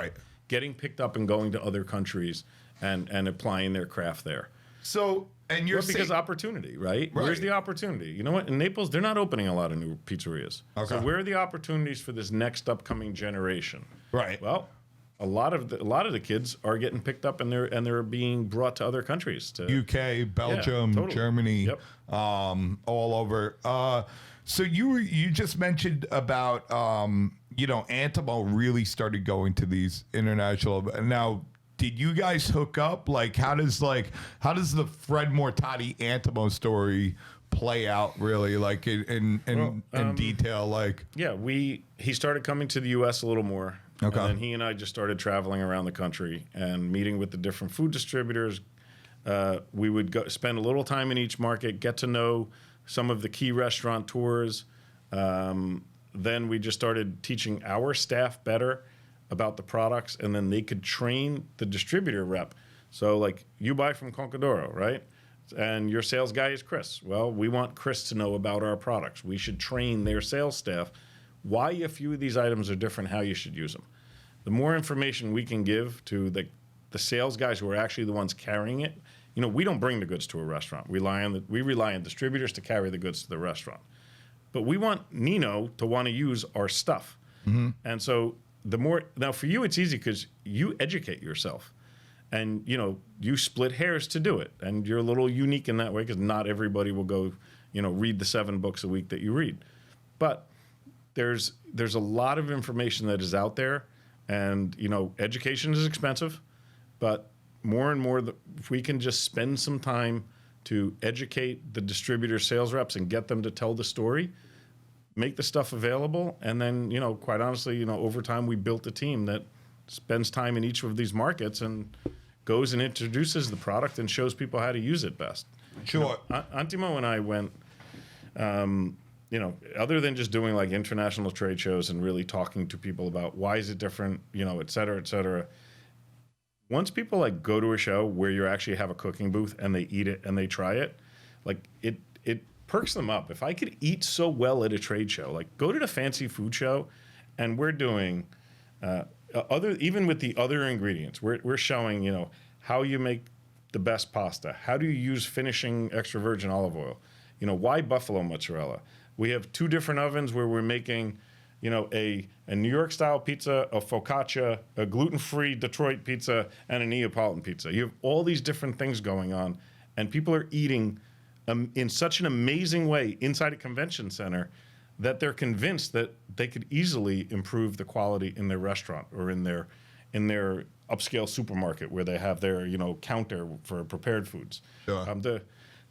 getting picked up and going to other countries and applying their craft there. So, and you're because opportunity, right? Where's the opportunity? You know what? In Naples, they're not opening a lot of new pizzerias. Okay. So where are the opportunities for this next upcoming generation? Right. Well, a lot of the kids are getting picked up and they're being brought to other countries, to UK, Belgium, Germany, all over. So you just mentioned about Antimo really started going to these international. Now, did you guys hook up? Like, how does the Fred Mortati Antimo story play out, really, like in detail? Like, he started coming to the U.S. a little more. Okay. And then he and I just started traveling around the country and meeting with the different food distributors. We would go spend a little time in each market, get to know some of the key restaurateurs. Then we just started teaching our staff better about the products, and then they could train the distributor rep. So, like, you buy from Concadoro, right? And your sales guy is Chris. Well, we want Chris to know about our products. We should train their sales staff why a few of these items are different, how you should use them. The more information we can give to the sales guys who are actually the ones carrying it, you know, we don't bring the goods to a restaurant. We rely on distributors to carry the goods to the restaurant. But we want Nino to want to use our stuff. Mm-hmm. And so now for you, it's easy because you educate yourself. And, you know, you split hairs to do it. And you're a little unique in that way because not everybody will go, you know, read the 7 books a week that you read. But there's a lot of information that is out there. And, you know, education is expensive. But more and more, if we can just spend some time to educate the distributor sales reps and get them to tell the story, make the stuff available. And then, you know, quite honestly, you know, over time, we built a team that spends time in each of these markets and goes and introduces the product and shows people how to use it best. Sure. You know, Antimo and I went, you know, other than just doing like international trade shows and really talking to people about why is it different, you know, et cetera, once people like go to a show where you actually have a cooking booth and they eat it and they try it, like it perks them up. If I could eat so well at a trade show, like go to the fancy food show and we're doing even with the other ingredients, we're showing, you know, how you make the best pasta. How do you use finishing extra virgin olive oil? You know, why buffalo mozzarella? We have 2 different ovens where we're making, you know, a New York style pizza, a focaccia, a gluten-free Detroit pizza, and a Neapolitan pizza. You have all these different things going on, and people are eating in such an amazing way inside a convention center that they're convinced that they could easily improve the quality in their restaurant or in their upscale supermarket where they have their, you know, counter for prepared foods. Sure.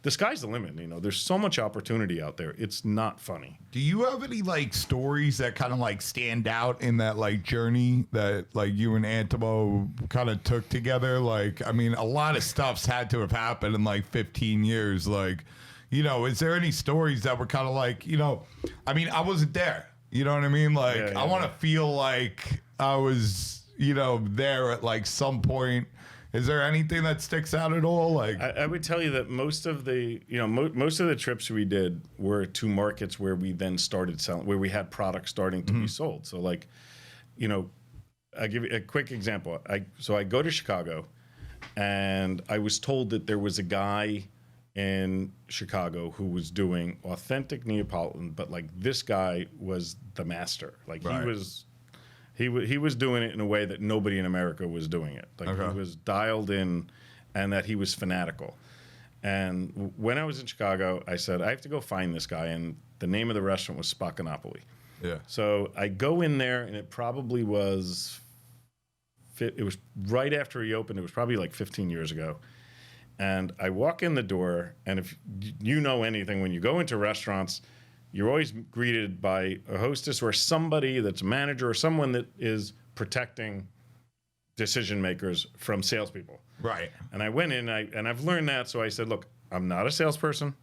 The sky's the limit. You know, there's so much opportunity out there. It's not funny. Do you have any like stories that kind of like stand out in that like journey that like you and Antimo kind of took together? Like, I mean, a lot of stuff's had to have happened in like 15 years. Like, you know, is there any stories that were kind of like, you know, I mean, I wasn't there. You know what I mean? Like, I want to feel like I was, you know, there at like some point. Is there anything that sticks out at all? Like, I would tell you that most of the, you know, most of the trips we did were to markets where we then started selling, where we had products starting to be sold. So, like, you know, I'll give you a quick example. I go to Chicago, and I was told that there was a guy in Chicago who was doing authentic Neapolitan, but like this guy was the master. Like he was doing it in a way that nobody in America was doing it. Like he was dialed in, and that he was fanatical. And when I was in Chicago, I said, I have to go find this guy. And the name of the restaurant was Spaccanapoli. yeah. So I go in there, and it probably was, it was right after he opened. It was probably like 15 years ago. And I walk in the door, and if you know anything, when you go into restaurants, you're always greeted by a hostess or somebody that's a manager or someone that is protecting decision makers from salespeople. Right. And I went in, and I've learned that. So I said, look, I'm not a salesperson,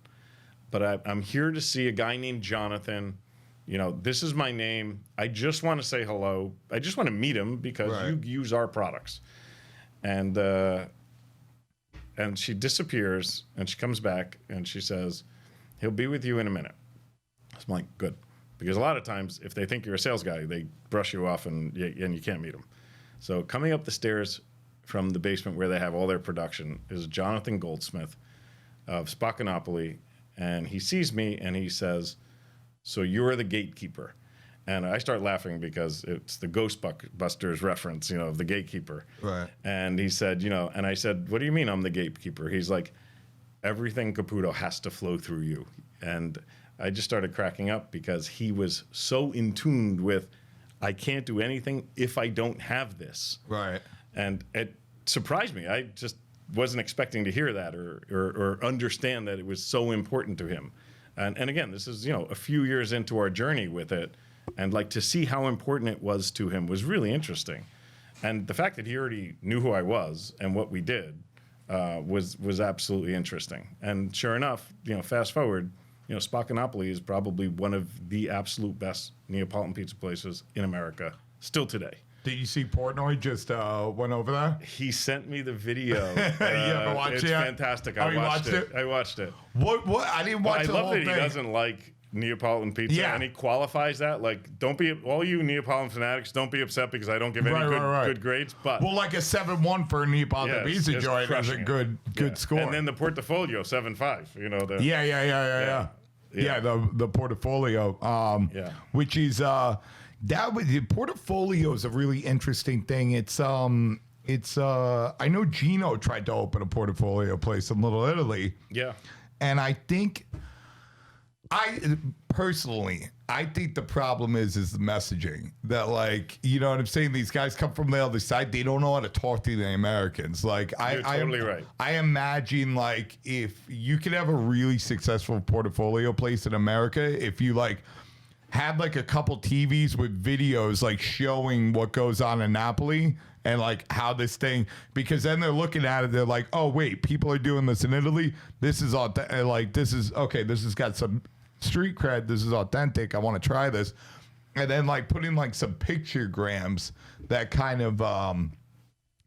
but I'm here to see a guy named Jonathan. You know, this is my name. I just want to say hello. I just want to meet him because you use our products. And she disappears, and she comes back, and she says, he'll be with you in a minute. I'm like, good. Because a lot of times, if they think you're a sales guy, they brush you off, and you can't meet them. So coming up the stairs from the basement where they have all their production is Jonathan Goldsmith of Spaccanapoli, and he sees me, and he says, so you're the gatekeeper. And I start laughing because it's the Ghostbusters reference, you know, of the gatekeeper. Right. And he said, you know, and I said, what do you mean I'm the gatekeeper? He's like, everything Caputo has to flow through you. And I just started cracking up because he was so in tune with, I can't do anything if I don't have this. Right. And it surprised me. I just wasn't expecting to hear that or understand that it was so important to him. And again, this is, you know, a few years into our journey with it. And like to see how important it was to him was really interesting. And the fact that he already knew who I was and what we did was absolutely interesting. And sure enough, fast forward, Spaccanapoli is probably one of the absolute best Neapolitan pizza places in America still today. Did you see Portnoy just went over there? He sent me the video. You ever watch it's it? fantastic. I watched it. I watched it. What? I didn't watch the I love whole that thing. he doesn't like Neapolitan pizza, and he qualifies that. Like, don't be all you Neapolitan fanatics. Don't be upset because I don't give any good grades. But like a 7-1 for a Neapolitan pizza joint is a good score. And then the portfolio 7.5. Yeah, the portfolio. Which is the portfolio is a really interesting thing. It's I know Gino tried to open a portfolio place in Little Italy. Yeah. And I think I think the problem is the messaging that, like, you know what I'm saying? These guys come from the other side. They don't know how to talk to the Americans. Like, You're totally right. I imagine, like, if you could have a really successful portfolio place in America, if you like had like a couple TVs with videos like showing what goes on in Napoli and like how this thing, because then they're looking at it, they're like, oh wait, people are doing this in Italy. This is like, this is okay. This has got some street cred. This is authentic. I want to try this. And then like putting like some pictograms that kind of,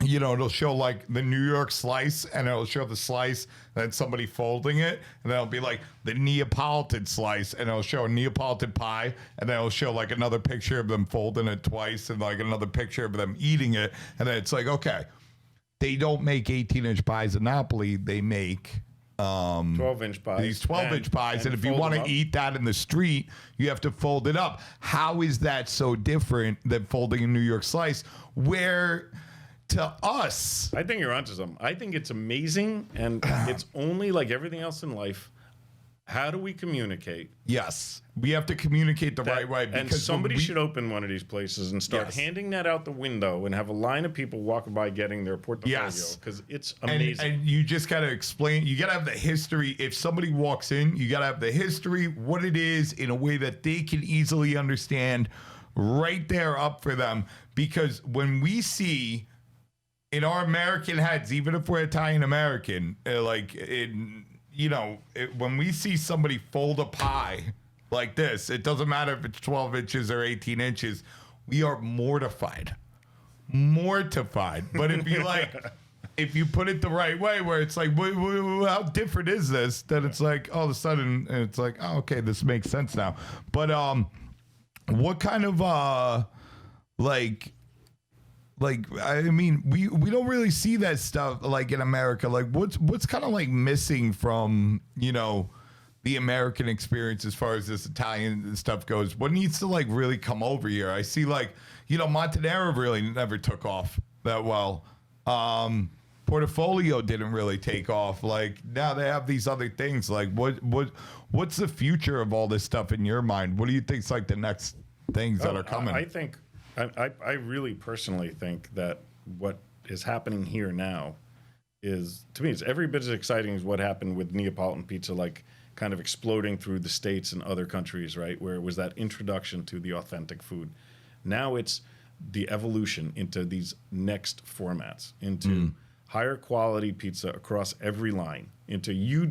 it'll show like the New York slice and it'll show the slice and then somebody folding it. And then it'll be like the Neapolitan slice and it'll show a Neapolitan pie. And then it'll show like another picture of them folding it twice and like another picture of them eating it. And then it's like, okay, they don't make 18-inch pies in Napoli. They make 12-inch pies. These 12-inch pies. And if you want to eat that in the street, you have to fold it up. How is that so different than folding a New York slice where... To us, I think you're onto something. I think it's amazing, and it's only like everything else in life. How do we communicate? Yes, we have to communicate the right way. And somebody should open one of these places and start handing that out the window and have a line of people walking by getting their portfolio because it's amazing. And you just got to explain. You got to have the history. If somebody walks in, you got to have the history, what it is, in a way that they can easily understand. Right there, up for them, because when we see. In our American heads, even if we're Italian American, when we see somebody fold a pie like this, it doesn't matter if it's 12 inches or 18 inches, we are mortified. But if you put it the right way, where it's like, how different is this? Then it's like all of a sudden, it's like, oh, okay, this makes sense now. But what kind of I mean, we don't really see that stuff like in America. Like what's kind of like missing from, the American experience as far as this Italian stuff goes? What needs to like really come over here? I see like, Montenegro really never took off that well. Portfolio didn't really take off. Like now they have these other things. Like what's the future of all this stuff in your mind? What do you think's like the next things that are coming? I really personally think that what is happening here now is, to me, it's every bit as exciting as what happened with Neapolitan pizza, like kind of exploding through the States and other countries, right? Where it was that introduction to the authentic food. Now it's the evolution into these next formats, into higher quality pizza across every line, into you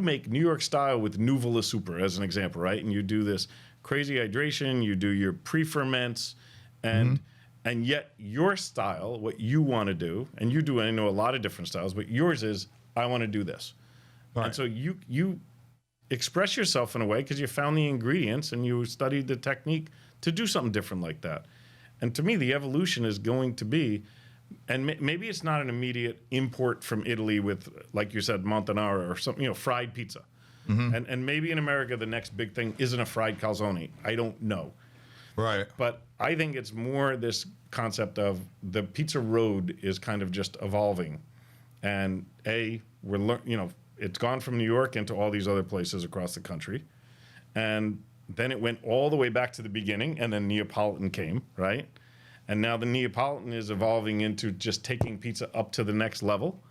make New York style with Nuvola Super as an example, right? And you do this crazy hydration, you do your pre-ferments, and yet your style, what you want to do, and you do, I know a lot of different styles, but yours is, I want to do this. Right. And so you express yourself in a way because you found the ingredients and you studied the technique to do something different like that. And to me, the evolution is going to be, and maybe it's not an immediate import from Italy with, like you said, Montanaro or something, fried pizza. And maybe in America, the next big thing isn't a fried calzone. I don't know. Right. But I think it's more this concept of the pizza road is kind of just evolving. And it's gone from New York into all these other places across the country. And then it went all the way back to the beginning, and then Neapolitan came, right? And now the Neapolitan is evolving into just taking pizza up to the next level.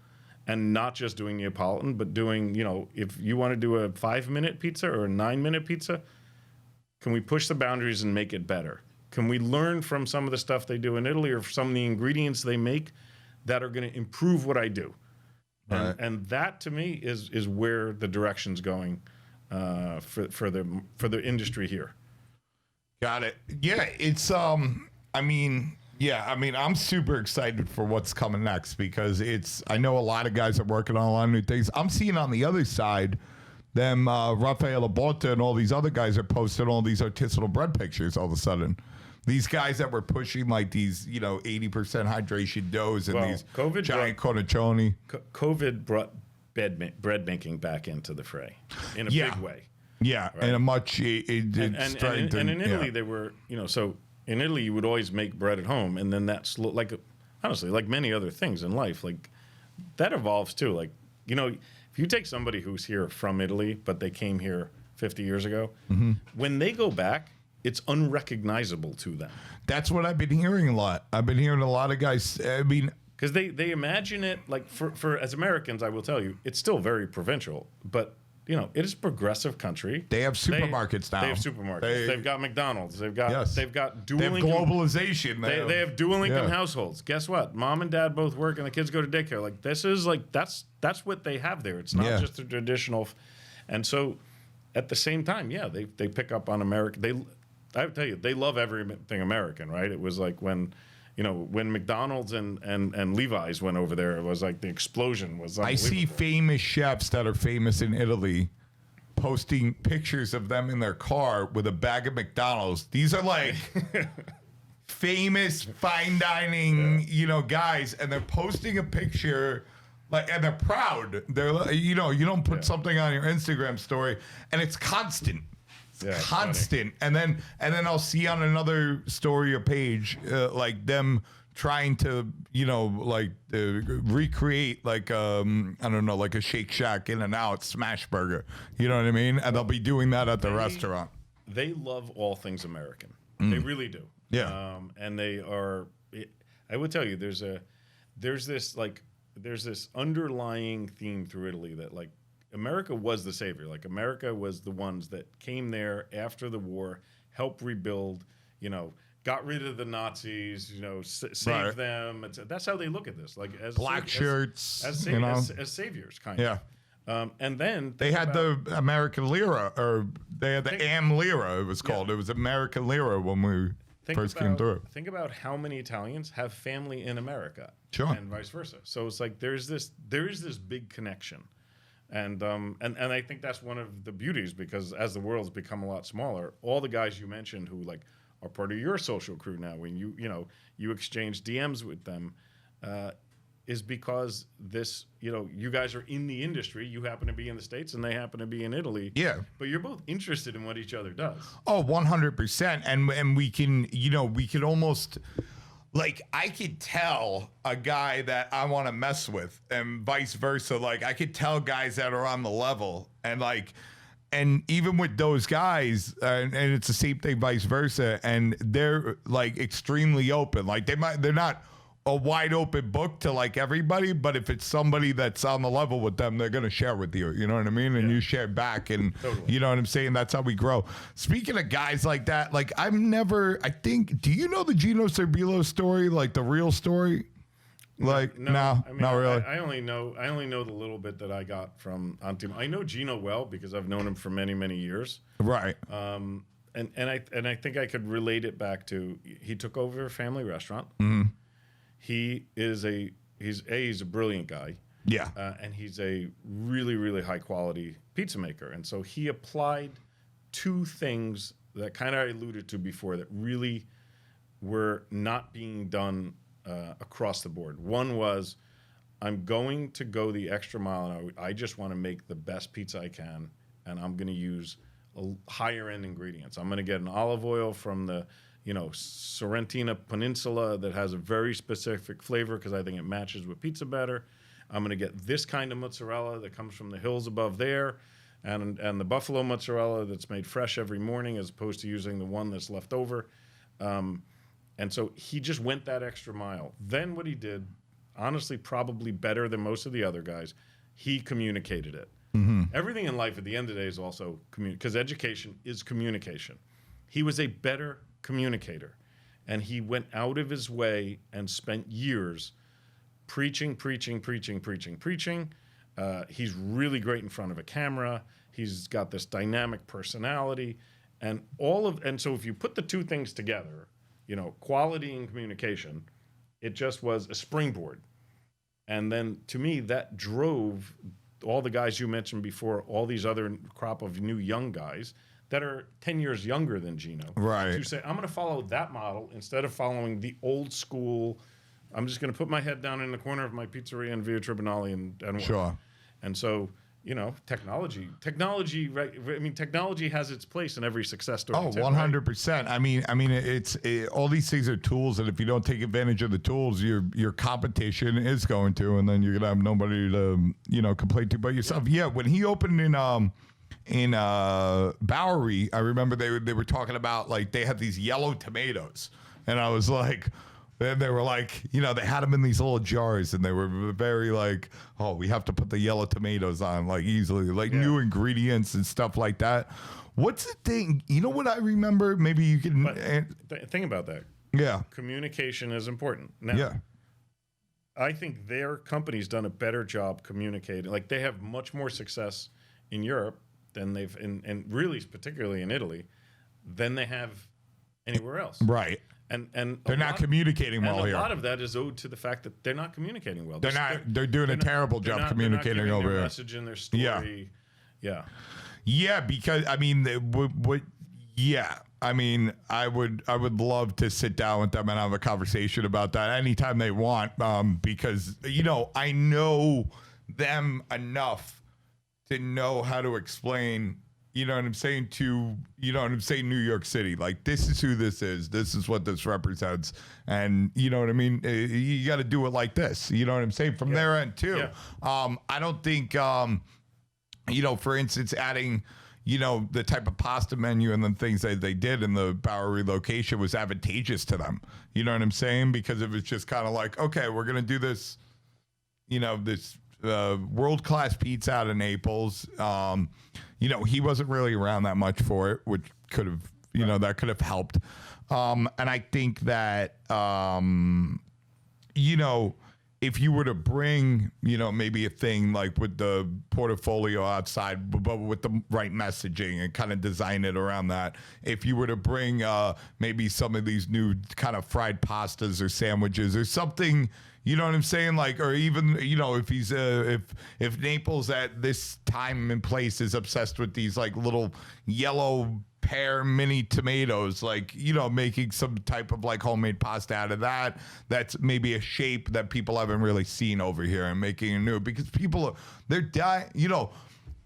And not just doing Neapolitan, but doing, if you want to do a 5-minute pizza or a 9-minute pizza, can we push the boundaries and make it better? Can we learn from some of the stuff they do in Italy or some of the ingredients they make that are going to improve what I do? Right. And that to me is where the direction's going for the industry here. Got it. Yeah, it's I'm super excited for what's coming next because I know a lot of guys are working on a lot of new things. I'm seeing on the other side, them Raffaele Botta and all these other guys are posting all these artisanal bread pictures all of a sudden. These guys that were pushing like these, 80% hydration doughs and these COVID giant cornicione. COVID brought bread making back into the fray in a big way. Yeah, right? And a much and in Italy they were, so in Italy you would always make bread at home, and then that's honestly, like many other things in life, like that evolves too. Like, if you take somebody who's here from Italy but they came here 50 years ago, when they go back, it's unrecognizable to them. That's what I've been hearing a lot. I've been hearing a lot of guys, because they imagine it like for as Americans, I will tell you, it's still very provincial, but it is a progressive country. They have supermarkets now. They have supermarkets. They've got McDonald's. They've got dual income. They have globalization. They have dual income households. Guess what? Mom and dad both work, and the kids go to daycare. Like this is that's what they have there. It's not just a traditional. And so, at the same time, they pick up on American. I would tell you, they love everything American, right? It was like when McDonald's and Levi's went over there, it was like the explosion was unbelievable. I see famous chefs that are famous in Italy posting pictures of them in their car with a bag of McDonald's. These are like famous fine dining, guys, and they're posting a picture and they're proud. They're you don't put something on your Instagram story and it's constant. Constant, and then I'll see on another story or page like them trying to recreate like I don't know, like a Shake Shack, In-N-Out, Smash Burger, you know what I mean? And they'll be doing that at the restaurant. They love all things American. They really do. Yeah, and they are. I would tell you, there's this underlying theme through Italy that like. America was the savior. Like America was the ones that came there after the war, helped rebuild, got rid of the Nazis, saved them. That's how they look at this. Like as black shirts, as saviors, kind of. And then they had the American lira, or they had the Am lira. It was called. It was American lira when we first came through. Think about how many Italians have family in America, sure, and vice versa. So it's like there is this big connection. And I think that's one of the beauties, because as the world's become a lot smaller, all the guys you mentioned who like are part of your social crew now, when you exchange DMs with them, is because this you guys are in the industry. You happen to be in the States and they happen to be in Italy. Yeah, but you're both interested in what each other does. Oh, 100%. And we can almost. Like, I could tell a guy that I want to mess with and vice versa. Like, I could tell guys that are on the level. And even with those guys, and it's the same thing vice versa. And they're, like, extremely open. Like, they're not a wide open book to, like, everybody. But if it's somebody that's on the level with them, they're going to share with you. You know what I mean? And you share back. And you know what I'm saying? That's how we grow. Speaking of guys like that, like, do you know the Gino Cerbillo story? Like, the real story? Like, no, I mean, not really. I only know the little bit that I got from Antim. I know Gino well because I've known him for many, many years. Right. And I think I could relate it back to, he took over a family restaurant. Mm-hmm. He's a brilliant guy. Yeah. And he's a really, really high quality pizza maker. And so he applied two things that kind of I alluded to before that really were not being done across the board. One was, I'm going to go the extra mile, and I just want to make the best pizza I can, and I'm going to use higher end ingredients. I'm going to get an olive oil from the Sorrentina Peninsula that has a very specific flavor because I think it matches with pizza better. I'm going to get this kind of mozzarella that comes from the hills above there, and the buffalo mozzarella that's made fresh every morning as opposed to using the one that's left over. And so he just went that extra mile. Then what he did, honestly, probably better than most of the other guys, he communicated it. Mm-hmm. Everything in life at the end of the day is also because education is communication. He was a better communicator, and he went out of his way and spent years preaching. He's really great in front of a camera. He's got this dynamic personality, and so if you put the two things together, quality and communication, it just was a springboard. And then to me, that drove all the guys you mentioned before, all these other crop of new young guys that are 10 years younger than Gino. Right. To say, I'm going to follow that model instead of following the old school. I'm just going to put my head down in the corner of my pizzeria in Via Tribunale and work. Sure. And so, technology, right? I mean, technology has its place in every success story. Oh, 100%. Right? I mean, all these things are tools, and if you don't take advantage of the tools, your competition is going to, and then you're gonna have nobody to, complain to but yourself. Yeah. When he opened in Bowery, I remember they were talking about like they had these yellow tomatoes, and I was like. They were like, they had them in these little jars, and they were very like, oh, we have to put the yellow tomatoes on like easily, like new ingredients and stuff like that. What's the thing? You know what I remember? Maybe you can think about that. Yeah. Communication is important. Now, I think their company's done a better job communicating. Like they have much more success in Europe than they've and really particularly in Italy than they have anywhere else. Right. And they're not communicating well here. A lot of that is owed to the fact that they're not communicating well. They're doing a terrible job communicating over here. Message in their story. Yeah, because I mean, I mean, I would love to sit down with them and have a conversation about that anytime they want, because I know them enough to know how to explain. You know what I'm saying? New York City. Like, this is who this is. This is what this represents. And you know what I mean? You got to do it like this. You know what I'm saying? From their end, too. Yeah. I don't think, for instance, adding, the type of pasta menu and the things that they did in the Bowery location was advantageous to them. You know what I'm saying? Because it was just kind of like, okay, we're going to do this, this world-class pizza out of Naples. He wasn't really around that much for it, which could have, that could have helped. And I think that, if you were to bring, maybe a thing like with the portfolio outside, but with the right messaging and kind of design it around that. If you were to bring maybe some of these new kind of fried pastas or sandwiches or something, you know what I'm saying? Like, or even, if he's, if Naples at this time and place is obsessed with these like little yellow pear mini tomatoes, like, making some type of like homemade pasta out of that. That's maybe a shape that people haven't really seen over here and making it new because they're dying,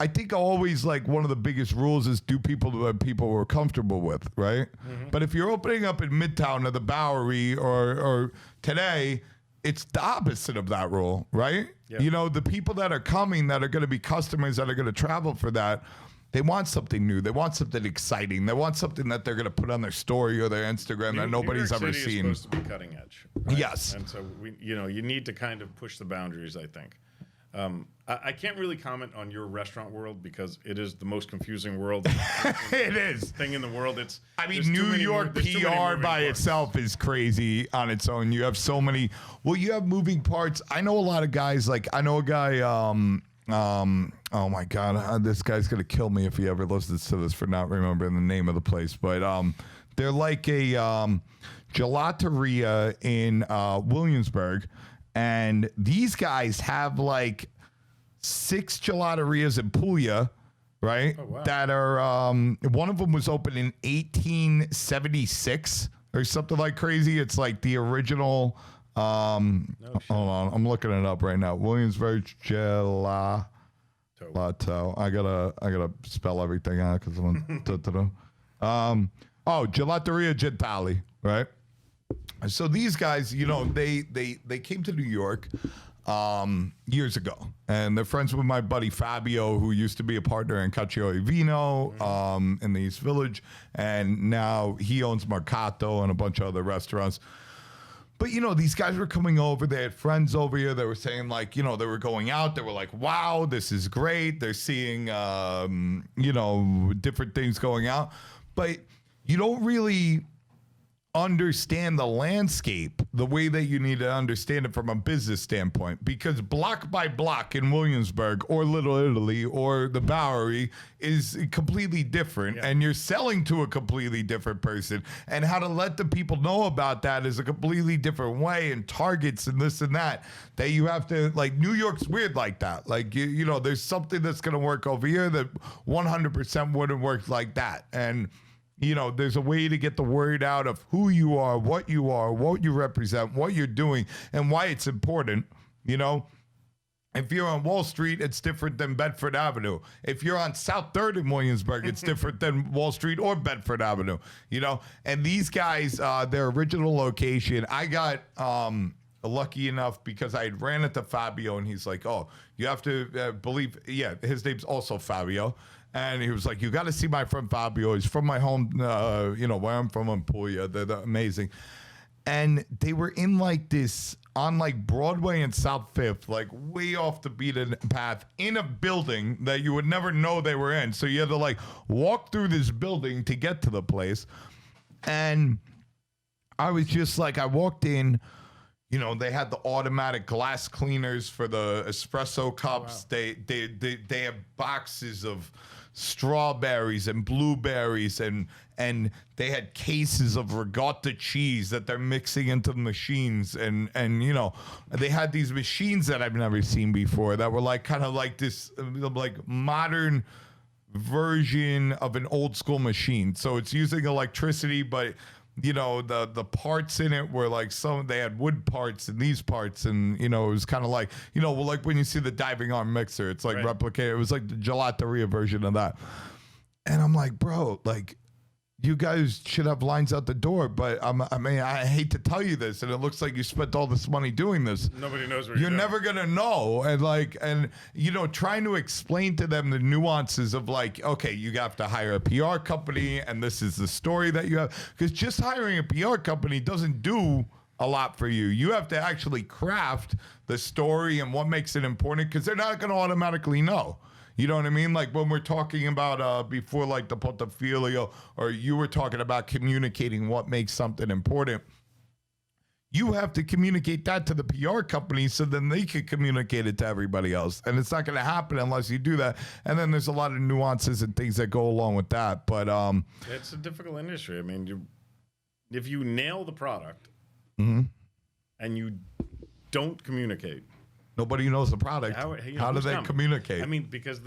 I think always like one of the biggest rules is do people that people were comfortable with, right? Mm-hmm. But if you're opening up in Midtown or the Bowery or today, it's the opposite of that rule, right? Yep. The people that are coming that are going to be customers that are going to travel for that, they want something new. They want something exciting. They want something that they're going to put on their story or their Instagram that nobody's ever seen. New York City is supposed to be cutting edge. Right? Yes. And so, you need to kind of push the boundaries, I think. I can't really comment on your restaurant world because it is the most confusing world. It is. Thing in the world. New York PR by itself is crazy on its own. You have so many. Well, you have moving parts. I know a lot of guys. Like I know a guy. Oh my God, this guy's gonna kill me if he ever listens to this for not remembering the name of the place. But they're like a gelateria in Williamsburg. And these guys have like 6 gelaterias in Puglia, right? Oh, wow. That are, one of them was opened in 1876 or something like crazy. It's like the original, hold on, I'm looking it up right now. Williamsburg Gelato. I gotta spell everything out because I'm Gelateria Gentali, right? So these guys, they came to New York years ago, and they're friends with my buddy Fabio, who used to be a partner in Cacio e Vino in the East Village, and now he owns Mercato and a bunch of other restaurants. But, these guys were coming over. They had friends over here. They were saying, like, they were going out. They were like, wow, this is great. They're seeing, different things going out. But you don't really understand the landscape the way that you need to understand it from a business standpoint, because block by block in Williamsburg or Little Italy or the Bowery is completely different, and you're selling to a completely different person, and how to let the people know about that is a completely different way, and targets and this and that you have to, like, New York's weird like that. Like, you know, there's something that's going to work over here that 100% wouldn't work like that. And you know, there's a way to get the word out of who you are, what you represent, what you're doing, and why it's important. You know, if you're on Wall Street, it's different than Bedford Avenue. If you're on South 3rd in Williamsburg, it's different than Wall Street or Bedford Avenue. You know, and these guys, their original location, I got lucky enough because I ran into Fabio, and he's like, oh, you have to believe, his name's also Fabio. And he was like, you got to see my friend Fabio. He's from my home, you know, where I'm from in Puglia. They're amazing. And they were in like this, on like Broadway and South 5th, like way off the beaten path, in a building that you would never know they were in. So you had to like walk through this building to get to the place. And I was just like, I walked in, you know, they had the automatic glass cleaners for the espresso cups. Wow. They have boxes of strawberries and blueberries, and they had cases of ricotta cheese that they're mixing into the machines, and you know, they had these machines that I've never seen before that were like kind of like this like modern version of an old school machine. So it's using electricity, but you know, the parts in it were like they had wood parts and these parts, and you know, it was kind of like, you know, like when you see the diving arm mixer, it's like replicated. It was like the gelateria version of that. And I'm like, bro, like, you guys should have lines out the door, but I mean, I hate to tell you this, and it looks like you spent all this money doing this. Nobody knows what you're never gonna know. And you know, trying to explain to them the nuances of like, okay, you have to hire a PR company, and this is the story that you have, because just hiring a PR company doesn't do a lot for you. You have to actually craft the story and what makes it important, because they're not gonna automatically know. You know what I mean? Like when we're talking about before, like the portafolio, or you were talking about communicating what makes something important. You have to communicate that to the PR company so then they can communicate it to everybody else. And it's not going to happen unless you do that. And then there's a lot of nuances and things that go along with that. But it's a difficult industry. I mean, if you nail the product and you don't communicate, nobody knows the product. How do they communicate? I mean, because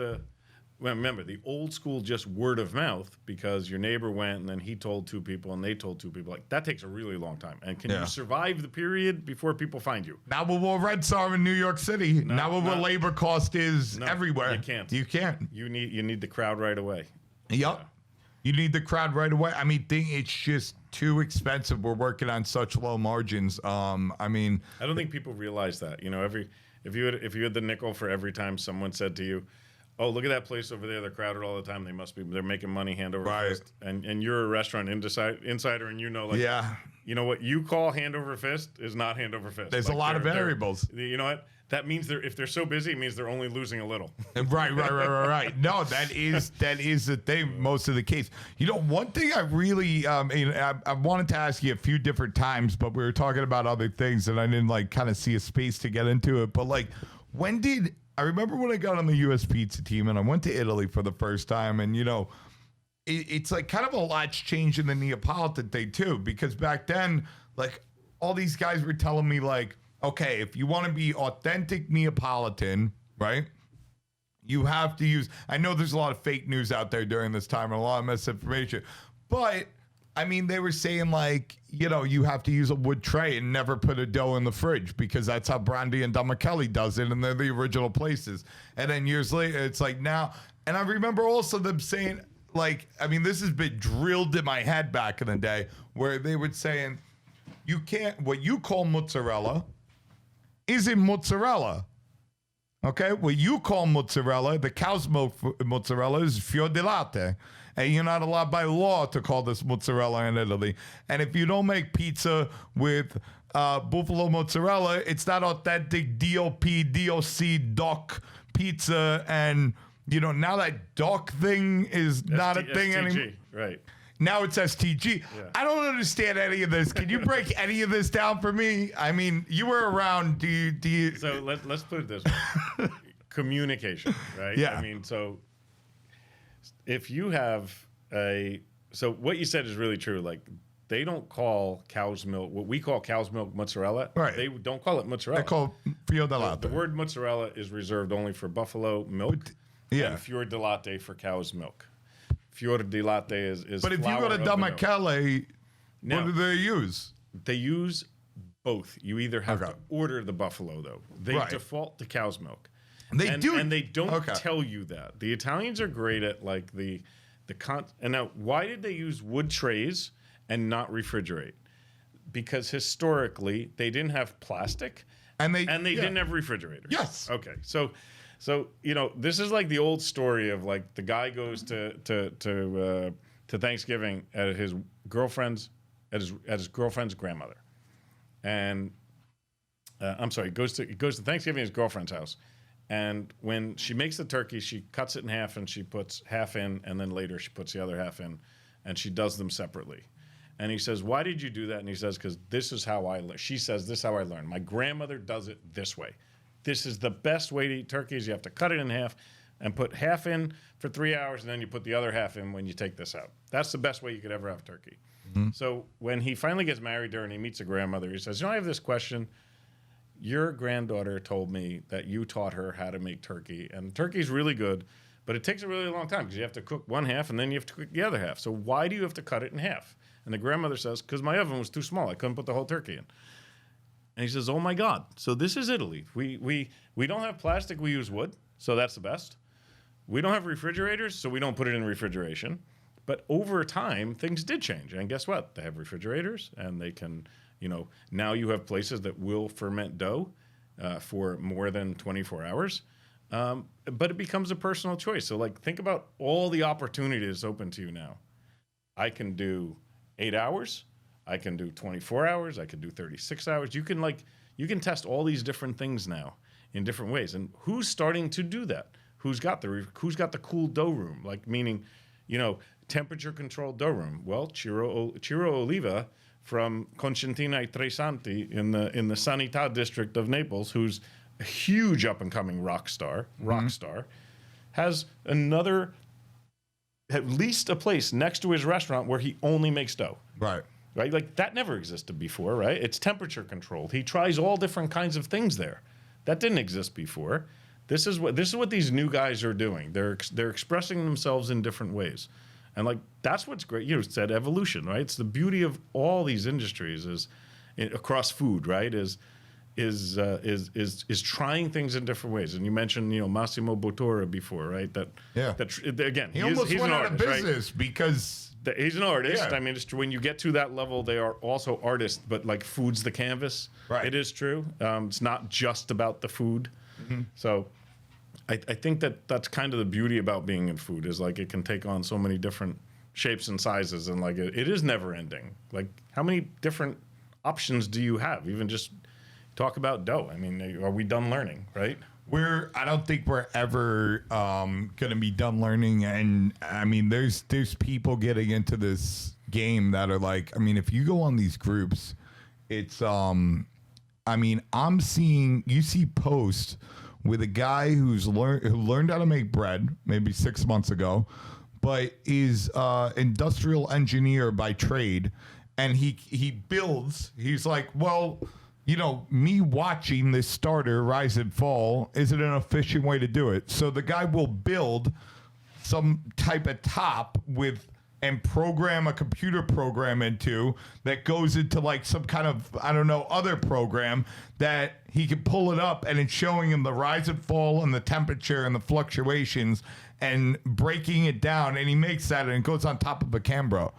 remember, the old school just word of mouth, because your neighbor went and then he told two people and they told two people. Like, that takes a really long time. And can you survive the period before people find you? Not with what rents are in New York City. Not with what labor cost is everywhere. You can't. You can't. You need the crowd right away. Yep. Yeah. You need the crowd right away. I mean, it's just too expensive. We're working on such low margins. I mean, I don't think people realize that. You know, if you had the nickel for every time someone said to you, oh, look at that place over there, they're crowded all the time, they're making money hand over fist, and you're a restaurant insider, and you know, like, you know what you call hand over fist is not hand over fist. There's like, a lot of variables. You know what? That means if they're so busy, it means they're only losing a little. Right. No, that is the thing. Most of the case. You know, one thing I really, I wanted to ask you a few different times, but we were talking about other things, and I didn't like kind of see a space to get into it. But like, I remember when I got on the U.S. pizza team, and I went to Italy for the first time, and you know, it's like kind of a lot's changed in the Neapolitan thing too, because back then, like, all these guys were telling me like, okay, if you want to be authentic Neapolitan, right, you have to use, I know there's a lot of fake news out there during this time and a lot of misinformation, but I mean, they were saying like, you know, you have to use a wood tray and never put a dough in the fridge, because that's how Brandi and Domicelli does it, and they're the original places. And then years later, it's like now, and I remember also them saying, like, I mean, this has been drilled in my head back in the day, where they would saying, you can't, what you call mozzarella isn't mozzarella. Okay? What you call mozzarella, the cow's milk mozzarella, is fior di latte. And you're not allowed by law to call this mozzarella in Italy. And if you don't make pizza with buffalo mozzarella, it's not authentic DOC pizza. And, you know, now that DOC thing is not a thing anymore. Right. Now it's STG. Yeah. I don't understand any of this. Can you break any of this down for me? I mean, you were around. Do you? So let's put it this way: communication, right? Yeah. I mean, so if you have so what you said is really true. Like, they don't call cow's milk what we call cow's milk mozzarella. Right. They don't call it mozzarella. I call Fior di The Latte. word mozzarella is reserved only for buffalo milk. Yeah. And fior di latte for cow's milk. Fior di latte is. But if you flour go to of the milk. Damichele, Now- what do they use? They use both. You either have Okay. to order the buffalo, though. They Right. default to cow's milk. They do, and they don't okay. tell you that. The Italians are great at like and now why did they use wood trays and not refrigerate? Because historically they didn't have plastic And they yeah. didn't have refrigerators. Yes. Okay. So this is like the old story of like the guy goes to Thanksgiving at his girlfriend's grandmother, and I'm sorry, goes to Thanksgiving at his girlfriend's house, and when she makes the turkey, she cuts it in half and she puts half in, and then later she puts the other half in, and she does them separately. And he says, "Why did you do that?" And he says, "Because this is how I learned." She says, "This is how I learned. My grandmother does it this way. This is the best way to eat turkeys. You have to cut it in half and put half in for 3 hours, and then you put the other half in when you take this out. That's the best way you could ever have turkey." Mm-hmm. So when he finally gets married to her and he meets a grandmother, he says, "You know, I have this question. Your granddaughter told me that you taught her how to make turkey, and turkey's really good, but it takes a really long time because you have to cook one half and then you have to cook the other half. So why do you have to cut it in half?" And the grandmother says, "Because my oven was too small. I couldn't put the whole turkey in." And he says, "Oh my God. So this is Italy. We don't have plastic, we use wood. So that's the best. We don't have refrigerators, so we don't put it in refrigeration. But over time, things did change. And guess what? They have refrigerators, and they can, now you have places that will ferment dough for more than 24 hours. But it becomes a personal choice. So like, think about all the opportunities open to you now. I can do 8 hours. I can do 24 hours. I can do 36 hours. You can test all these different things now in different ways. And who's starting to do that? Who's got the cool dough room? Like, meaning, temperature controlled dough room. Well, Ciro Oliva from Concentina Tresanti in the Sanità district of Naples, who's a huge up and coming rock star, has at least a place next to his restaurant where he only makes dough. Right. Right? Like, that never existed before, right? It's temperature controlled. He tries all different kinds of things there. That didn't exist before. This is what these new guys are doing. They're expressing themselves in different ways. And like, that's what's great. You said evolution, right? It's the beauty of all these industries across food, right? Is trying things in different ways. And you mentioned, Massimo Bottura before, right? Again, he almost went out of business, right? because he's an artist. Yeah. I mean, when you get to that level, they are also artists, but like, food's the canvas. Right. It is true. It's not just about the food. Mm-hmm. So I think that's kind of the beauty about being in food, is like, it can take on so many different shapes and sizes, and like, it is never ending. Like, how many different options do you have? Even just talk about dough. I mean, are we done learning, right? I don't think we're ever going to be done learning. And I mean, there's people getting into this game that are like, I mean, if you go on these groups, it's, I mean, you see posts with a guy who learned how to make bread maybe 6 months ago, but is industrial engineer by trade, and he builds. He's like, well, me watching this starter rise and fall isn't an efficient way to do it. So the guy will build some type of top and program a computer program into that goes into like some kind of, I don't know, other program that he can pull it up, and it's showing him the rise and fall and the temperature and the fluctuations and breaking it down. And he makes that, and it goes on top of a Cambro.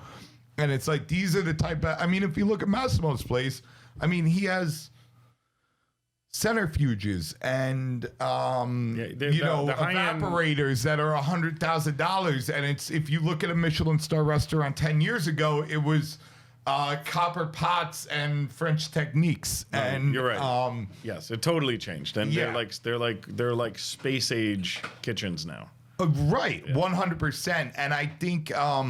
And it's like, these are the type of, I mean, if you look at Massimo's place, I mean, he has centrifuges and evaporators that are $100,000, and it's, if you look at a Michelin star restaurant 10 years ago, it was copper pots and French techniques. And you're right. Yes, it totally changed, and yeah. they're like space age kitchens now. Right, 100%. And I think, I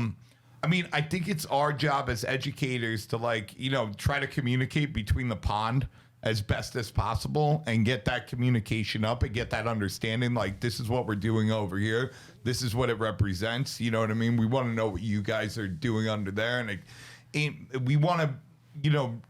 I mean, I think it's our job as educators to, like, you know, try to communicate between the pond as best as possible and get that communication up and get that understanding. Like, this is what we're doing over here. This is what it represents. You know what I mean? We want to know what you guys are doing under there. And we want to, you know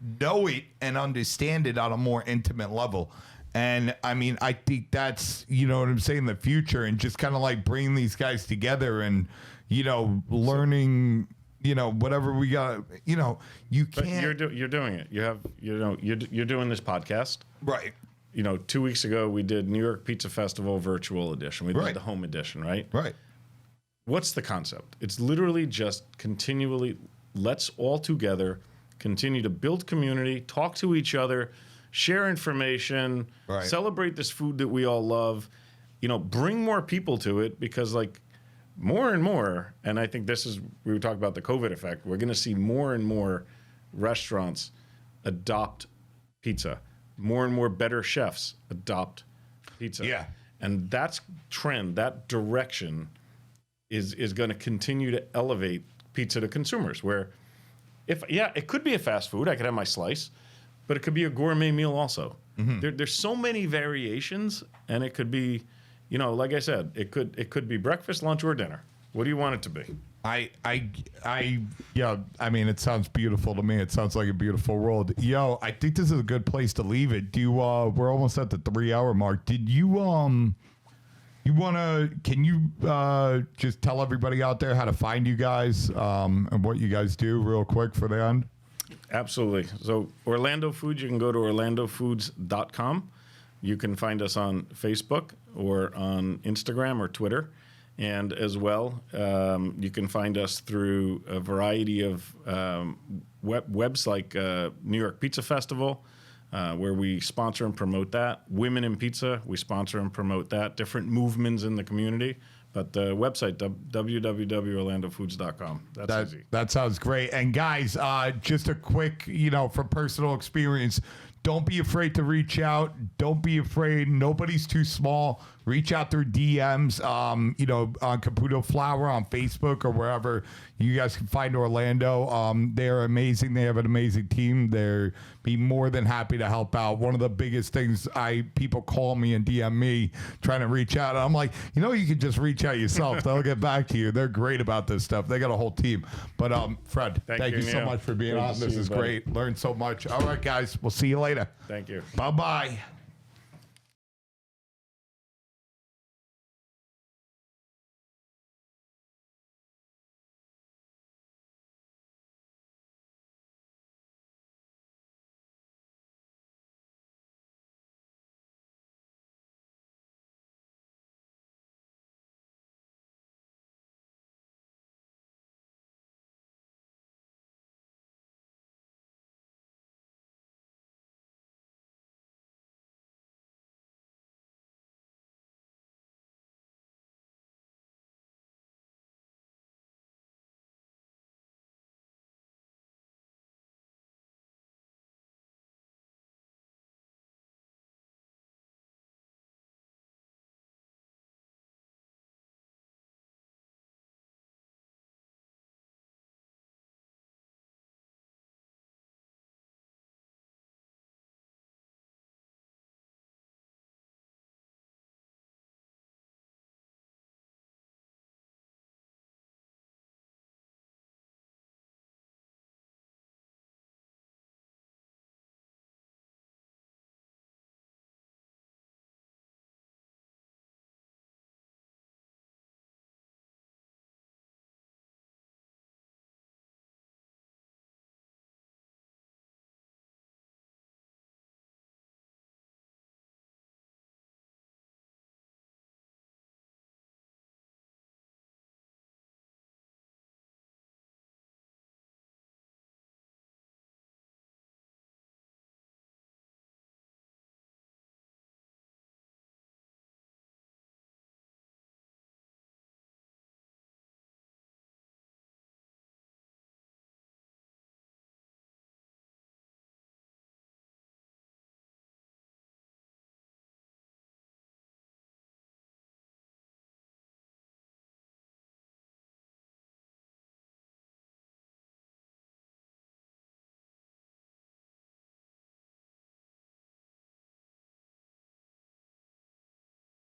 it and understand it on a more intimate level. And I mean, I think that's, you know what I'm saying, the future, and just kind of like bringing these guys together and, you know, learning, you know, whatever we got, you know, you can't. But you're doing it. You have, you know, you're doing this podcast. Right. You know, 2 weeks ago we did New York Pizza Festival virtual edition. We did the home edition, right? Right. What's the concept? It's literally just continually, let's all together continue to build community, talk to each other, share information, celebrate this food that we all love, you know, bring more people to it, because like more and more, and I think this is, we were talking about the COVID effect, we're going to see more and more restaurants adopt pizza. More and more better chefs adopt pizza. Yeah. And that's trend, that direction is going to continue to elevate pizza to consumers, where it could be a fast food, I could have my slice, but it could be a gourmet meal also. Mm-hmm. There's so many variations, and it could be, you know, like I said, it could be breakfast, lunch, or dinner. What do you want it to be? Yeah, I mean, it sounds beautiful to me. It sounds like a beautiful world. Yo, I think this is a good place to leave it. We're almost at the 3-hour mark. Did you, can you just tell everybody out there how to find you guys, and what you guys do real quick for the end? Absolutely. So Orlando Foods, you can go to orlandofoods.com. You can find us on Facebook or on Instagram or Twitter. And as well, you can find us through a variety of webs like New York Pizza Festival, where we sponsor and promote that. Women in Pizza, we sponsor and promote that. Different movements in the community. But the website, www.orlandofoods.com. That's easy. That sounds great. And guys, just a quick, you know, from personal experience, don't be afraid to reach out. Don't be afraid. Nobody's too small. Reach out through DMs, you know, on Caputo Flour on Facebook or wherever you guys can find Orlando. They're amazing. They have an amazing team. They're be more than happy to help out. One of the biggest things people call me and DM me trying to reach out. I'm like, you know, you can just reach out yourself. They'll get back to you. They're great about this stuff. They got a whole team. But Fred, thank you so much for being on. This is great. Learned so much. All right, guys. We'll see you later. Thank you. Bye-bye.